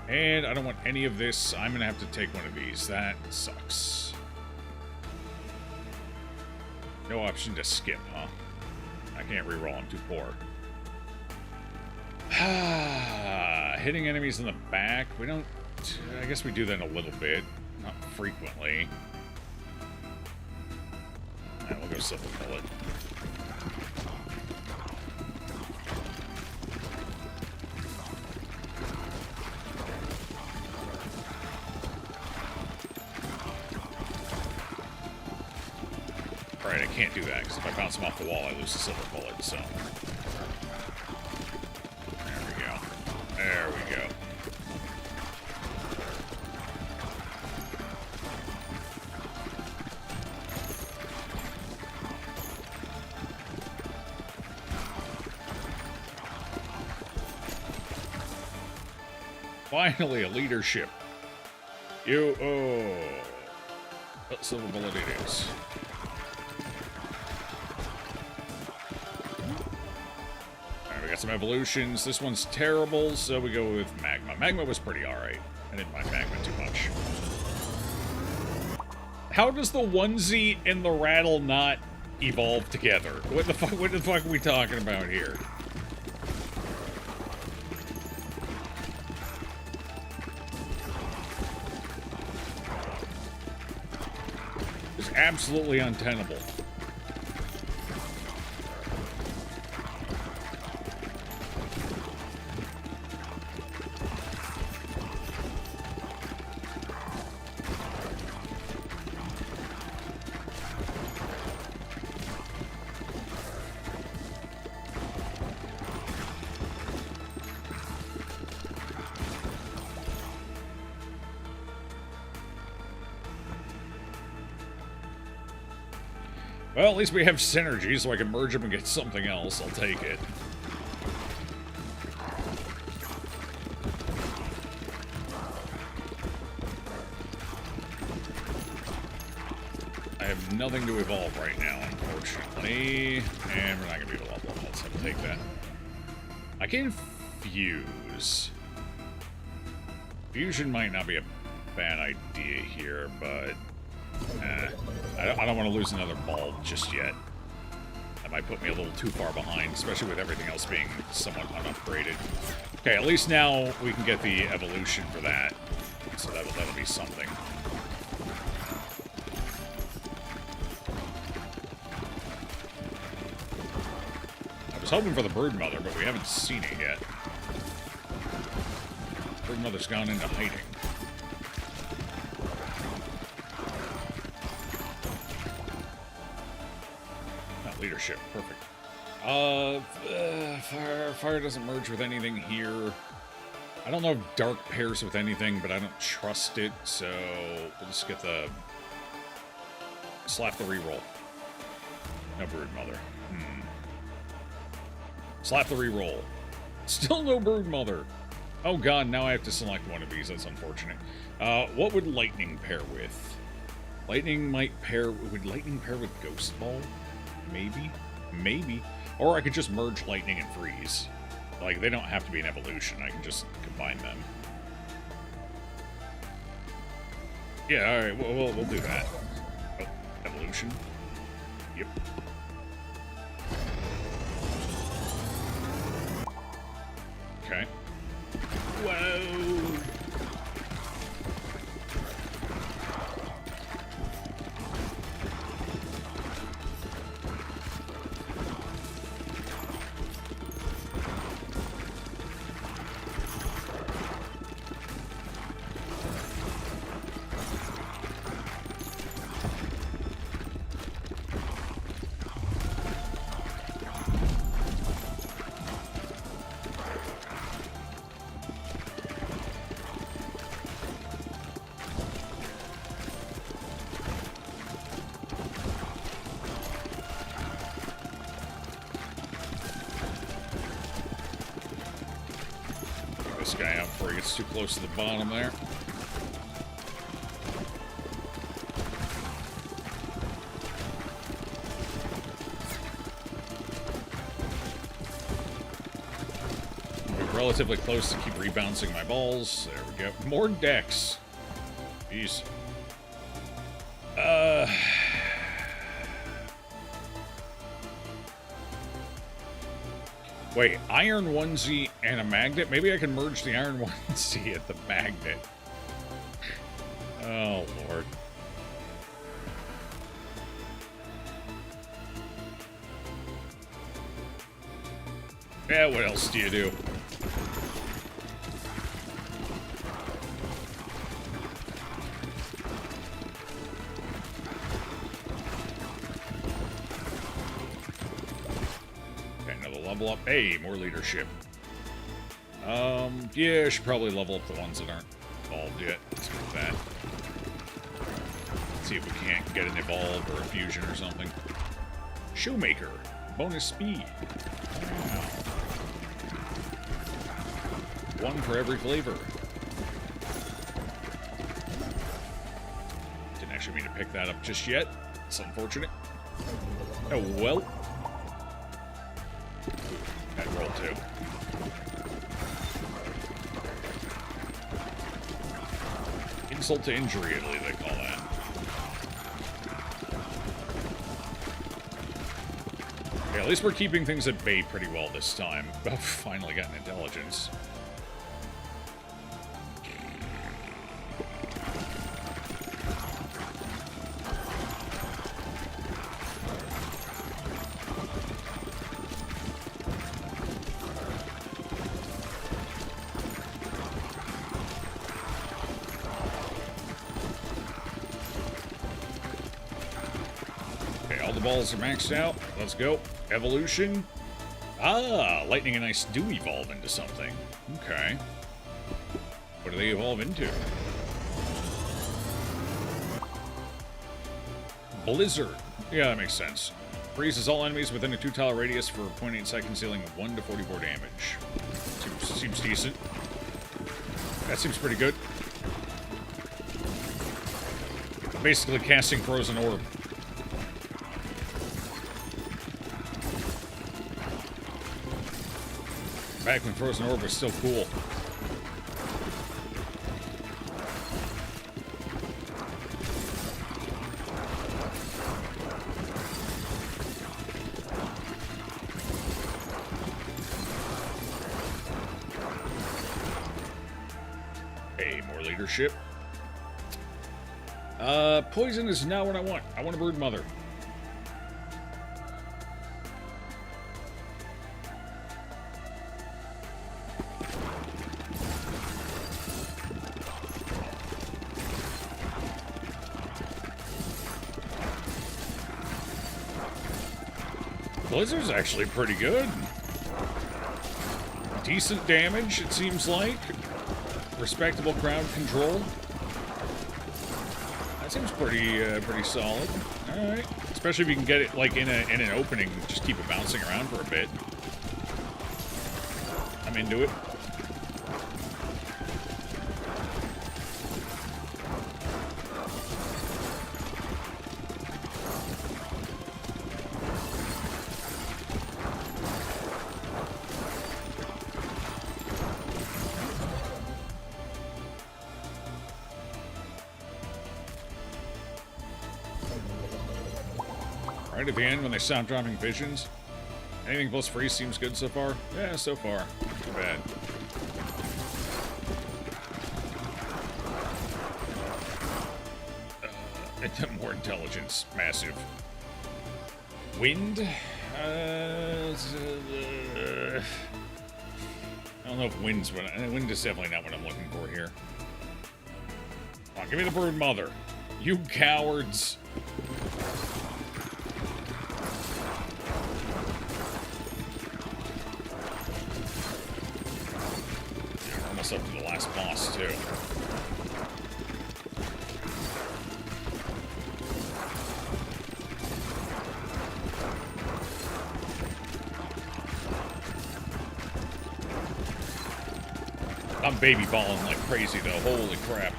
And I don't want any of this. I'm going to have to take one of these. That sucks. No option to skip, huh? I can't reroll. I'm too poor. Hitting enemies in the back. We don't... I guess we do that a little bit. Not frequently. Alright, we'll go Silver Bullet. Alright, I can't do that, because if I bounce them off the wall, I lose the Silver Bullet, so... There we go. There we go. Finally, a leadership. You, oh. Silver bullet it is. Alright, we got some evolutions. This one's terrible, so we go with magma. Magma was pretty alright. I didn't mind magma too much. How does the onesie and the rattle not evolve together? What the fuck are we talking about here? It's absolutely untenable. Well, at least we have synergy, so I can merge them and get something else. I'll take it. I have nothing to evolve right now, unfortunately. And we're not going to be able to level up. Let's have to take that. I can fuse. Fusion might not be a bad idea here, but... I don't want to lose another bulb just yet. That might put me a little too far behind, especially with everything else being somewhat unupgraded. Okay, at least now we can get the evolution for that. So that'll be something. I was hoping for the Broodmother, but we haven't seen it yet. Broodmother's gone into hiding. Leadership, perfect. Fire doesn't merge with anything here. I don't know if dark pairs with anything, but I don't trust it, so we'll just get the... Slap the reroll. No Broodmother. Slap the reroll. Still no Broodmother. Oh god, now I have to select one of these. That's unfortunate. What would Lightning pair with? Lightning might pair... Would Lightning pair with Ghost Ball? Maybe. Maybe. Or I could just merge Lightning and Freeze. Like, they don't have to be an evolution. I can just combine them. Yeah, alright, we'll do that. Oh, evolution. Yep. Okay. Whoa! Guy out before he gets too close to the bottom there. We're relatively close to keep rebouncing my balls. There we go. More decks. Jeez. Wait, iron onesie and a magnet? Maybe I can merge the iron onesie at the magnet. Oh, Lord. Yeah, what else do you do? Level up. Hey, more leadership. Yeah, I should probably level up the ones that aren't evolved yet. Let's do that. Let's see if we can't get an evolve or a fusion or something. Shoemaker. Bonus speed. Wow. One for every flavor. expecting me to pick that up just yet. It's unfortunate. Oh, well. That roll too. Insult to injury, Italy, they call that. Okay, at least we're keeping things at bay pretty well this time. I've finally gotten intelligence. Balls are maxed out. Let's go. Evolution. Ah, lightning and ice do evolve into something. Okay. What do they evolve into? Blizzard. Yeah, that makes sense. Freezes all enemies within a 2-tile radius for 0.8 seconds, dealing 1 to 44 damage. Seems decent. That seems pretty good. Basically casting Frozen Orb. Back when Frozen Orb was still cool. Hey, more leadership. Poison is not what I want. I want a Brood Mother. Blizzard's actually pretty good. Decent damage, it seems like. Respectable crowd control. That seems pretty solid. All right, especially if you can get it like in an opening, just keep it bouncing around for a bit. I'm into it. Right at the end when they stop dropping visions. Anything plus freeze seems good so far? Yeah, so far. Not too bad. More intelligence. Massive. Wind? I don't know if wind's what wind is definitely not what I'm looking for here. Come on, give me the Brood Mother. You cowards. Up to the last boss, too. I'm baby balling like crazy, though. Holy crap.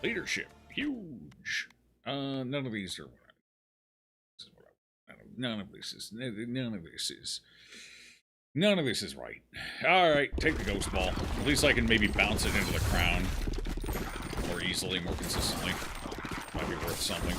Leadership. Huge. None of these are... None of this is right. Alright, take the ghost ball. At least I can maybe bounce it into the crown. More easily, more consistently. Might be worth something.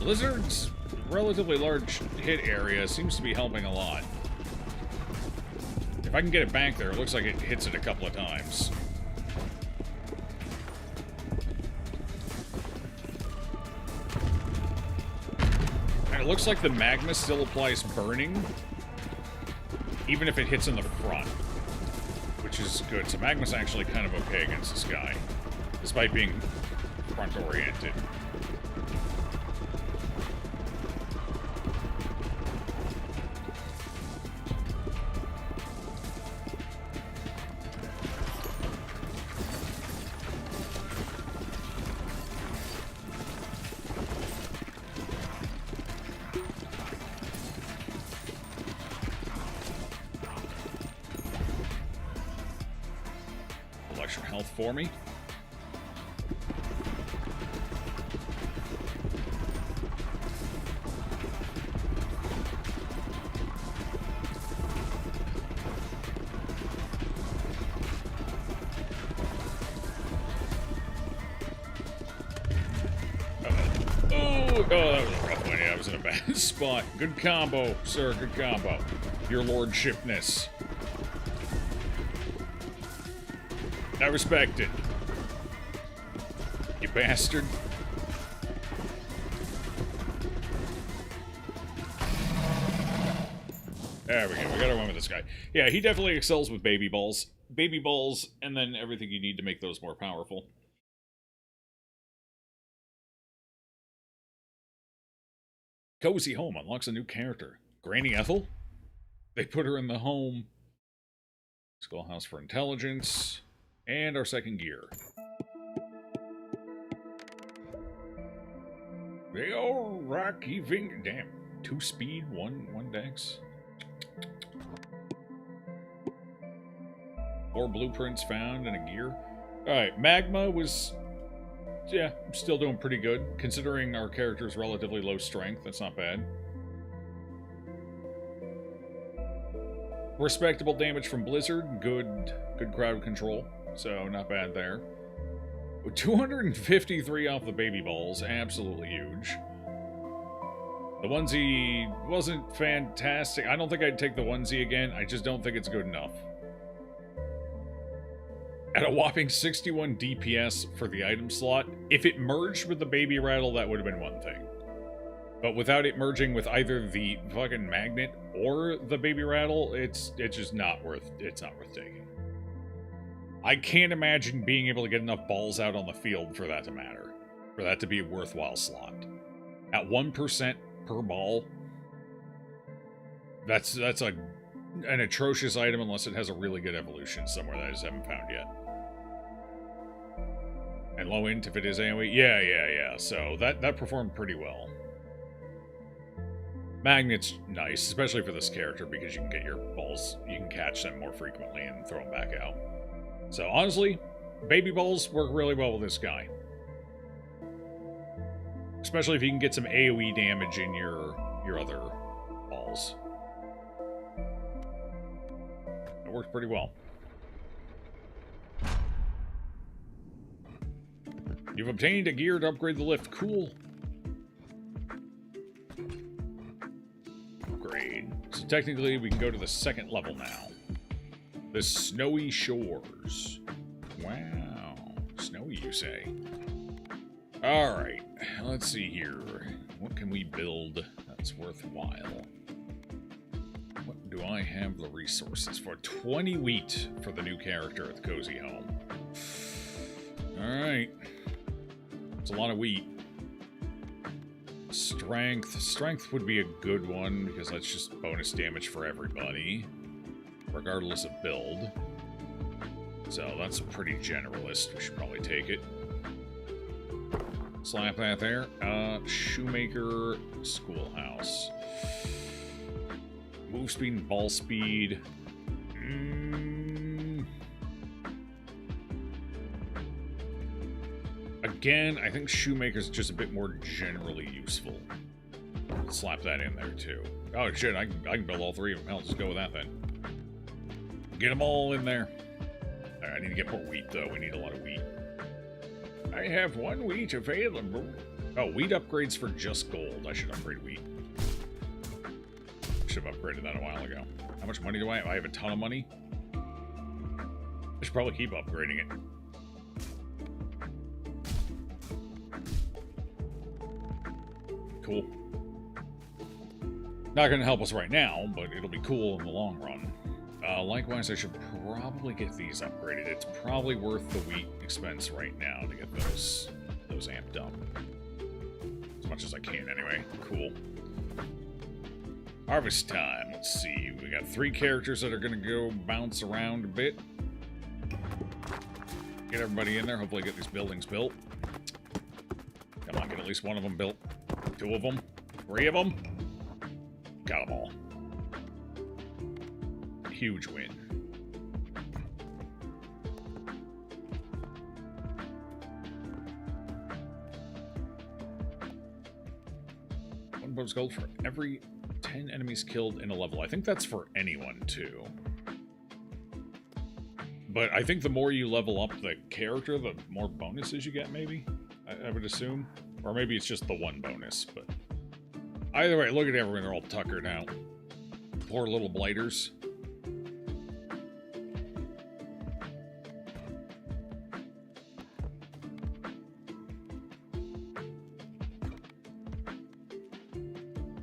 Blizzard's relatively large hit area seems to be helping a lot. If I can get it back there, it looks like it hits it a couple of times. And it looks like the magma still applies burning, even if it hits in the front, which is good. So magma's actually kind of okay against this guy, despite being front-oriented. Extra health for me. Oh, that was a rough one. Yeah, I was in a bad spot. Good combo, sir. Good combo. Your lordshipness. I respect it. You bastard. There we go. We got our one with this guy. Yeah, he definitely excels with baby balls. Baby balls, and then everything you need to make those more powerful. Cozy Home unlocks a new character. Granny Ethel? They put her in the home. Schoolhouse for Intelligence. And our second gear. They all rocky finger. Damn. 2 speed, 1 dex. 4 blueprints found and a gear. Alright, Magma was... Yeah, I'm still doing pretty good. Considering our character's relatively low strength, that's not bad. Respectable damage from Blizzard. Good crowd control. So, not bad there. 253 off the baby balls. Absolutely huge. The onesie wasn't fantastic. I don't think I'd take the onesie again. I just don't think it's good enough. At a whopping 61 DPS for the item slot, if it merged with the baby rattle, that would have been one thing. But without it merging with either the fucking magnet or the baby rattle, it's just not worth taking. I can't imagine being able to get enough balls out on the field for that to matter. For that to be a worthwhile slot. At 1% per ball, that's an atrocious item unless it has a really good evolution somewhere that I just haven't found yet. And low int if it is AoE. Yeah. So that performed pretty well. Magnet's nice, especially for this character, because you can get your balls, you can catch them more frequently and throw them back out. So honestly, baby balls work really well with this guy. Especially if you can get some AoE damage in your other balls. It works pretty well. You've obtained a gear to upgrade the lift. Cool. Upgrade. So technically, we can go to the second level now. The Snowy Shores. Wow. Snowy, you say? Alright. Let's see here. What can we build that's worthwhile? What do I have the resources for? 20 wheat for the new character at the Cozy Home. Alright. It's a lot of wheat. Strength. Strength would be a good one, because that's just bonus damage for everybody, regardless of build. So that's pretty generalist. We should probably take it. Slap that there. Shoemaker, Schoolhouse. Move speed and ball speed. Again, I think Shoemaker's just a bit more generally useful. Slap that in there, too. Oh, shit, I can build all 3 of them. Hell, just go with that, then. Get them all in there. Right, I need to get more wheat, though. We need a lot of wheat. I have 1 wheat available. Oh, wheat upgrades for just gold. I should upgrade wheat. Should have upgraded that a while ago. How much money do I have? I have a ton of money. I should probably keep upgrading it. Cool. Not going to help us right now, but it'll be cool in the long run. Likewise, I should probably get these upgraded. It's probably worth the wheat expense right now to get those amped up. As much as I can, anyway. Cool. Harvest time. Let's see. We got 3 characters that are going to go bounce around a bit. Get everybody in there. Hopefully get these buildings built. Come on, get at least one of them built. 2 of them. 3 of them. Got them all. Huge win. One bonus gold for every 10 enemies killed in a level. I think that's for anyone, too. But I think the more you level up the character, the more bonuses you get, maybe? I would assume. Or maybe it's just the one bonus, but... Either way, look at everyone. They're all tuckered out. Poor little blighters.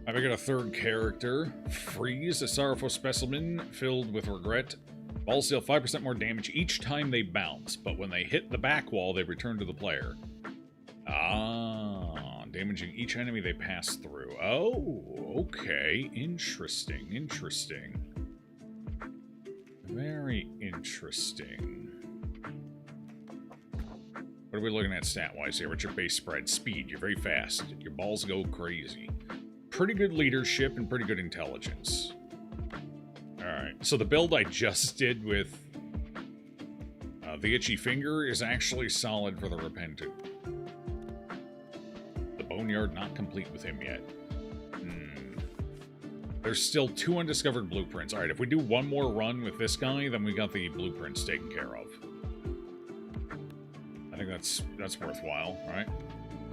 I got a 3rd character. Freeze, a sorrowful specimen filled with regret. Balls deal 5% more damage each time they bounce, but when they hit the back wall, they return to the player. Ah, damaging each enemy they pass through. Oh, okay. Interesting, interesting. Very interesting. What are we looking at stat-wise here? What's your base spread? Speed. You're very fast. Your balls go crazy. Pretty good leadership and pretty good intelligence. Alright, so the build I just did with the Itchy Finger is actually solid for the Repentant. The Boneyard not complete with him yet. There's still 2 undiscovered blueprints. Alright, if we do one more run with this guy, then we got the blueprints taken care of. I think that's worthwhile, right?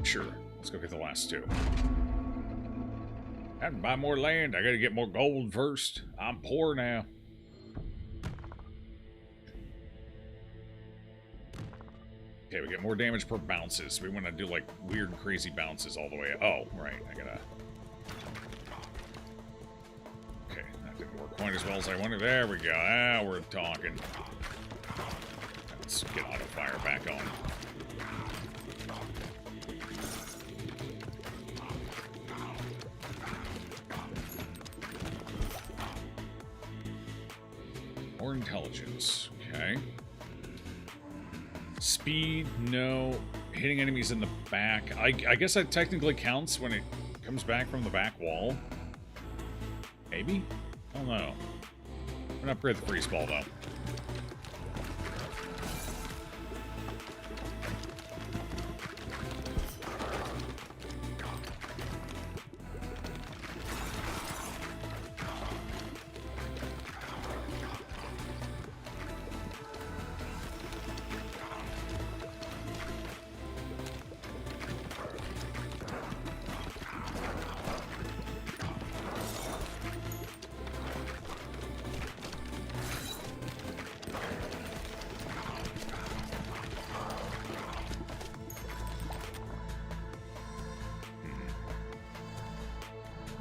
Sure. Let's go get the last 2. I have to buy more land. I gotta get more gold first. I'm poor now. Okay, we get more damage per bounces. We want to do, like, weird, crazy bounces all the way up. Oh, right. I gotta... Okay, that didn't work quite as well as I wanted. There we go. Ah, we're talking. Let's get auto fire back on. More intelligence. Okay. Speed, no. Hitting enemies in the back. I guess that technically counts when it comes back from the back wall. Maybe? I don't know. I'm gonna upgrade the freeze ball, though.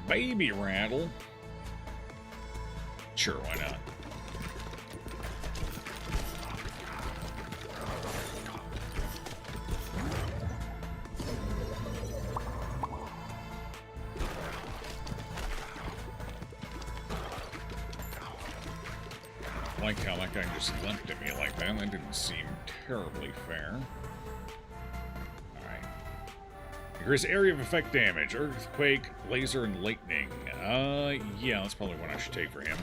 Baby rattle. Sure, why not? I like how that guy just leapt at me like that. That didn't seem terribly fair. Increase area of effect damage, earthquake, laser, and lightning. Yeah, that's probably what I should take for him.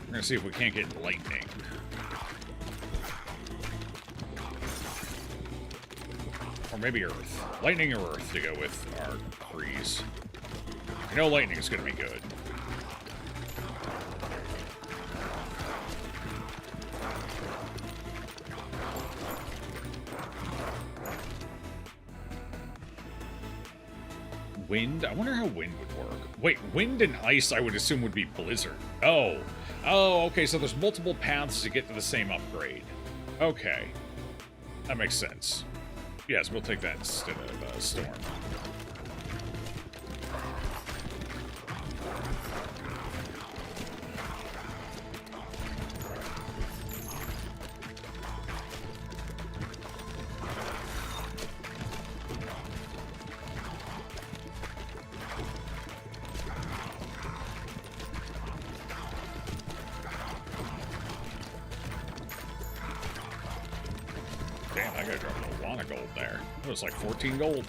We're gonna see if we can't get lightning. Or maybe Earth. Lightning or Earth to go with our freeze. You know lightning is going to be good. Wind? I wonder how wind would work. Wait, wind and ice I would assume would be blizzard. Oh. Oh, okay, so there's multiple paths to get to the same upgrade. Okay. That makes sense. Yes, we'll take that instead of storm. Damn, I gotta drop a lot of gold there. It was like 14 gold.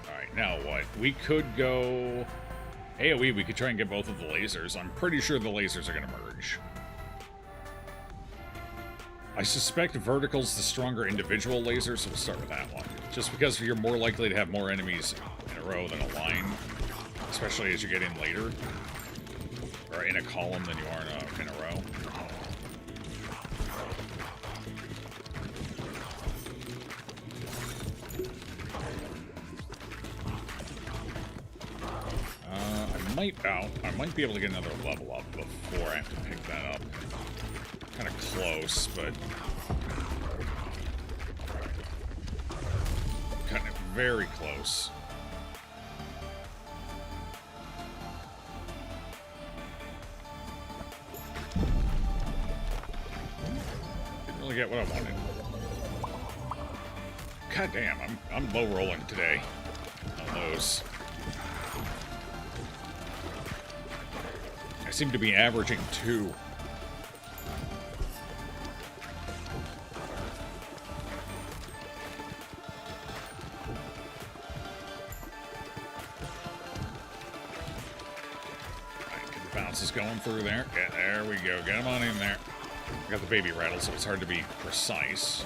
Alright, now what? We could go AoE, we could try and get both of the lasers. I'm pretty sure the lasers are gonna merge. I suspect vertical's the stronger individual laser, so we'll start with that one. Just because you're more likely to have more enemies in a row than a line, especially as you get in later. Or in a column than you are in a row. I might be able to get another level up before I have to pick that up. Kind of close, but kind of very close. Didn't really get what I wanted. God damn, I'm low rolling today on those. I seem to be averaging 2. Get the bounces going through there. Yeah, there we go. Get them on in there. I got the baby rattle, so it's hard to be precise.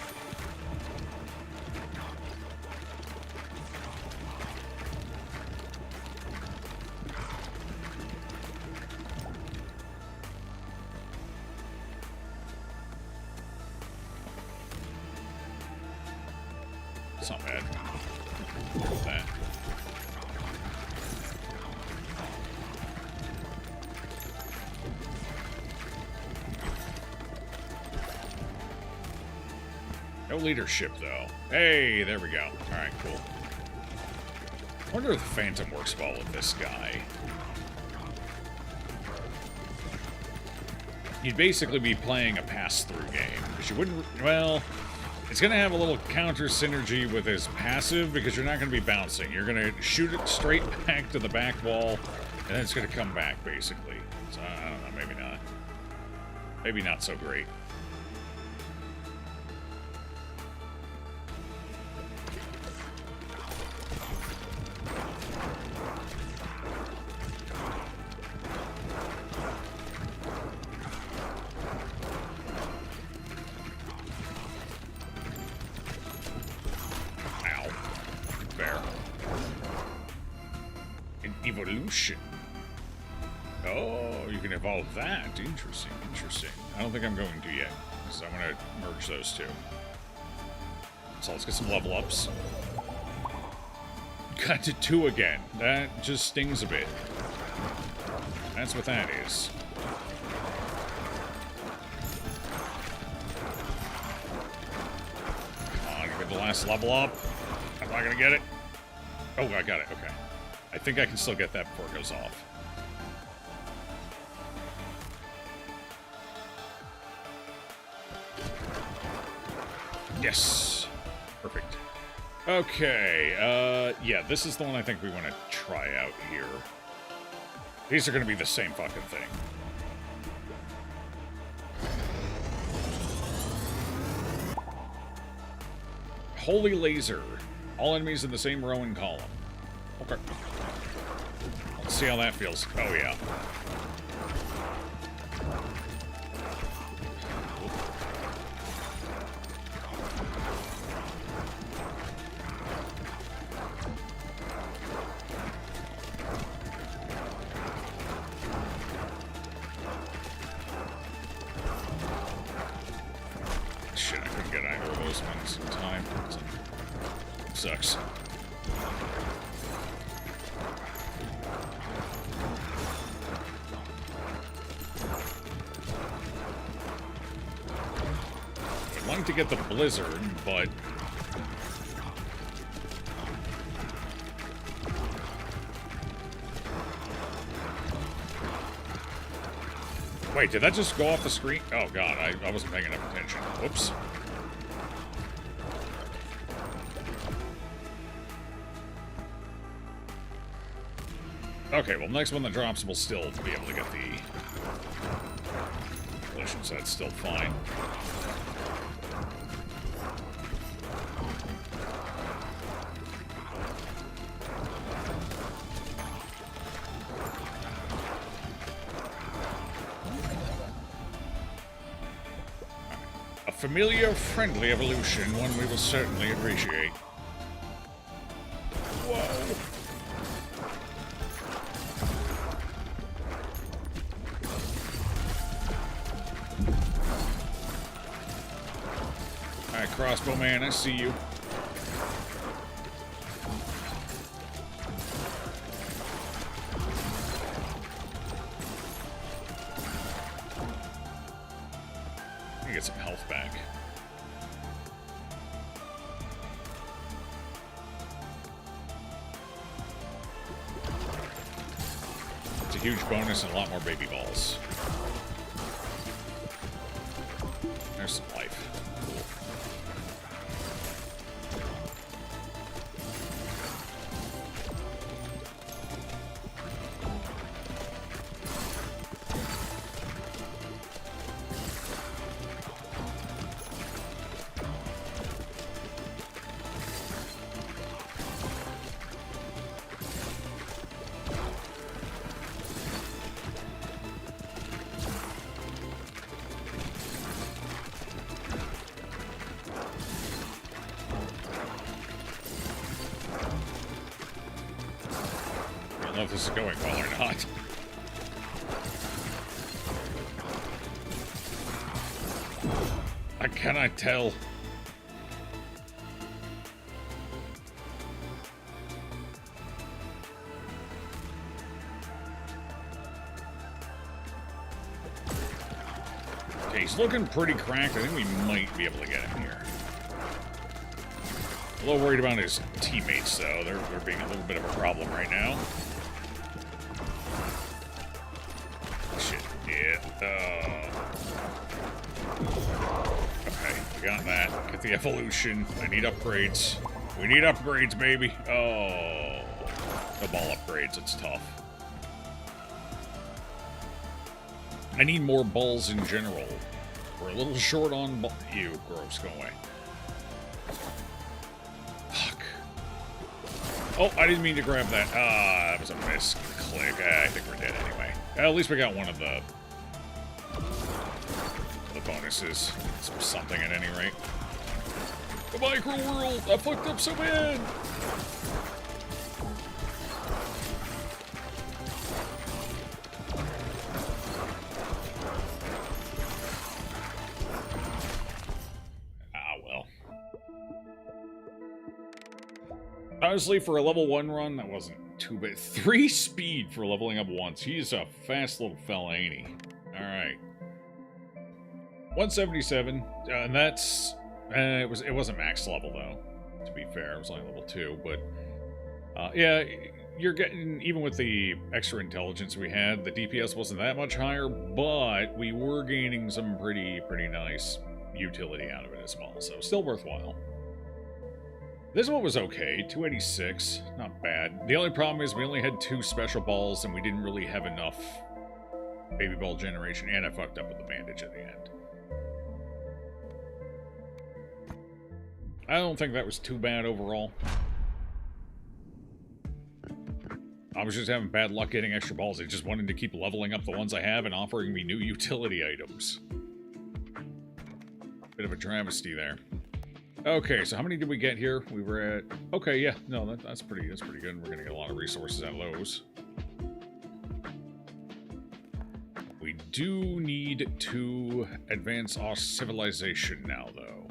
It's not bad. That. No leadership, though. Hey, there we go. Alright, cool. I wonder if the Phantom works well with this guy. You'd basically be playing a pass-through game. Because you wouldn't... Well... It's going to have a little counter synergy with his passive because you're not going to be bouncing. You're going to shoot it straight back to the back wall, and then it's going to come back, basically. So, I don't know, maybe not. Maybe not so great. Evolution. Oh, you can evolve that. Interesting, interesting. I don't think I'm going to yet, because I'm going to merge those two. So let's get some level ups. Got to 2 again. That just stings a bit. That's what that is. Come on, get the last level up. I'm not going to get it. Oh, I got it. Okay. I think I can still get that before it goes off. Yes. Perfect. Okay. Yeah, this is the one I think we want to try out here. These are going to be the same fucking thing. Holy laser. All enemies in the same row and column. Okay. Let's see how that feels. Oh, yeah. get either of those ones in time. Sucks. I'd like to get the blizzard, but... Wait, did that just go off the screen? Oh god, I wasn't paying enough attention. Whoops. Okay, well, next one that drops will still be able to get the collision, so that's still fine. A familiar, friendly evolution, one we will certainly appreciate. Whoa! Alright, crossbow man, I see you. Let me get some health back. It's a huge bonus and a lot more baby balls. There's some life. I don't know if this is going well or not. I cannot tell. Okay, he's looking pretty cracked. I think we might be able to get him here. A little worried about his teammates, though. They're being a little bit of a problem right now. Shit. Yeah. Okay, we got that. Get the evolution. I need upgrades. We need upgrades, baby. Oh. The ball upgrades. It's tough. I need more balls in general. We're a little short on ball. Ew, gross. Go away. Oh, I didn't mean to grab that. That was a misclick. I think we're dead anyway. At least we got one of the bonuses. Something at any rate. Goodbye, cruel world! I fucked up so bad! Honestly, for a level 1 run, that wasn't too bad. 3 speed for leveling up once. He's a fast little fella, ain't he? Alright. 177, and that's... it wasn't max level, though, to be fair. It was only level 2, but... yeah, you're getting... Even with the extra intelligence we had, the DPS wasn't that much higher, but we were gaining some pretty nice utility out of it as well, so still worthwhile. This one was okay, 286, not bad. The only problem is we only had 2 special balls and we didn't really have enough baby ball generation, and I fucked up with the bandage at the end. I don't think that was too bad overall. I was just having bad luck getting extra balls. I just wanted to keep leveling up the ones I have and offering me new utility items. Bit of a travesty there. Okay, so how many did we get here? We were at... Okay, yeah, no, that's pretty good. We're gonna get a lot of resources out of those. We do need to advance our civilization now, though.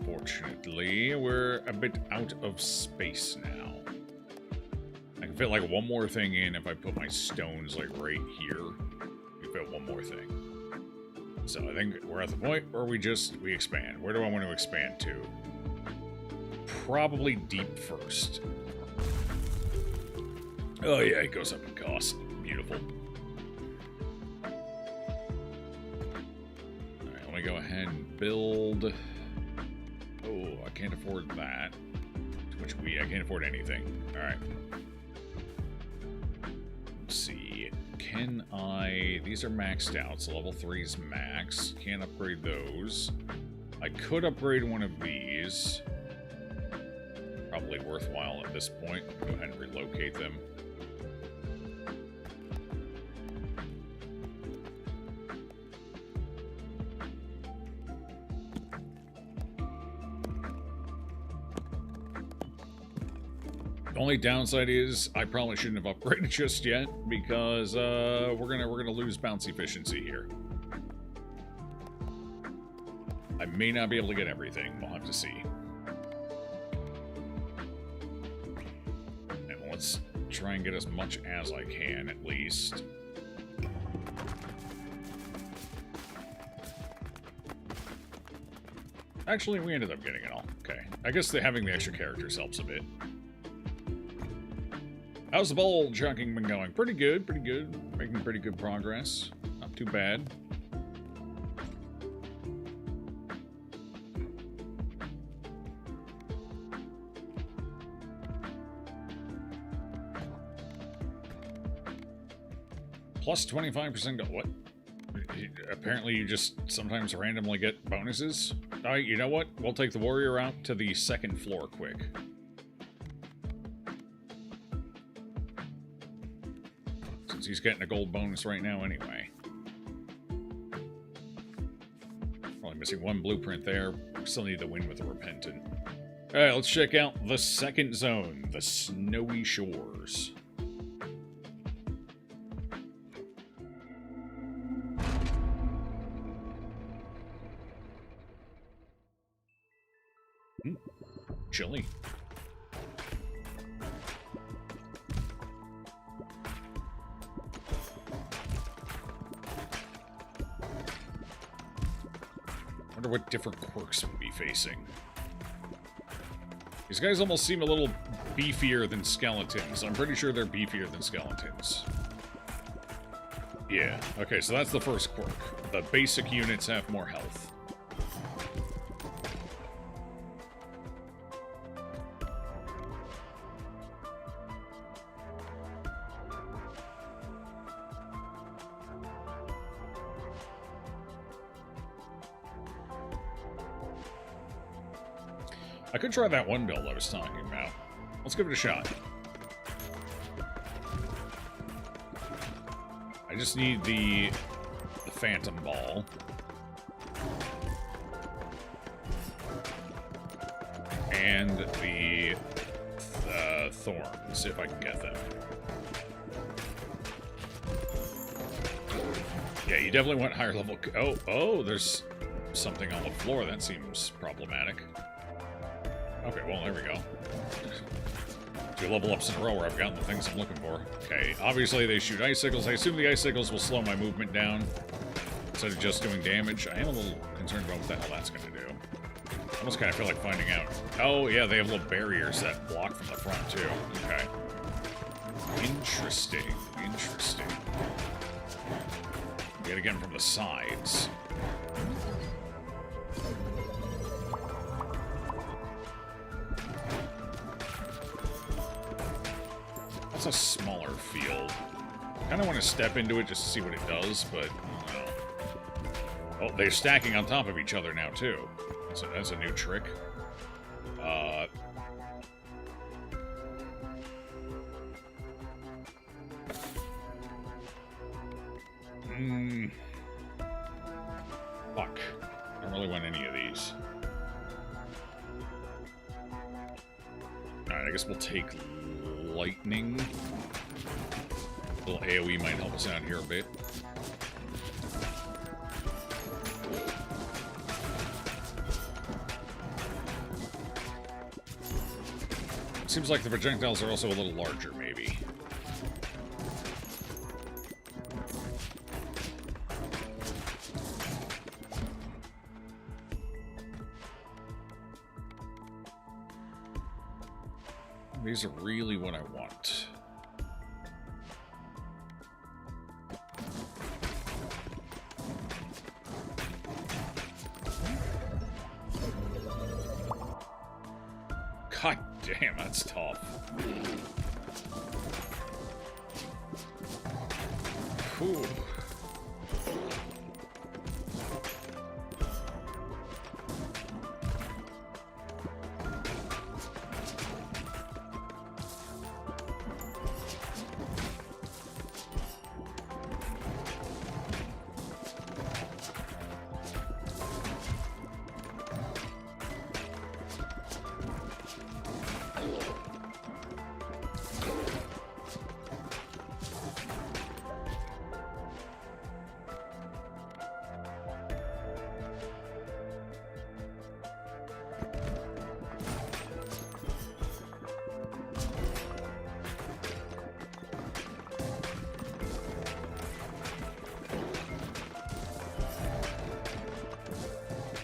unfortunately, we're a bit out of space now. I can fit like one more thing in if I put my stones like right here. You can fit one more thing. So I think we're at the point where we expand. Where do I want to expand to? Probably deep first. Oh yeah, it goes up in cost. Beautiful. Alright, let me go ahead and build. Oh, I can't afford that. Too much weed. I can't afford anything. Alright. Let's see. Can I... These are maxed out, so level 3's max. Can't upgrade those. I could upgrade one of these. Probably worthwhile at this point. Go ahead and relocate them. The only downside is I probably shouldn't have upgraded just yet because we're gonna lose bounce efficiency here. I may not be able to get everything. We'll have to see. And let's try and get as much as I can at least. Actually, we ended up getting it all. Okay. I guess having the extra characters helps a bit. How's the ball chucking been going? Pretty good, pretty good. Making pretty good progress. Not too bad. Plus 25% go. What? Apparently you just sometimes randomly get bonuses? Alright, you know what? We'll take the warrior out to the second floor quick. He's getting a gold bonus right now anyway. Probably missing one blueprint there. Still need the win with the repentant. Alright, let's check out the second zone, the Snowy Shores. Chilly. What different quirks we'll be facing. These guys almost seem a little beefier than skeletons. I'm pretty sure they're beefier than skeletons. Yeah, okay, so that's the first quirk. The basic units have more health. I could try that one build I was talking about. Let's give it a shot. I just need the phantom ball. And the thorns, if I can get them. Yeah, you definitely want higher level... Oh, there's something on the floor. That seems problematic. Okay, well, there we go. 2 level ups in a row where I've gotten the things I'm looking for. Okay, obviously they shoot icicles. I assume the icicles will slow my movement down instead of just doing damage. I am a little concerned about what the hell that's going to do. I almost kind of feel like finding out. Oh, yeah, they have little barriers that block from the front, too. Okay. Interesting. Interesting. Yet again from the sides. That's a smaller field. I kind of want to step into it just to see what it does, but I don't know. Oh, they're stacking on top of each other now, too. That's a new trick. Fuck. I don't really want any of these. Alright, I guess we'll take lightning. A little AoE might help us out here a bit. Seems like the projectiles are also a little larger, maybe. These are really what I want. God damn, that's tough. Whew.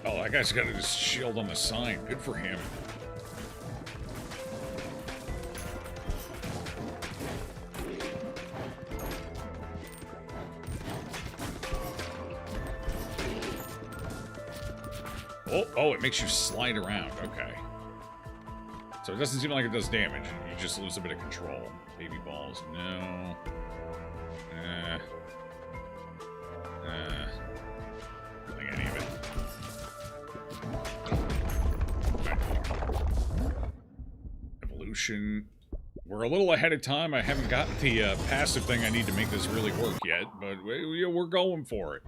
Oh, that guy's got his shield on the sign. Good for him. Oh, it makes you slide around. Okay. So it doesn't seem like it does damage. You just lose a bit of control. Baby balls, no. I don't think any of it. Evolution. We're a little ahead of time. I haven't gotten the passive thing I need to make this really work yet, but we're going for it.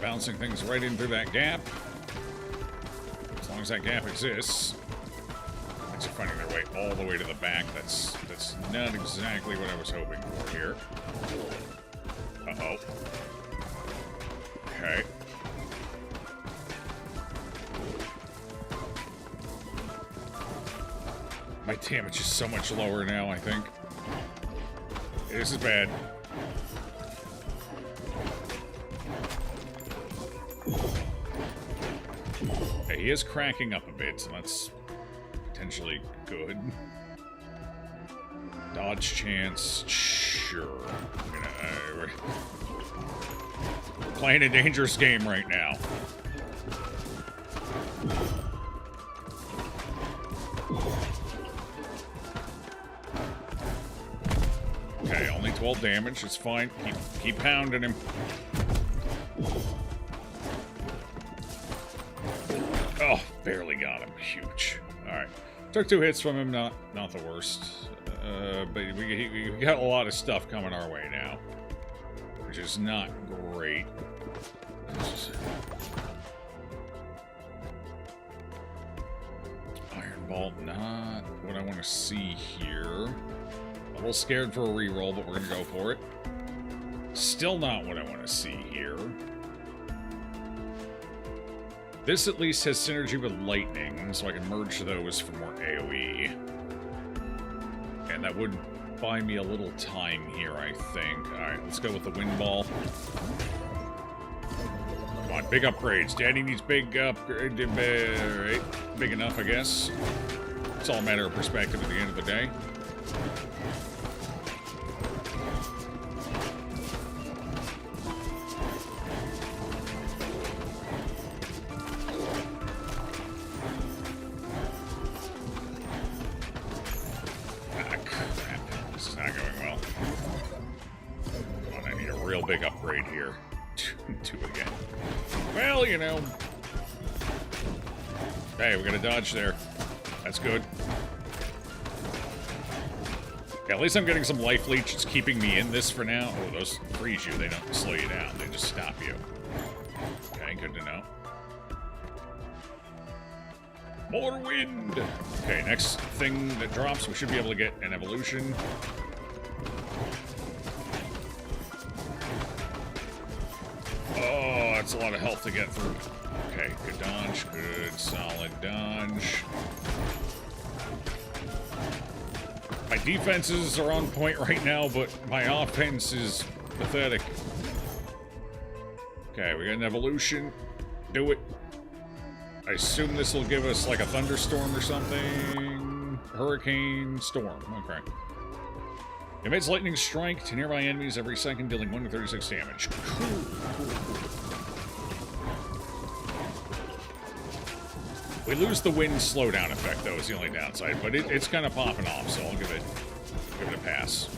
Bouncing things right in through that gap. As long as that gap exists. Things are finding their way all the way to the back. That's not exactly what I was hoping for here. Uh-oh. Okay. My damage is so much lower now, I think. This is bad. He is cracking up a bit, so that's potentially good. Dodge chance, sure. We're playing a dangerous game right now. Okay, only 12 damage. It's fine. Keep pounding him. Oh, barely got him. Huge. Alright. Took 2 hits from him, not the worst. But we got a lot of stuff coming our way now. Which is not great. Iron Bolt, not what I want to see here. A little scared for a reroll, but we're going to go for it. Still not what I want to see here. This at least has synergy with lightning, so I can merge those for more AoE. And that would buy me a little time here, I think. Alright, let's go with the wind ball. Come on, big upgrades. Daddy needs big upgrades. Right. Big enough, I guess. It's all a matter of perspective at the end of the day. Big upgrade here. 2 again. Well, you know. Hey, we got a dodge there. That's good. Yeah, at least I'm getting some life leech. It's keeping me in this for now. Oh, those freeze you. They don't slow you down. They just stop you. Okay, good to know. More wind! Okay, next thing that drops, we should be able to get an evolution. Oh, that's a lot of health to get through. Okay, good dodge. Good, solid dodge. My defenses are on point right now, but my offense is pathetic. Okay, we got an evolution. Do it. I assume this will give us like a thunderstorm or something. Hurricane storm. Okay. Emits lightning strike to nearby enemies every second, dealing 1 to 36 damage. Cool. We lose the wind slowdown effect, though, is the only downside, but it's kind of popping off, so I'll give it a pass.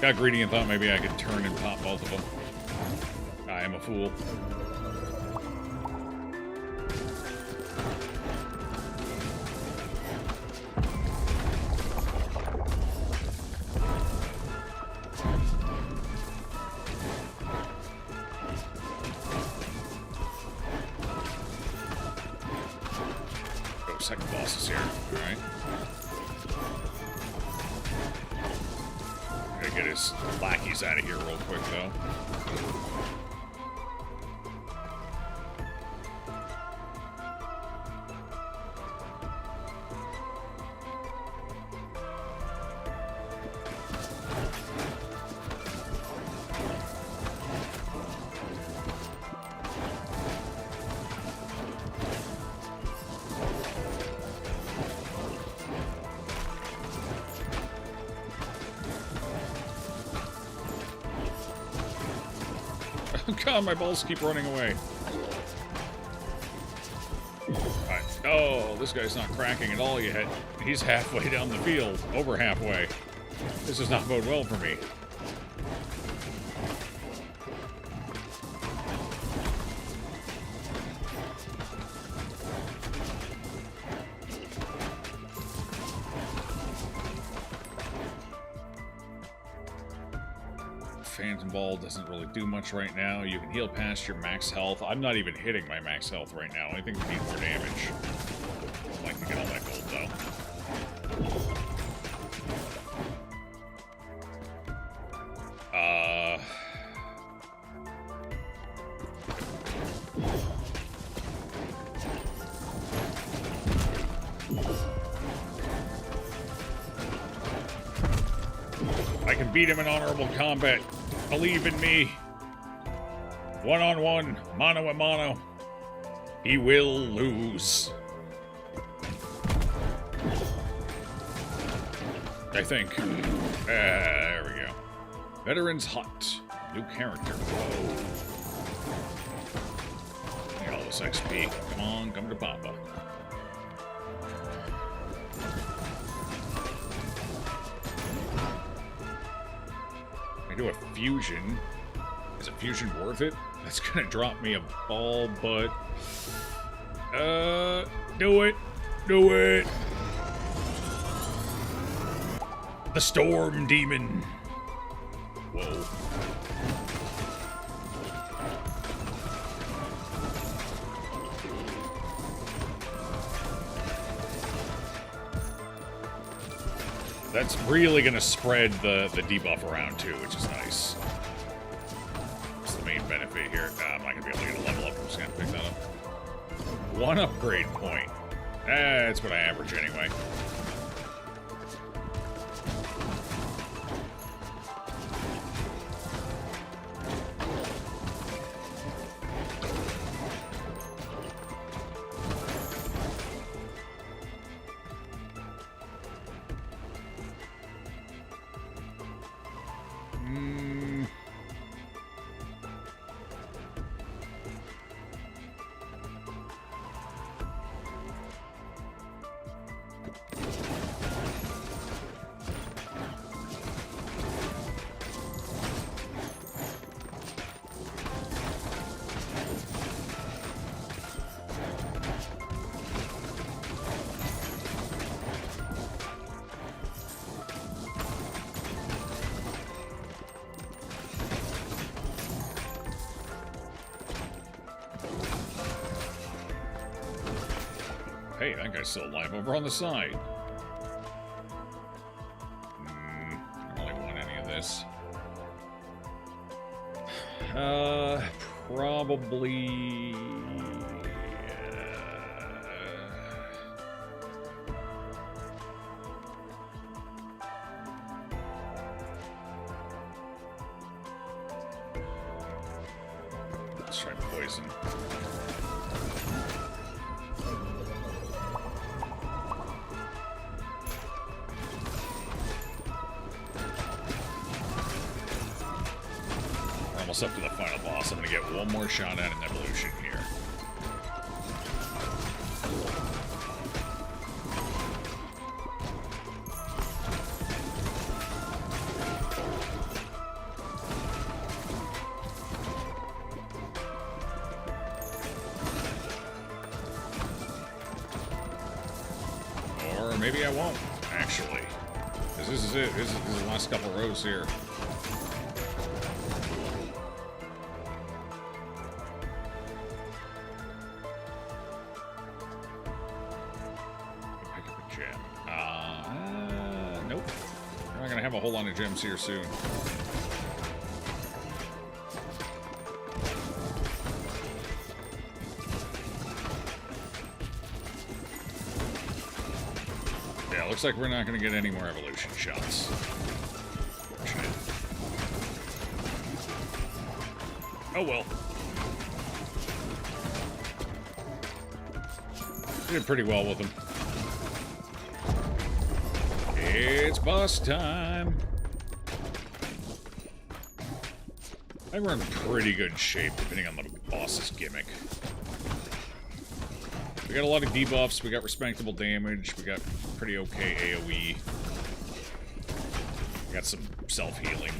Got greedy and thought maybe I could turn and pop both of them. I am a fool. Oh, second boss is here. All right. Get his lackeys out of here real quick, though. God, my balls keep running away. Right. Oh, this guy's not cracking at all yet. He's halfway down the field. Over halfway. This does not bode well for me. Phantom Ball doesn't really do much right now. You can heal past your max health. I'm not even hitting my max health right now. I think we need more damage. I'd like to get all that gold, though. I can beat him in honorable combat. Believe in me. One-on-one, mano-a-mano. He will lose. I think. There we go. Veteran's Hut. New character. Whoa. Look at all this XP. Come on, come to Papa. I do a fusion. Is a fusion worth it? That's gonna drop me a ball, but... do it! Do it! The Storm Demon! Whoa. That's really gonna spread the debuff around too, which is nice. That's the main benefit here. I'm not gonna be able to get a level up. I'm just gonna pick that up. 1 upgrade point. That's what I average anyway. Hey, that guy's still alive over on the side. I don't really want any of this. Probably... let's try poison. Almost up to the final boss. I'm going to get one more shot at an evolution here. Or maybe I won't, actually. Because this is it. This is the last couple rows here. Nope. We're not gonna have a whole lot of gems here soon. Yeah, looks like we're not gonna get any more evolution shots. Fortunate. Oh well. Did pretty well with them. It's boss time. I think we're in pretty good shape, depending on the boss's gimmick. We got a lot of debuffs, we got respectable damage, we got pretty okay AoE. We got some self-healing.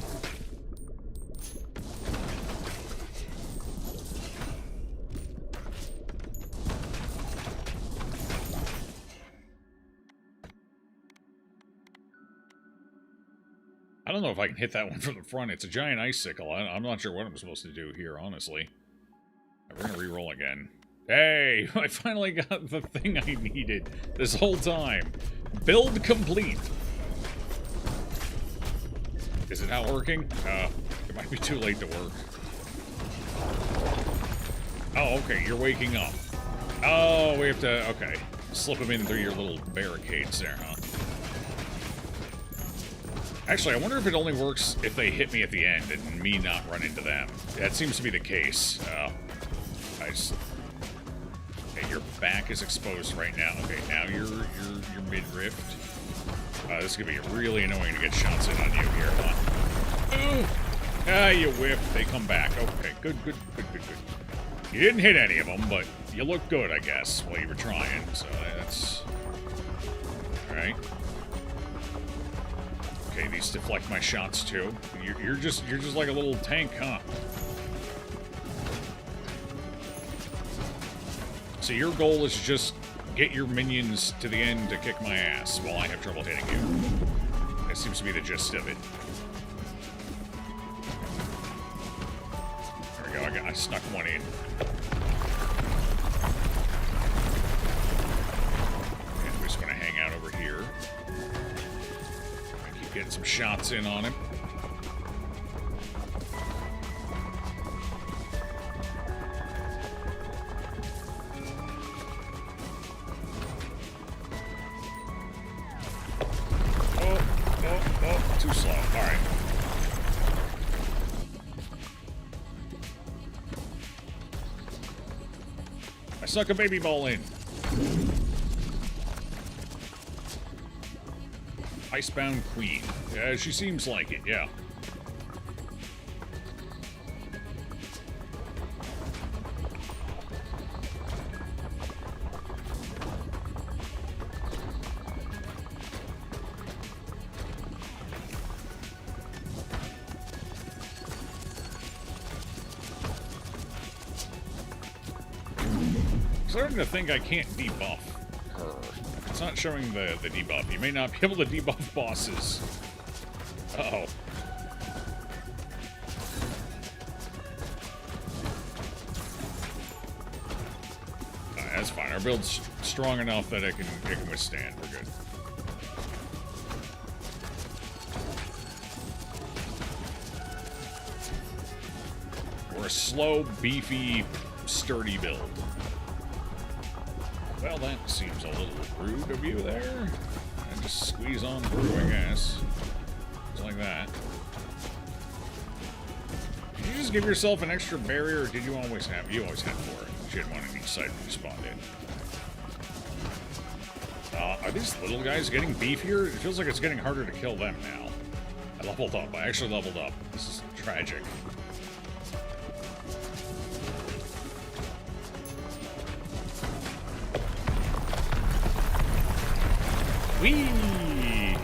I don't know if I can hit that one from the front. It's a giant icicle. I'm not sure what I'm supposed to do here, honestly. We're gonna re-roll again. Hey! I finally got the thing I needed this whole time. Build complete! Is it not working? It might be too late to work. Oh, okay, you're waking up. Oh, we have to... okay. Slip them in through your little barricades there, huh? Actually, I wonder if it only works if they hit me at the end and me not run into them. That seems to be the case. I just... okay, your back is exposed right now. Okay, now you're mid-rift. This is gonna be really annoying to get shots in on you here, huh? Ooh! Ah, you whiffed. They come back. Okay, good. You didn't hit any of them, but you looked good, I guess, while you were trying. So that's... alright. Okay, these deflect my shots too. You're just like a little tank, huh? So your goal is just get your minions to the end to kick my ass while I have trouble hitting you. That seems to be the gist of it. There we go. I snuck one in. And we're just gonna hang out over here. Getting some shots in on him. Oh, too slow. All right. I snuck a baby ball in. Icebound Queen. Yeah, she seems like it, yeah. I'm starting to think I can't debuff her. It's not showing the debuff. You may not be able to debuff bosses. Uh-oh. That's fine. Our build's strong enough that it can withstand. We're good. We're a slow, beefy, sturdy build. Well, that seems a little rude of you there. And just squeeze on through, I guess. Just like that. Did you just give yourself an extra barrier, or did you always have? You always had 4. You had 1 on each side when you spawned in. Are these little guys getting beefier? It feels like it's getting harder to kill them now. I leveled up. I actually leveled up. This is tragic. Whee!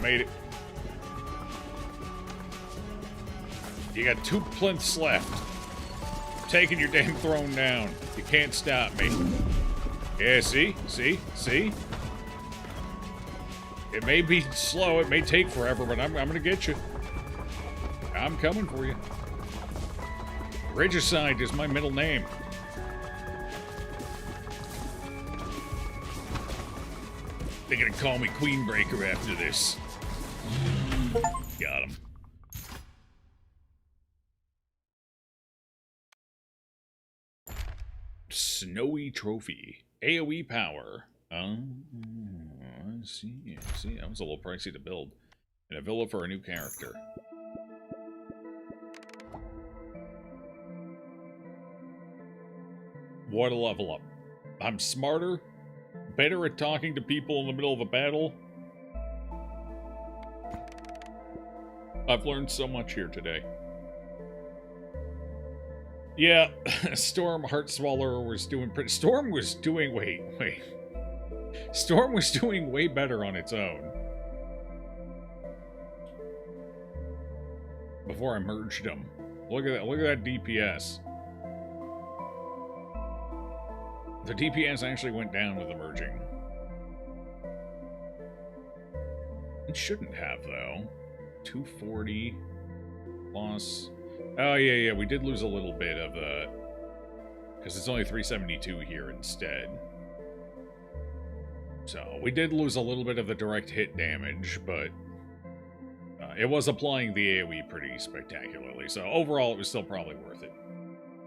Made it. You got 2 plinths left. I'm taking your damn throne down. You can't stop me. Yeah, see? See? It may be slow, it may take forever, but I'm gonna get you. I'm coming for you. Regicide is my middle name. They're gonna call me Queenbreaker after this. Got him. Snowy Trophy. AoE power. I see. That was a little pricey to build. And a villa for a new character. What a level up. I'm smarter. Better at talking to people in the middle of a battle. I've learned so much here today. Yeah, Storm Heartswaller was doing pretty... Storm was doing... Wait. Storm was doing way better on its own. Before I merged them. Look at that DPS. The DPS actually went down with the merging. It shouldn't have, though. 240 loss. Oh, yeah, we did lose a little bit of the... Because it's only 372 here instead. So, we did lose a little bit of the direct hit damage, but... it was applying the AoE pretty spectacularly, so overall it was still probably worth it.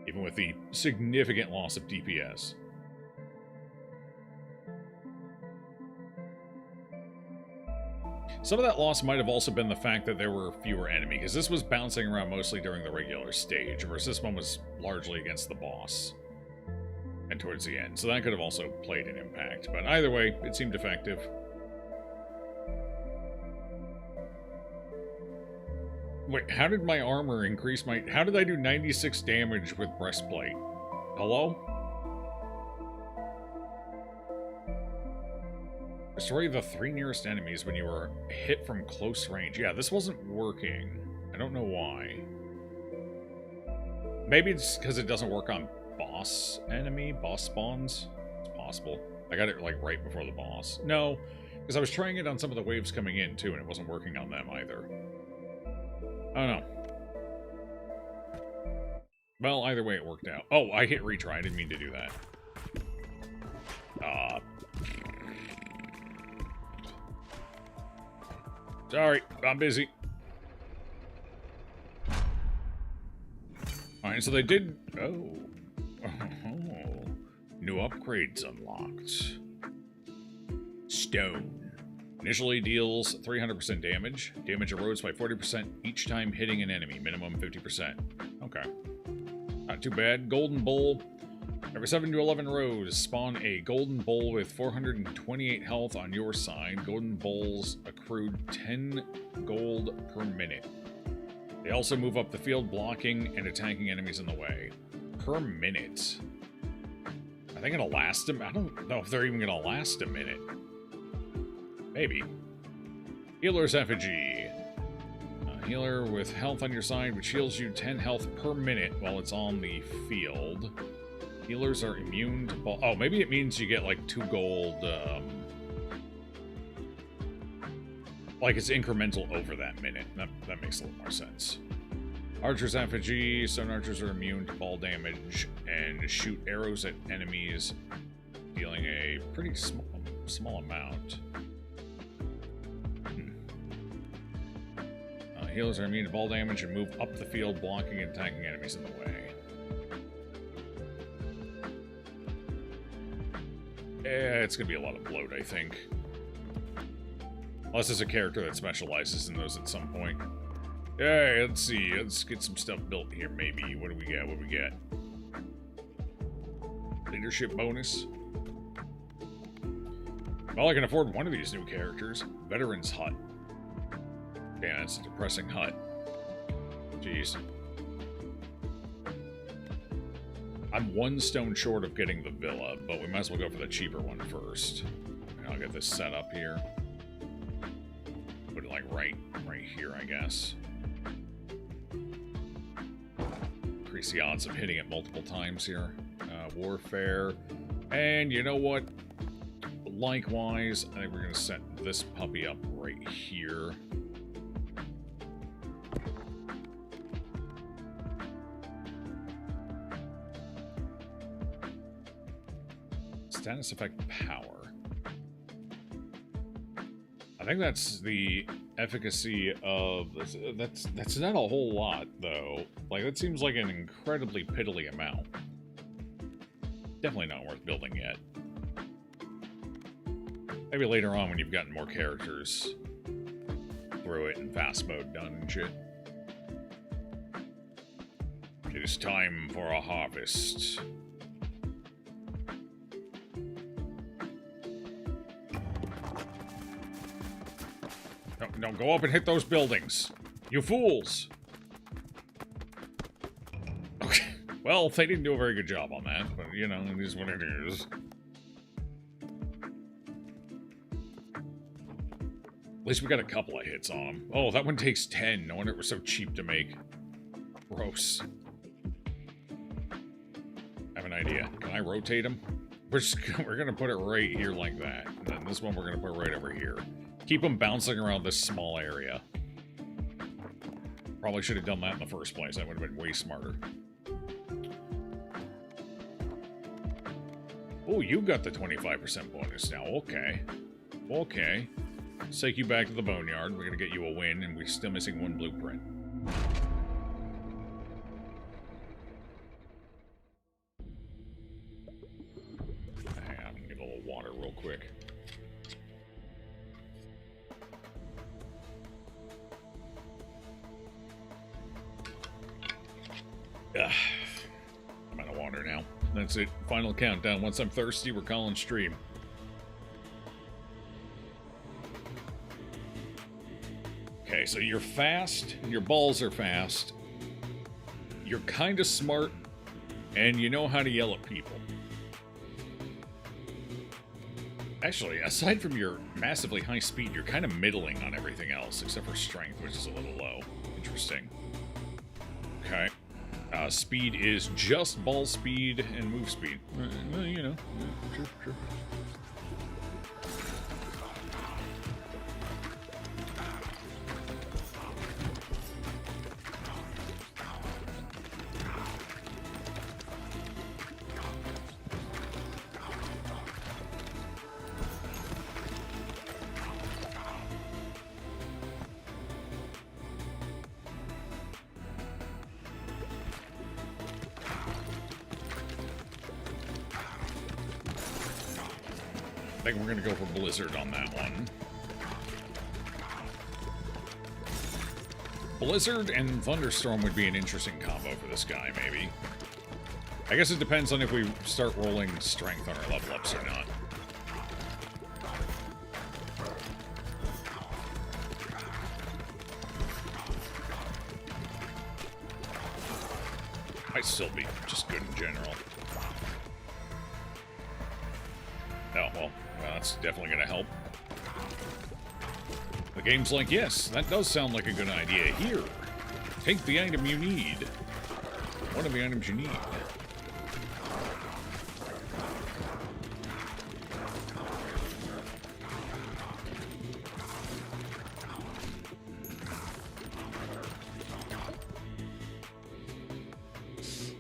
Even with the significant loss of DPS. Some of that loss might have also been the fact that there were fewer enemies, because this was bouncing around mostly during the regular stage, whereas this one was largely against the boss. And towards the end, so that could have also played an impact. But either way, it seemed effective. Wait, how did my armor increase my... How did I do 96 damage with breastplate? Hello? Destroy the 3 nearest enemies when you are hit from close range. Yeah, this wasn't working. I don't know why. Maybe it's because it doesn't work on boss spawns. It's possible. I got it, like, right before the boss. No, because I was trying it on some of the waves coming in, too, and it wasn't working on them either. I don't know. Well, either way, it worked out. Oh, I hit retry. I didn't mean to do that. Sorry, I'm busy. Alright, so they did... Oh. New upgrades unlocked. Stone. Initially deals 300% damage. Damage erodes by 40% each time hitting an enemy. Minimum 50%. Okay. Not too bad. Golden Bowl. Every 7 to 11 rows, spawn a golden bowl with 428 health on your side. Golden bowls accrued 10 gold per minute. They also move up the field, blocking and attacking enemies in the way. Per minute. Are they gonna last them? I don't know if they're even gonna last a minute. Maybe. Healer's effigy. A healer with health on your side, which heals you 10 health per minute while it's on the field. Healers are immune to ball. Oh, maybe it means you get like 2 gold. Like it's incremental over that minute. That makes a little more sense. Archer's effigy. Stone archers are immune to ball damage and shoot arrows at enemies dealing a pretty small amount. Healers are immune to ball damage and move up the field, blocking and attacking enemies in the way. It's going to be a lot of bloat, I think. Unless there's a character that specializes in those at some point. Yeah, let's see. Let's get some stuff built here, maybe. What do we got? What do we got? Leadership bonus. Well, I can afford one of these new characters. Veteran's Hut. Yeah, it's a depressing hut. Jeez. I'm one stone short of getting the villa, but we might as well go for the cheaper one first. And I'll get this set up here. Put it like right here, I guess. Increase the odds of hitting it multiple times here. Warfare. And you know what? Likewise, I think we're going to set this puppy up right here. Status effect power. I think that's the efficacy of this. That's not a whole lot, though. Like, that seems like an incredibly piddly amount. Definitely not worth building yet. Maybe later on when you've gotten more characters through it and fast mode done and shit. It is time for a harvest. Don't go up and hit those buildings. You fools. Okay. Well, they didn't do a very good job on that, but, you know, it is what it is. At least we got a couple of hits on them. Oh, that one takes 10. No wonder it was so cheap to make. Gross. I have an idea. Can I rotate them? We're going to put it right here like that. And then this one we're going to put right over here. Keep them bouncing around this small area. Probably should have done that in the first place. That would have been way smarter. Oh, you got the 25% bonus now. Okay. Okay. Let's take you back to the boneyard. We're going to get you a win, and we're still missing one blueprint. Hang on, I'm going to get a little water real quick. I'm out of water now. That's it. Final countdown. Once I'm thirsty, we're calling stream. Okay, so you're fast. Your balls are fast. You're kind of smart. And you know how to yell at people. Actually, aside from your massively high speed, you're kind of middling on everything else, except for strength, which is a little low. Interesting. Okay. Speed is just ball speed and move speed. Well, you know, sure. I think we're going to go for Blizzard on that one. Blizzard and Thunderstorm would be an interesting combo for this guy, maybe. I guess it depends on if we start rolling strength on our level ups or not. Might still be just good in general. Oh, well, that's definitely going to help. The game's like, yes, that does sound like a good idea. Here, take the item you need. One of the items you need.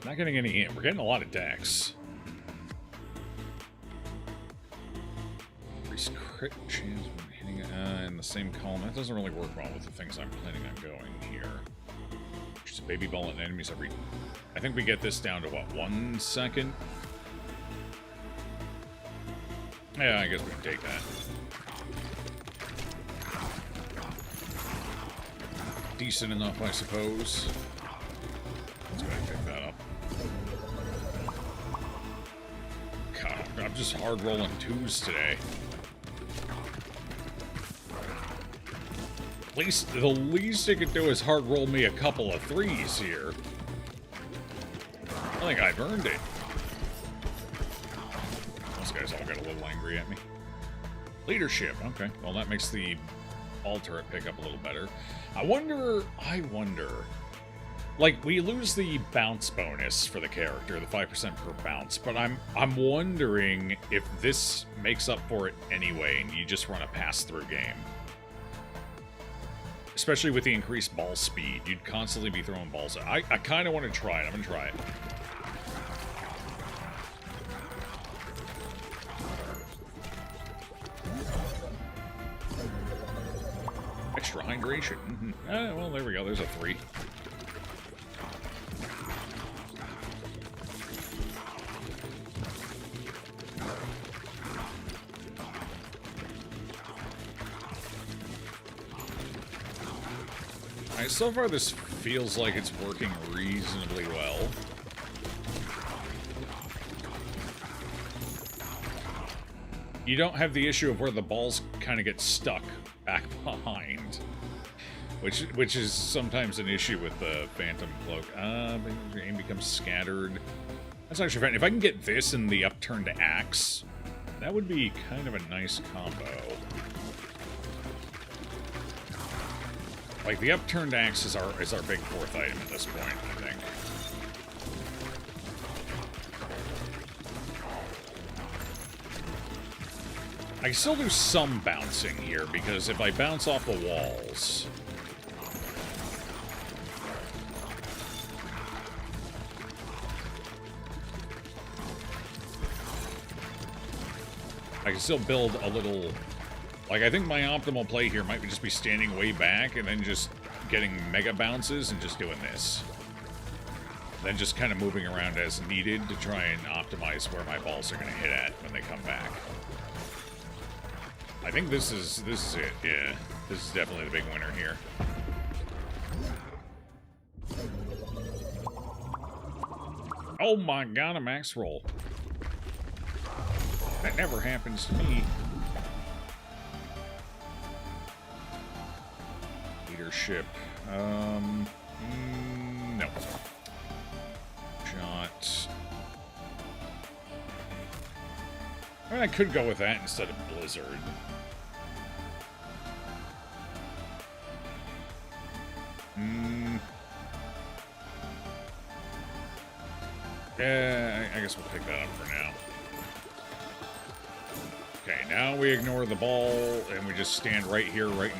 Not getting any in. We're getting a lot of decks. crit chance when hitting in the same column. That doesn't really work well with the things I'm planning on going here. Just a baby ball and enemies every... I think we get this down to, what, 1 second? Yeah, I guess we can take that. Decent enough, I suppose. Let's go ahead and pick that up. God, I'm just hard rolling 2s today. The least it could do is hard roll me a couple of 3s here. I think I've earned it. Those guys all got a little angry at me. Leadership, okay. Well, that makes the ball turret pick up a little better. I wonder... Like, we lose the bounce bonus for the character, the 5% per bounce, but I'm wondering if this makes up for it anyway, and you just run a pass-through game. Especially with the increased ball speed, you'd constantly be throwing balls out. I kind of want to try it. I'm going to try it. Extra hydration. Mm-hmm. Well, there we go. There's a 3. Alright, so far this feels like it's working reasonably well. You don't have the issue of where the balls kind of get stuck back behind, which is sometimes an issue with the Phantom Cloak. Your aim becomes scattered. That's actually fine. If I can get this and the upturned axe, that would be kind of a nice combo. Like, the upturned axe is our big 4th item at this point, I think. I can still do some bouncing here, because if I bounce off the walls... I can still build a little... Like, I think my optimal play here might just be standing way back and then just getting mega bounces and just doing this. Then just kind of moving around as needed to try and optimize where my balls are going to hit at when they come back. I think this is it, yeah. This is definitely the big winner here. Oh my god, a max roll. That never happens to me. Leadership. No. Shot. I mean, I could go with that instead of Blizzard. I guess we'll pick that up for now. Okay, now we ignore the ball, and we just stand right here, right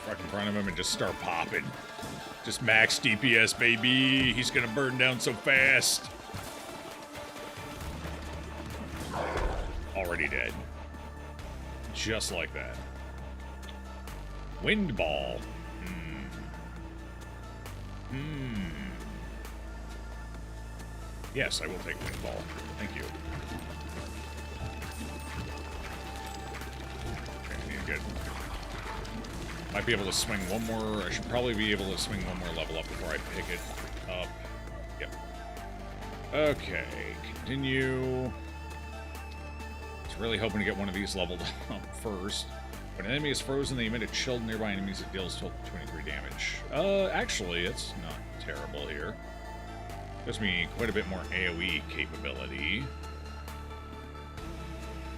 in front of him, and just start popping. Just max DPS, baby! He's gonna burn down so fast! Already dead. Just like that. Wind ball. Yes, I will take wind ball. Thank you. Okay, good. Might be able to swing one more. I should probably be able to swing one more level up before I pick it up. Yep. Okay, continue. Really hoping to get one of these leveled up first. When an enemy is frozen, they emit a chill to nearby enemies that deals 23 damage. Actually, it's not terrible here. Gives me quite a bit more AoE capability.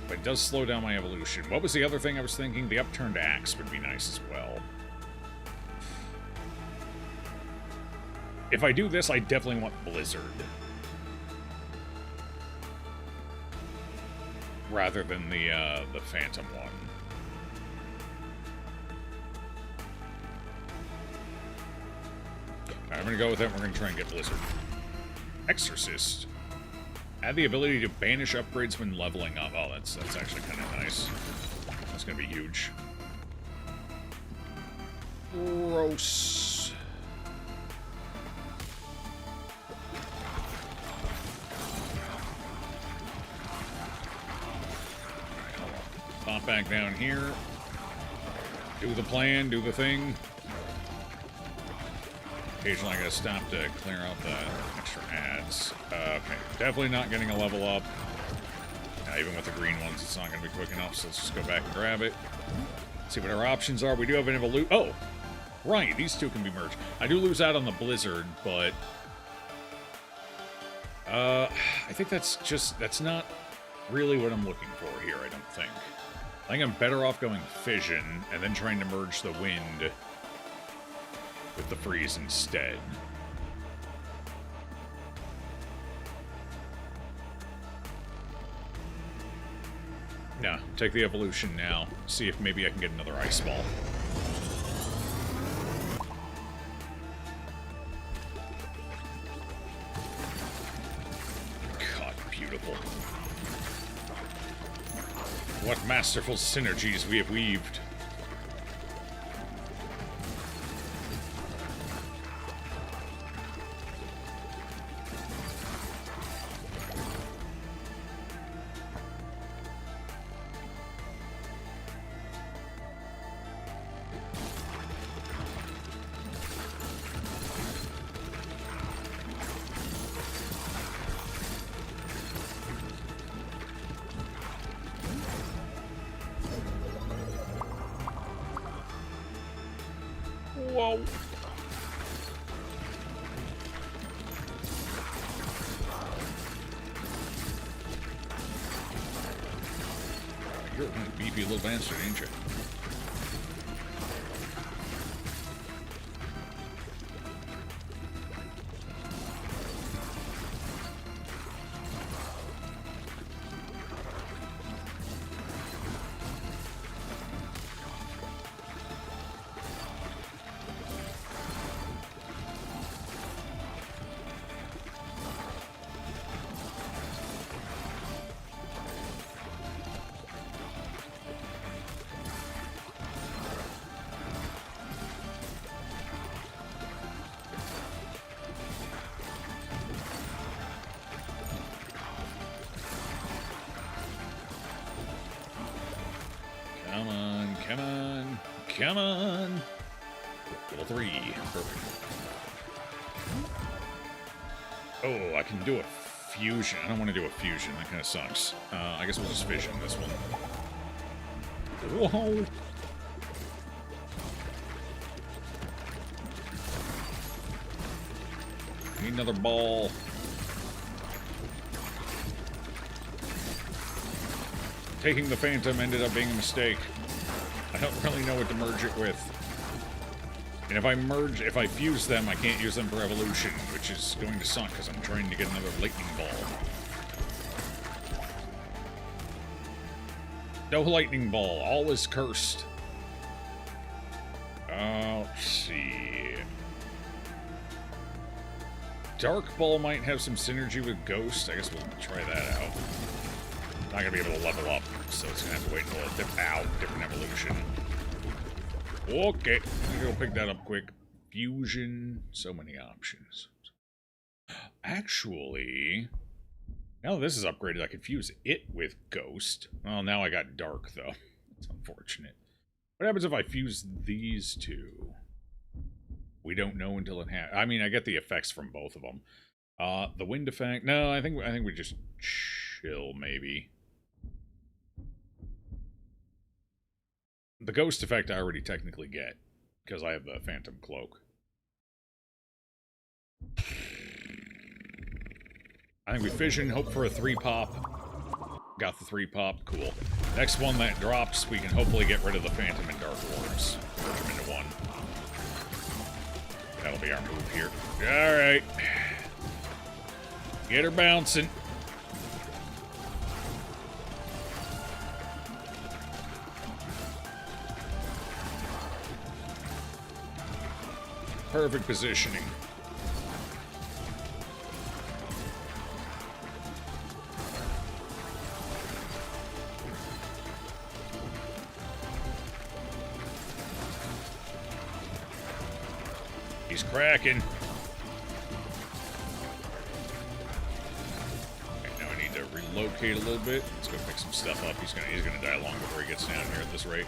But it does slow down my evolution. What was the other thing I was thinking? The upturned axe would be nice as well. If I do this, I definitely want Blizzard. Rather than the Phantom one. Alright, I'm gonna go with that. We're gonna try and get Blizzard. Exorcist. Add the ability to banish upgrades when leveling up. Oh, that's actually kind of nice. That's gonna be huge. Gross. Pop back down here. Do the plan, do the thing. Occasionally I gotta stop to clear out the extra ads. Okay, definitely not getting a level up. Even with the green ones, it's not gonna be quick enough, so let's just go back and grab it. See what our options are. We do have an evolution. Oh! Right, these two can be merged. I do lose out on the blizzard, but... I think that's not really what I'm looking for here, I don't think. I think I'm better off going fission, and then trying to merge the wind with the freeze instead. Nah, take the evolution now. See if maybe I can get another ice ball. God, beautiful. What masterful synergies we have weaved. Whoa. You're a beefy little bastard, ain't you? Come on, come on, come on. Level 3. Perfect. Oh, I can do a fusion. I don't want to do a fusion. That kind of sucks. I guess we'll just fission this one. Whoa. Need another ball. Taking the Phantom ended up being a mistake. I don't really know what to merge it with. And if I fuse them, I can't use them for evolution, which is going to suck because I'm trying to get another lightning ball. No lightning ball. All is cursed. Let's see. Dark ball might have some synergy with Ghost. I guess we'll try that out. Not gonna be able to level up, so it's gonna have to wait until a different evolution. Okay, I'm gonna go pick that up quick. Fusion, so many options. Actually, now that this is upgraded, I could fuse it with Ghost. Well, now I got Dark, though. It's unfortunate. What happens if I fuse these two? We don't know until it happens. I mean, I get the effects from both of them. The wind effect. No, I think we just chill, maybe. The Ghost effect I already technically get, because I have the Phantom Cloak. I think we fission, hope for a 3-pop. Got the 3-pop, cool. Next one that drops, we can hopefully get rid of the Phantom and Dark Orbs. Merge them into one. That'll be our move here. Alright. Get her bouncing. Perfect positioning. he's cracking. Okay, now I need to relocate a little bit. Let's go pick some stuff up. He's gonna die long before he gets down here at this rate.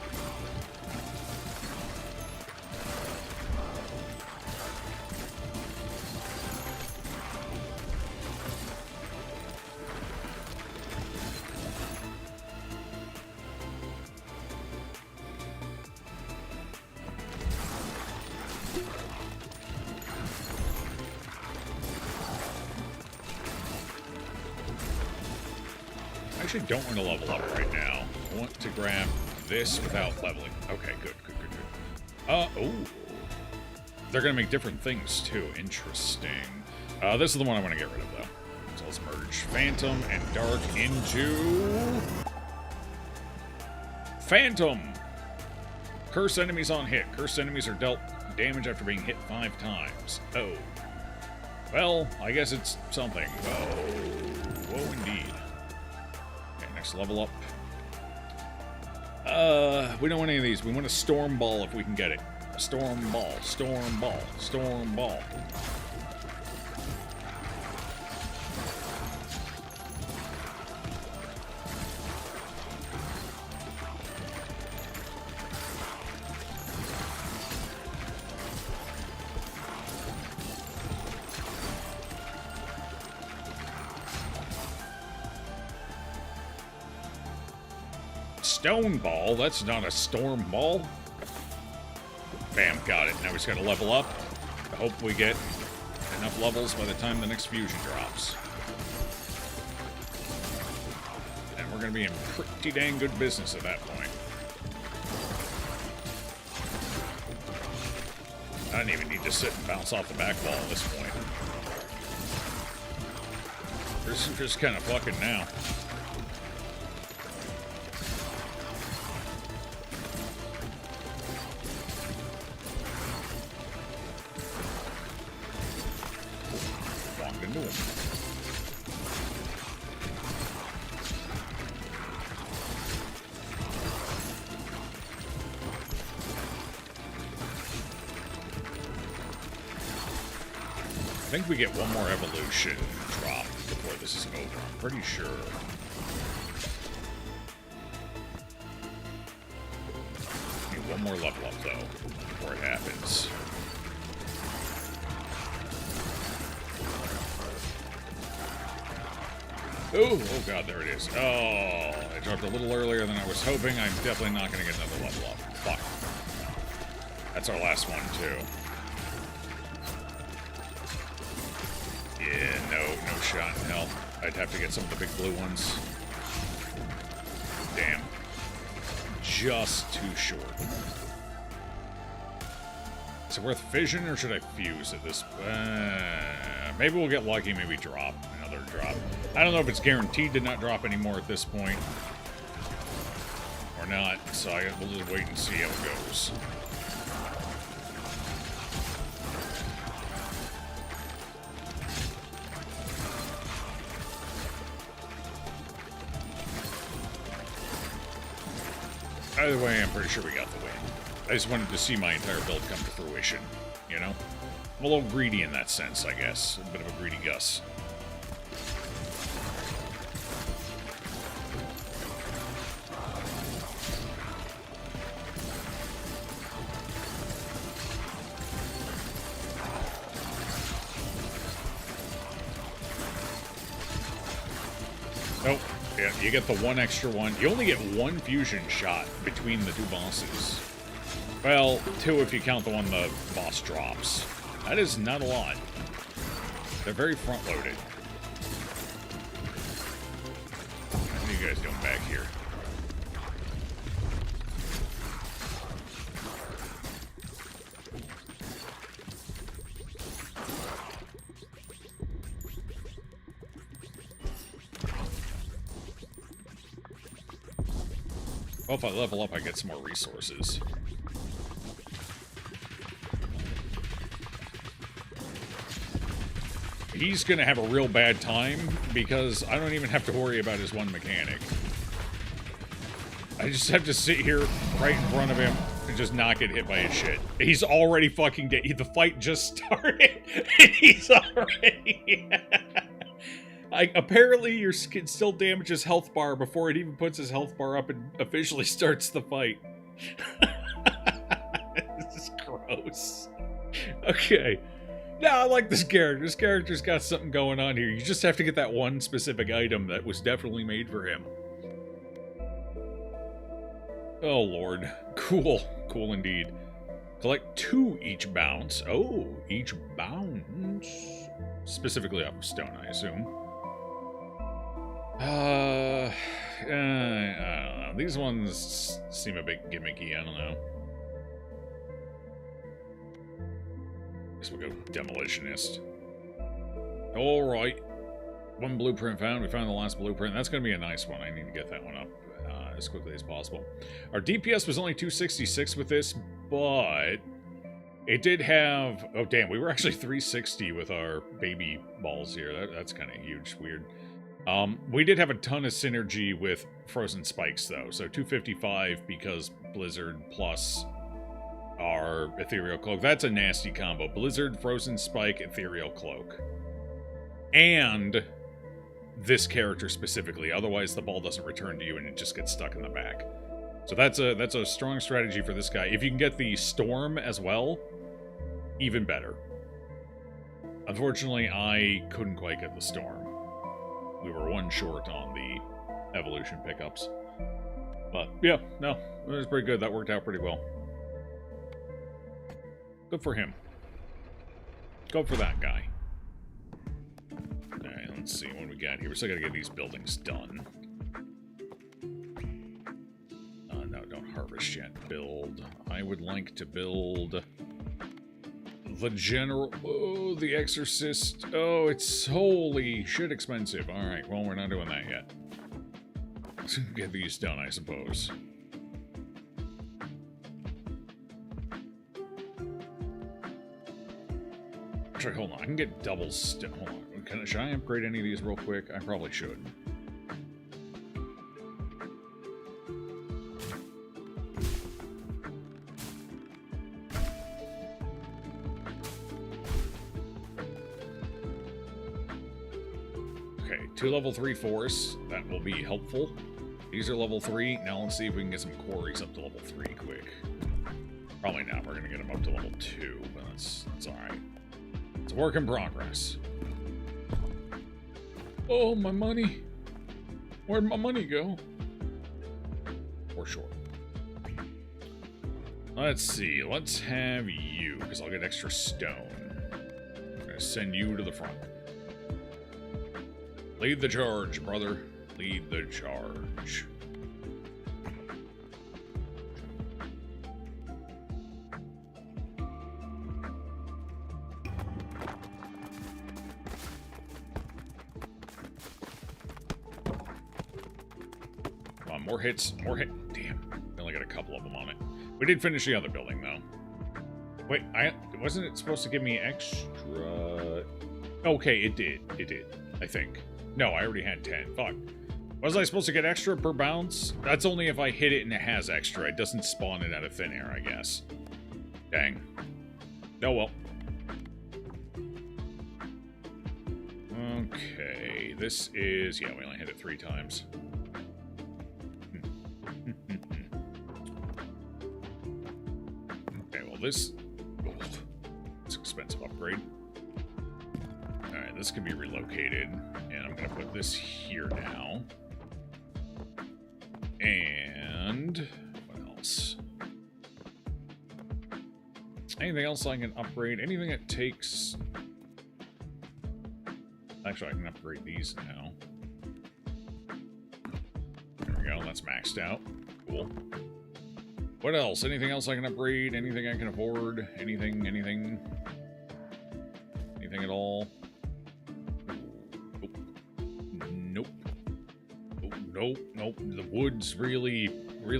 I actually don't want to level up right now. I want to grab this without leveling. Okay, good. Oh. They're going to make different things, too. Interesting. This is the one I want to get rid of, though. So let's merge Phantom and Dark into... Phantom! Curse enemies on hit. Cursed enemies are dealt damage after being hit 5 times. Oh. Well, I guess it's something. Whoa, indeed. Next level up. We don't want any of these. We want a storm ball if we can get it. A storm ball, storm ball, storm ball. Stone ball? That's not a storm ball. Bam, got it. Now we just gotta level up. I hope we get enough levels by the time the next fusion drops. And we're gonna be in pretty dang good business at that point. I don't even need to sit and bounce off the back wall at this point. We're just kind of fucking now. I think we get one more evolution drop before this is over. I'm pretty sure. Need one more level up, though, before it happens. Oh god, there it is. Oh, I dropped a little earlier than I was hoping. I'm definitely not going to get another level up. Fuck. That's our last one, too. Yeah, no shot in hell. I'd have to get some of the big blue ones. Damn. Just too short. Is it worth fission, or should I fuse at this? Maybe we'll get lucky, maybe drop. Another drop. I don't know if it's guaranteed to not drop anymore at this point. Or not, so we'll just wait and see how it goes. Either way, I'm pretty sure we got the win. I just wanted to see my entire build come to fruition, you know? I'm a little greedy in that sense, I guess. A bit of a greedy Gus. Nope. Yeah, you get the one extra one. You only get one fusion shot between the two bosses. Well, 2 if you count the one the boss drops. That is not a lot. They're very front-loaded. What are you guys doing back here? Well, if I level up, I get some more resources. He's gonna have a real bad time because I don't even have to worry about his one mechanic. I just have to sit here right in front of him, and just not get hit by his shit. He's already fucking dead. The fight just started, and he's already... apparently, your skin still damages health bar before it even puts his health bar up and officially starts the fight. This is gross. Okay. No, I like this character. This character's got something going on here. You just have to get that one specific item that was definitely made for him. Oh, Lord. Cool. Cool indeed. Collect 2 each bounce. Oh, each bounce. Specifically off of stone, I assume. I don't know. These ones seem a bit gimmicky. I don't know. Guess we'll go Demolitionist. Alright. 1 blueprint found. We found the last blueprint. That's going to be a nice one. I need to get that one up as quickly as possible. Our DPS was only 266 with this, but it did have... Oh, damn. We were actually 360 with our baby balls here. That's kind of huge. Weird. We did have a ton of synergy with Frozen Spikes, though. So 255 because Blizzard plus our Ethereal Cloak. That's a nasty combo. Blizzard, Frozen Spike, Ethereal Cloak. And this character specifically. Otherwise, the ball doesn't return to you and it just gets stuck in the back. So that's a strong strategy for this guy. If you can get the Storm as well, even better. Unfortunately, I couldn't quite get the Storm. We were 1 short on the evolution pickups. But, yeah, no, it was pretty good. That worked out pretty well. Good for him. Go for that guy. Alright, let's see what we got here. We still gotta get these buildings done. No, don't harvest yet. Build. I would like to build... The General... Oh, the Exorcist. Oh, it's holy shit expensive. Alright, well, we're not doing that yet. Let's get these done, I suppose. Actually, hold on. I can get double stone. Hold on. Should I upgrade any of these real quick? I probably should. Okay, 2 level 3 forests. That will be helpful. These are level 3. Now let's see if we can get some quarries up to level 3 quick. Probably not. We're going to get them up to level 2, but that's alright. It's a work in progress. Oh, my money. Where'd my money go? For sure. Let's see. Let's have you, because I'll get extra stone. I'm going to send you to the front. Lead the charge, brother. Lead the charge. Come on, more hits. More hit. Damn. We only got a couple of them on it. We did finish the other building, though. Wait, wasn't it supposed to give me extra... Okay, it did. It did, I think. No, I already had 10. Fuck. Was I supposed to get extra per bounce? That's only if I hit it and it has extra. It doesn't spawn it out of thin air, I guess. Dang. Oh, well. Okay, this is... Yeah, we only hit it 3 times. Okay, well, this... Oh, it's an expensive upgrade. Alright, this can be relocated. And I'm going to put this here now. And... what else? Anything else I can upgrade? Anything that takes... Actually, I can upgrade these now. There we go, that's maxed out. Cool. What else? Anything else I can upgrade? Anything I can afford? Anything at all? Nope. Nope. The wood's really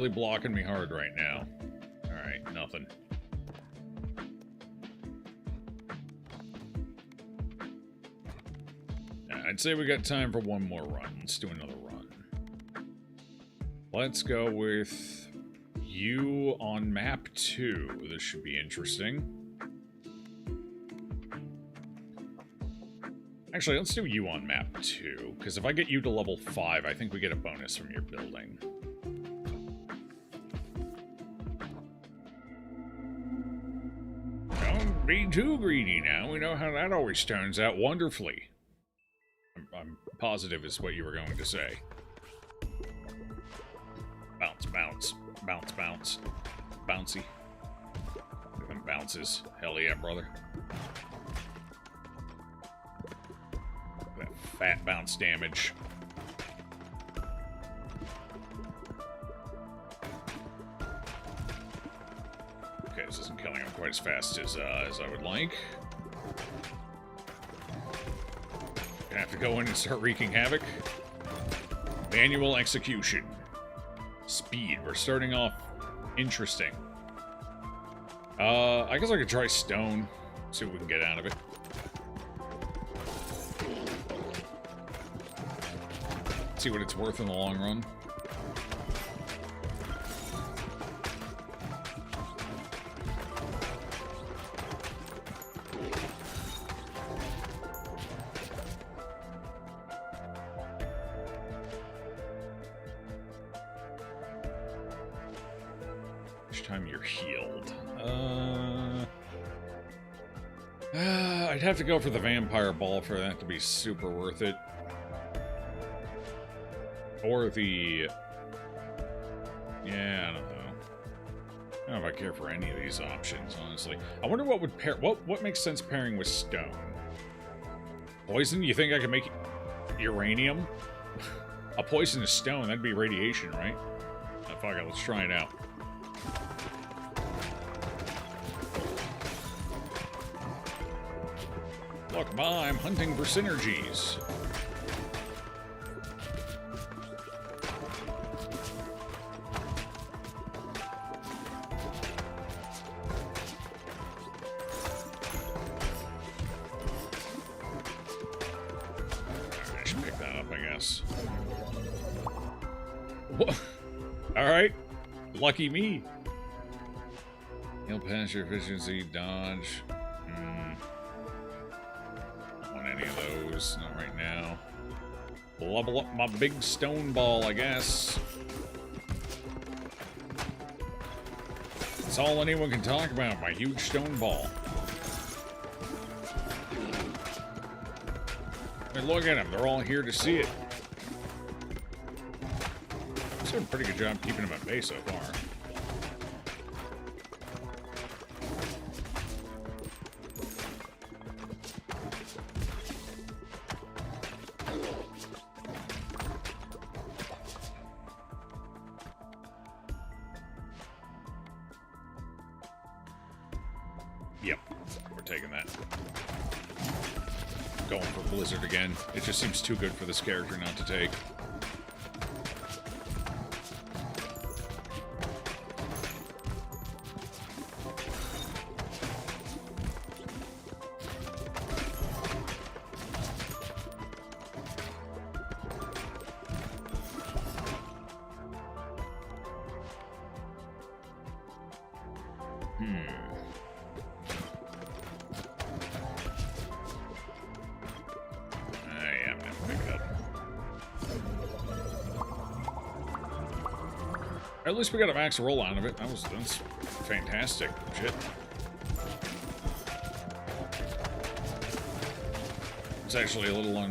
blocking me hard right now. Alright, nothing. I'd say we got time for one more run. Let's do another run. Let's go with you on map 2. This should be interesting. Actually, let's do you on map 2, because if I get you to level 5, I think we get a bonus from your building. Don't be too greedy now. We know how that always turns out wonderfully. I'm positive is what you were going to say. Bounce, bounce, bounce, bounce. Bouncy. Them bounces. Hell yeah, brother. That fat bounce damage. Okay, this isn't killing him quite as fast as I would like. Gonna have to go in and start wreaking havoc. Manual execution. Speed. We're starting off interesting. I guess I could try stone. See what we can get out of it. See what it's worth in the long run. Each time you're healed. I'd have to go for the vampire ball for that to be super worth it. Or the... Yeah, I don't know. I don't know if I care for any of these options, honestly. I wonder what would pair... What makes sense pairing with stone? Poison? You think I could make uranium? A poisonous stone, that'd be radiation, right? Oh, fuck it, let's try it out. Look, Ma, I'm hunting for synergies. I should pick that up, I guess. Alright. Lucky me. He'll pass your efficiency, dodge. Not right now. Level up my big stone ball, I guess. That's all anyone can talk about, my huge stone ball. I mean, look at them. They're all here to see it. I'm doing a pretty good job keeping them at bay so far. Yep, we're taking that. Going for Blizzard again. It just seems too good for this character not to take. At least we got a max roll out of it. That's fantastic. Shit. It's actually a little I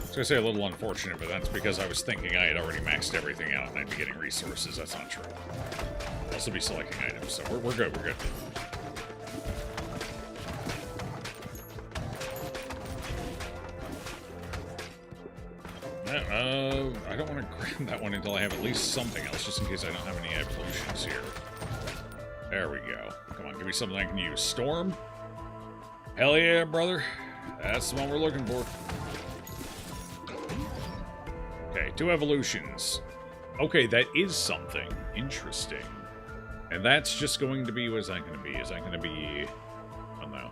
was gonna say a little unfortunate, but that's because I was thinking I had already maxed everything out and I'd be getting resources. That's not true. I'll also be selecting items, so we're good. We're good. I don't want to grab that one until I have at least something else, just in case I don't have any evolutions here. There we go. Come on, give me something I can use. Storm? Hell yeah, brother. That's the one we're looking for. Okay, 2 evolutions. Okay, that is something. Interesting. And that's just going to be... What is that going to be? Is that going to be... Oh, no.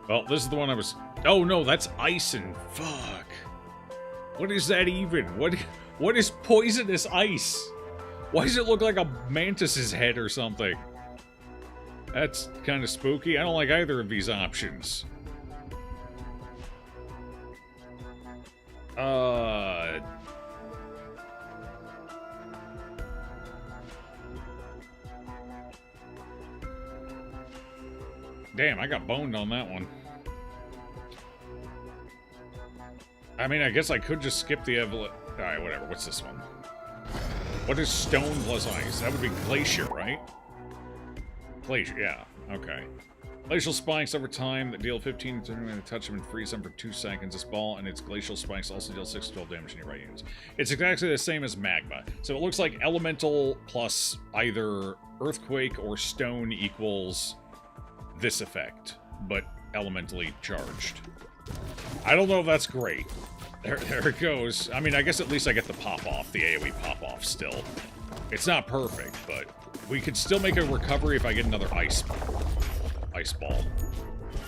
Well, this is the one I was... Oh, no, that's ice and... Fuck. What is that even? What is poisonous ice? Why does it look like a mantis's head or something? That's kind of spooky. I don't like either of these options. Damn, I got boned on that one. I mean, I guess I could just skip the Alright, whatever. What's this one? What is stone plus ice? That would be glacier, right? Glacier, yeah. Okay. Glacial spikes over time that deal 15 to 30 when you touch them and freeze them for 2 seconds. This ball and its glacial spikes also deal 6 to 12 damage in your right units. It's exactly the same as magma. So it looks like elemental plus either earthquake or stone equals this effect, but elementally charged. I don't know if that's great. There it goes. I mean, I guess at least I get the pop-off, the AoE pop-off still. It's not perfect, but we could still make a recovery if I get another ice ball.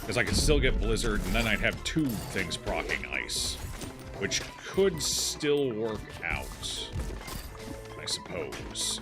Because I could still get Blizzard, and then I'd have 2 things proccing ice. Which could still work out, I suppose.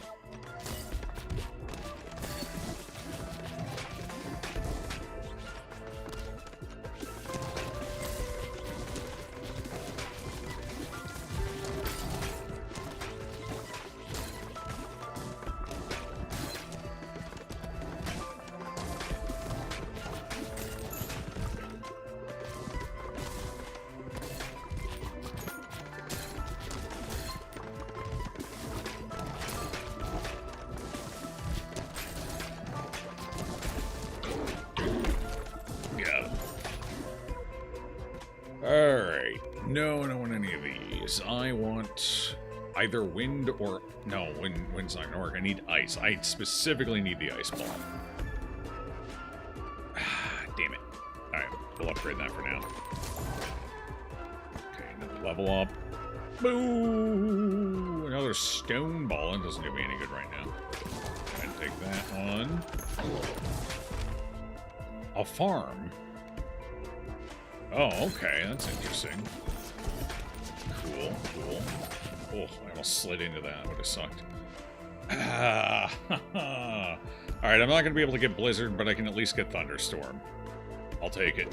Alright. No, I don't want any of these. I want either wind or... No, wind's not gonna work. I need ice. I specifically need the ice ball. Damn it. Alright, we'll upgrade that for now. Okay, another level up. Boo! Another stone ball. That doesn't do me any good right now. Go ahead and take that one. A farm. Oh, okay, that's interesting. Cool, cool. Oh, I almost slid into that. Would have sucked. Alright, I'm not going to be able to get Blizzard, but I can at least get Thunderstorm. I'll take it.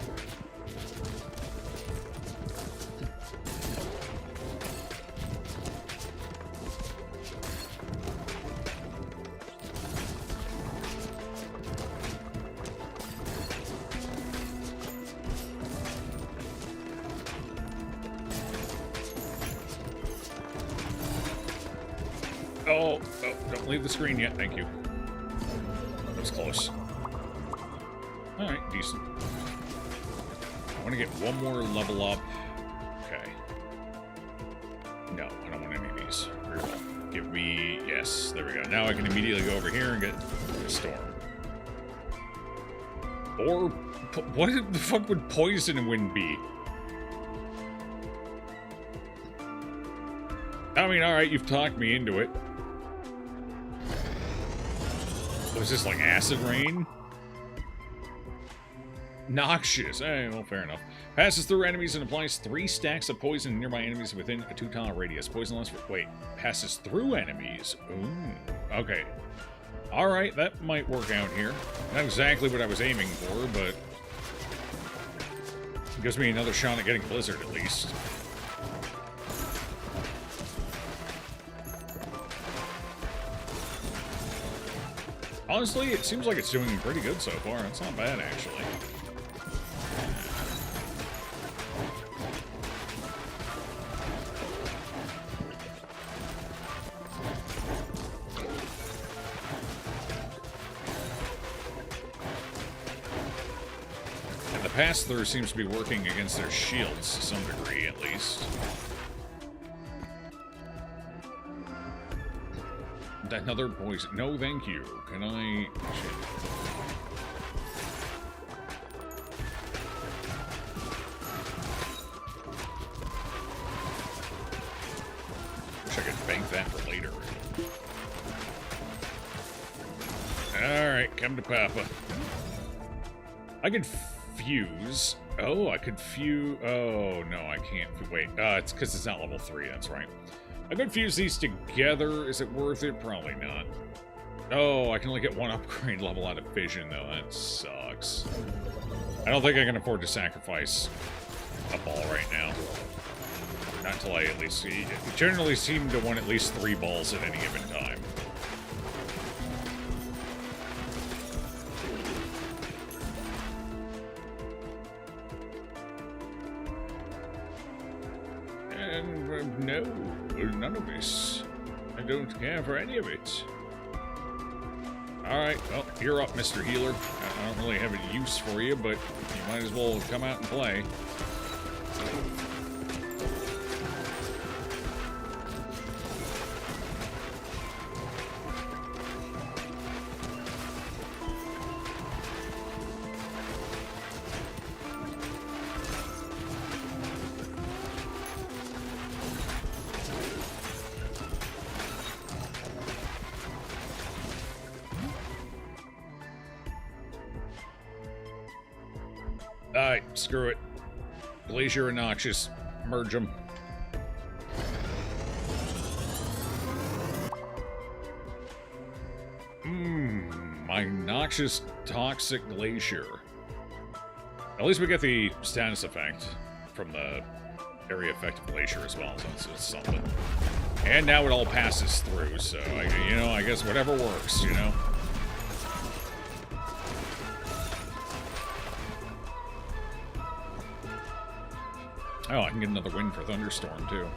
Oh, don't leave the screen yet. Thank you. That was close. Alright, decent. I want to get one more level up. Okay. No, I don't want any of these. Very well. Give me... Yes, there we go. Now I can immediately go over here and get the storm. Or... What the fuck would poison wind be? I mean, alright, you've talked me into it. Was this like acid rain? Noxious. Well, fair enough. Passes through enemies and applies 3 stacks of poison to nearby enemies within a 2-tile radius. Poison lasts for... Wait. Passes through enemies. Ooh. Okay. Alright, that might work out here. Not exactly what I was aiming for, but... It gives me another shot at getting Blizzard, at least. Honestly, it seems like it's doing pretty good so far. It's not bad, actually. And the pass-through seems to be working against their shields to some degree, at least. Another poison. No, thank you. Can I... Shit. Wish I could bank that for later. Alright, come to Papa. I could fuse. Oh, I could fuse. Oh, no, I can't. Wait, it's because it's not level 3. That's right. I could fuse these together. Is it worth it? Probably not. Oh, I can only get one upgrade level out of fission, though. That sucks. I don't think I can afford to sacrifice a ball right now. Not until I at least see. You generally seem to want at least 3 balls at any given time. And no, none of this. I don't care for any of it. Alright, well, you're up, Mr. Healer. I don't really have a use for you, but you might as well come out and play. Alright, screw it. Glacier and Noxious. Merge them. My Noxious Toxic Glacier. At least we get the status effect from the area effective glacier as well, so it's something. And now it all passes through, so, I guess whatever works, you know? Oh, I can get another win for Thunderstorm, too.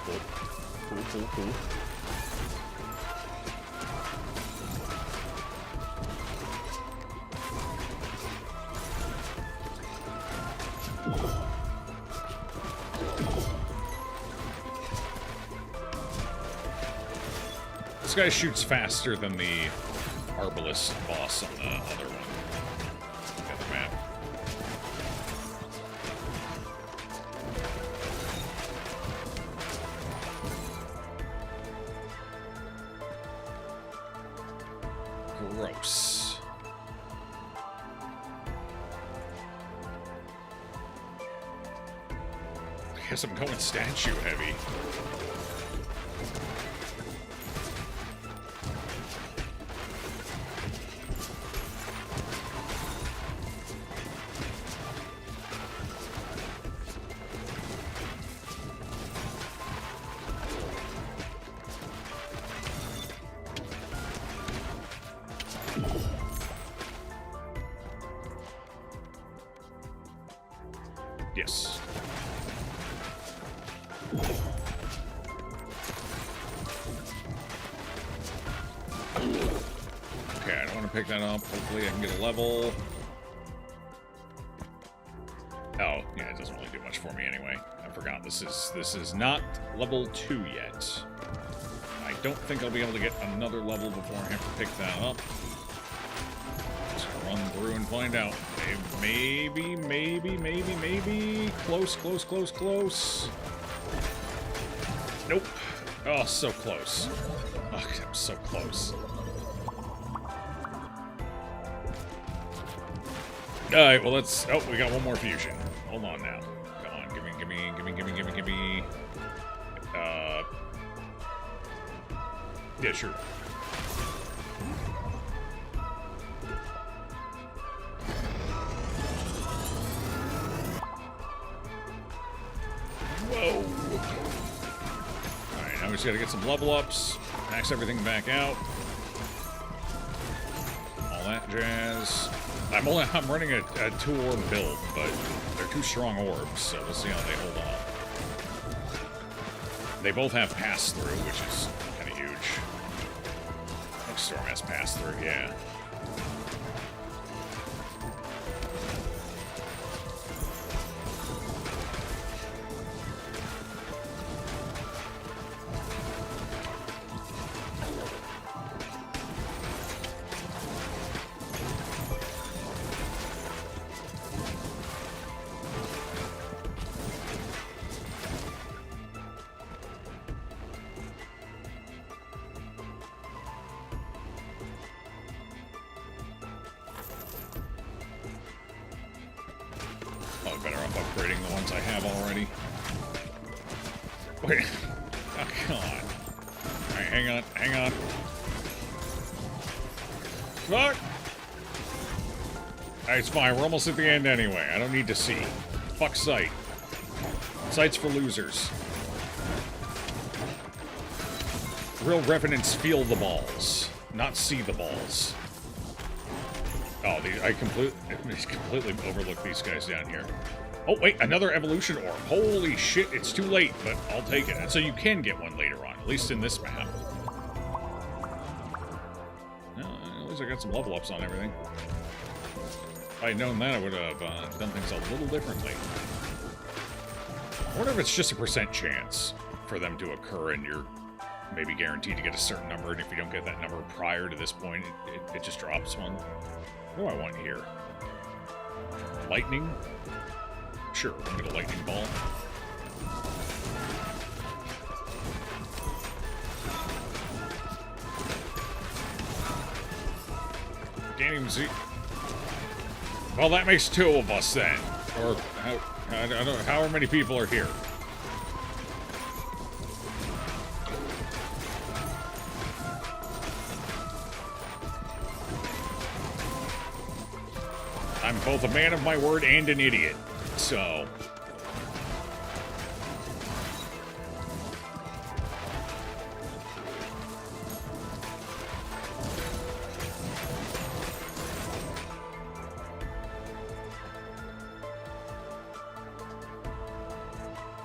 Cool. This guy shoots faster than the Arbalest boss on the other one. The other map. Gross. I guess I'm going statue heavy. Yes. Okay, I don't want to pick that up. Hopefully I can get a level. Oh, yeah, it doesn't really do much for me anyway. I forgot this is not level 2 yet. I don't think I'll be able to get another level before I have to pick that up. Just run through and find out. Maybe. Close. Nope. Oh, so close. Oh, I'm so close. Alright, well, let's... Oh, we got one more fusion. Hold on now. Come on, gimme. Yeah, sure. Whoa! Alright, now we just gotta get some level ups, max everything back out. All that jazz. I'm running a 2-orb build, but they're 2 strong orbs, so we'll see how they hold on. They both have pass-through, which is kind of huge. Next storm has pass-through, yeah. off upgrading the ones I have already. Wait. Oh, come on. Alright, hang on, hang on. Fuck! Alright, it's fine. We're almost at the end anyway. I don't need to see. Fuck sight. Sight's for losers. Real revenants feel the balls, not see the balls. Oh, I completely overlooked these guys down here. Oh, wait, another evolution orb. Holy shit, it's too late, but I'll take it. And so you can get one later on, at least in this map. At least I got some level ups on everything. If I'd known that, I would have done things a little differently. I wonder if it's just a % chance for them to occur and you're maybe guaranteed to get a certain number, and if you don't get that number prior to this point, it just drops one. What do I want here? Lightning? Sure, we'll get a lightning ball. Can't even see. Well, that makes 2 of us then. Or, I don't know, however many people are here. I'm both a man of my word and an idiot, so...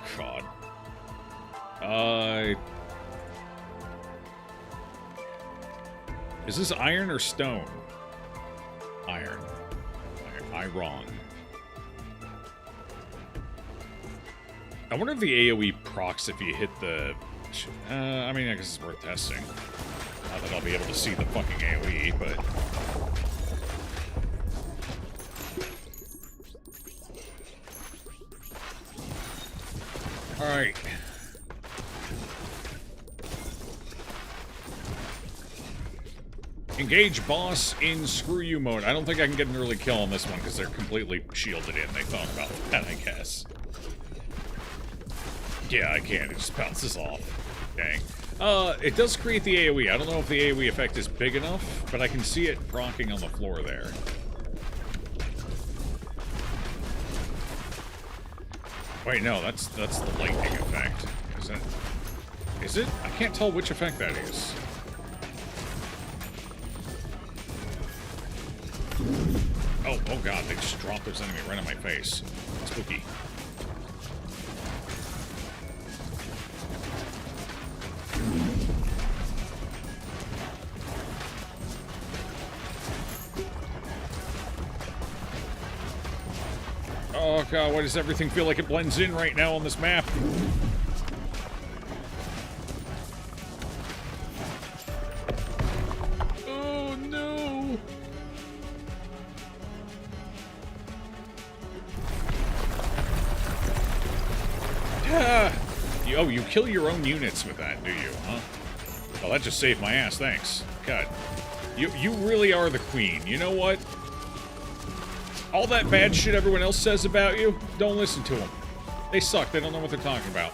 God. Is this iron or stone? Iron. Wrong. I wonder if the AoE procs if you hit the... I mean, I guess it's worth testing. Not that I'll be able to see the fucking AoE, but... Alright. Engage boss in screw you mode. I don't think I can get an early kill on this one because they're completely shielded in. They thought about that, I guess. Yeah, I can. It just bounces off. Dang. It does create the AoE. I don't know if the AoE effect is big enough, but I can see it rocking on the floor there. Wait, no, that's the lightning effect. Is it? I can't tell which effect that is. Oh god, they just dropped this enemy right on my face. Spooky. Oh god, why does everything feel like it blends in right now on this map? Oh no! Oh, you kill your own units with that, do you, huh? Oh, that just saved my ass, thanks. God. You really are the queen. You know what? All that bad shit everyone else says about you, don't listen to them. They suck. They don't know what they're talking about.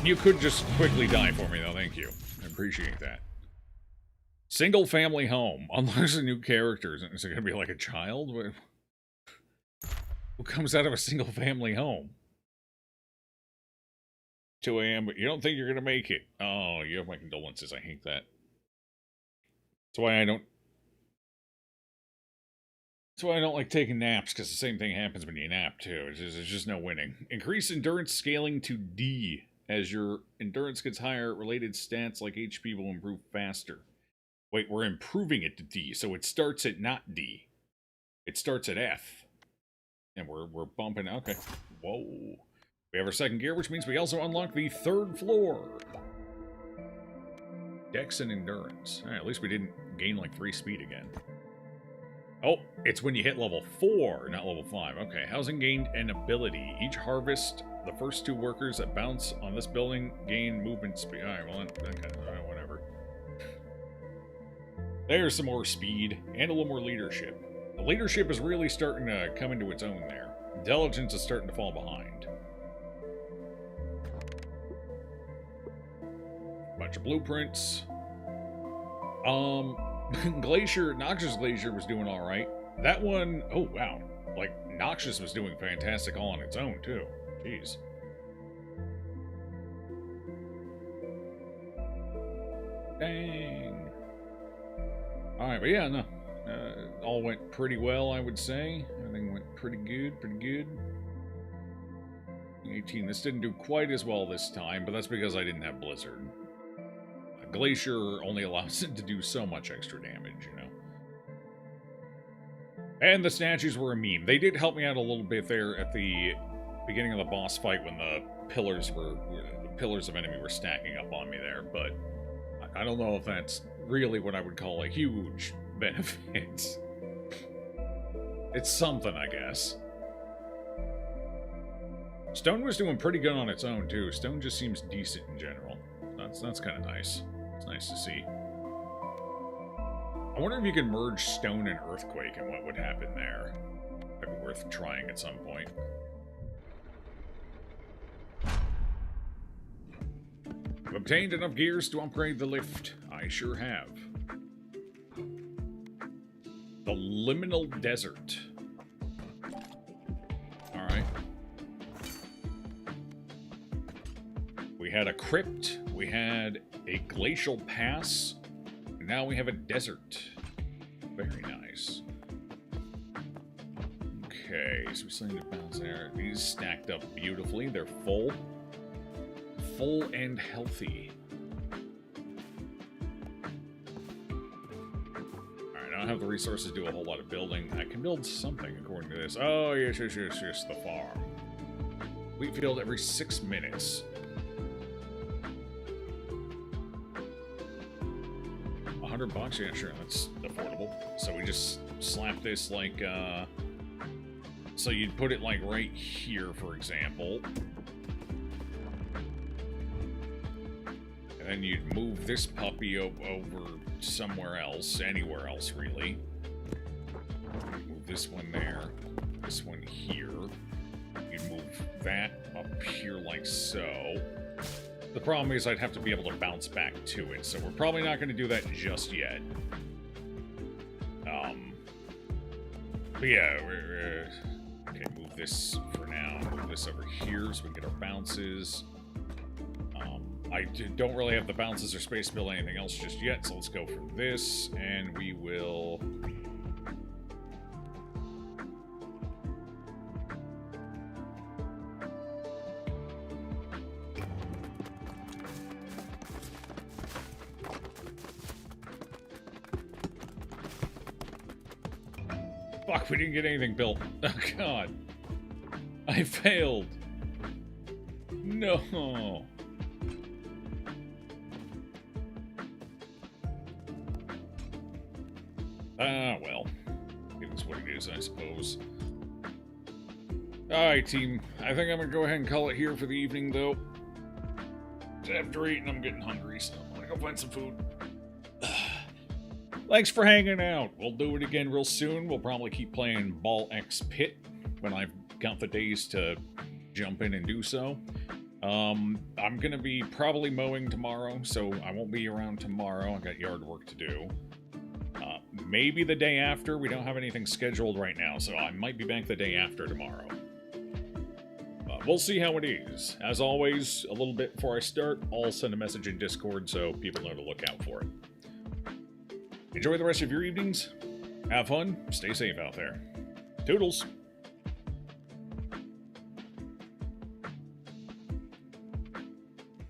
You could just quickly die for me, though. Thank you. I appreciate that. Single family home. Unlocks a new characters. Is it going to be like a child? Who comes out of a single family home? 2 a.m., but you don't think you're going to make it. Oh, you have my condolences. I hate that. That's why I don't like taking naps, because the same thing happens when you nap, too. There's just no winning. Increase endurance scaling to D. As your endurance gets higher, related stats like HP will improve faster. Wait, we're improving it to D, so it starts at not D. It starts at F. And we're bumping... Okay. Whoa. We have our second gear, which means we also unlock the 3rd floor. Dex and endurance. Alright, at least we didn't gain like 3 speed again. Oh, it's when you hit level 4, not level 5. Okay, housing gained an ability. Each harvest, the first 2 workers that bounce on this building gain movement speed. Alright, well, okay, whatever. There's some more speed and a little more leadership. The leadership is really starting to come into its own there. Intelligence is starting to fall behind. Bunch of blueprints. Glacier, Noxious Glacier was doing alright. That one, oh wow. Like, Noxious was doing fantastic all on its own, too. Jeez. Dang. Alright, but yeah, no. All went pretty well, I would say. Everything went pretty good, pretty good. 18, this didn't do quite as well this time, but that's because I didn't have Blizzard. Glacier only allows it to do so much extra damage, you know. And the statues were a meme. They did help me out a little bit there at the beginning of the boss fight when the pillars of enemy were stacking up on me there, but I don't know if that's really what I would call a huge benefit. It's something, I guess. Stone was doing pretty good on its own, too. Stone just seems decent in general. That's kind of nice. It's nice to see. I wonder if you could merge Stone and Earthquake and what would happen there. Might be worth trying at some point. I've obtained enough gears to upgrade the lift. I sure have. The Liminal Desert. Alright. We had a crypt, we had a glacial pass, and now we have a desert. Very nice. Okay, so we still need to bounce there. These stacked up beautifully. They're full. Full and healthy. Alright, I don't have the resources to do a whole lot of building. I can build something according to this. Oh, yes, the farm. Wheat field every 6 minutes. $100? Yeah, sure, that's affordable. So we just slap this like, so you'd put it like right here, for example. And then you'd move this puppy over somewhere else, anywhere else, really. Move this one there, this one here. You'd move that up here like so. The problem is I'd have to be able to bounce back to it, so we're probably not going to do that just yet. But yeah, okay, move this for now. Move this over here so we can get our bounces. I don't really have the bounces or space to build anything else just yet, so let's go for this, and we will... Fuck, we didn't get anything built. Oh, God. I failed. No. Well. It is what it is, I suppose. Alright, team. I think I'm gonna go ahead and call it here for the evening, though. After eating, I'm getting hungry, so I'm gonna go find some food. Thanks for hanging out. We'll do it again real soon. We'll probably keep playing Ball X Pit when I've got the days to jump in and do so. I'm going to be probably mowing tomorrow, so I won't be around tomorrow. I've got yard work to do. Maybe the day after. We don't have anything scheduled right now, so I might be back the day after tomorrow. We'll see how it is. As always, a little bit before I start, I'll send a message in Discord so people know to look out for it. Enjoy the rest of your evenings. Have fun. Stay safe out there. Toodles.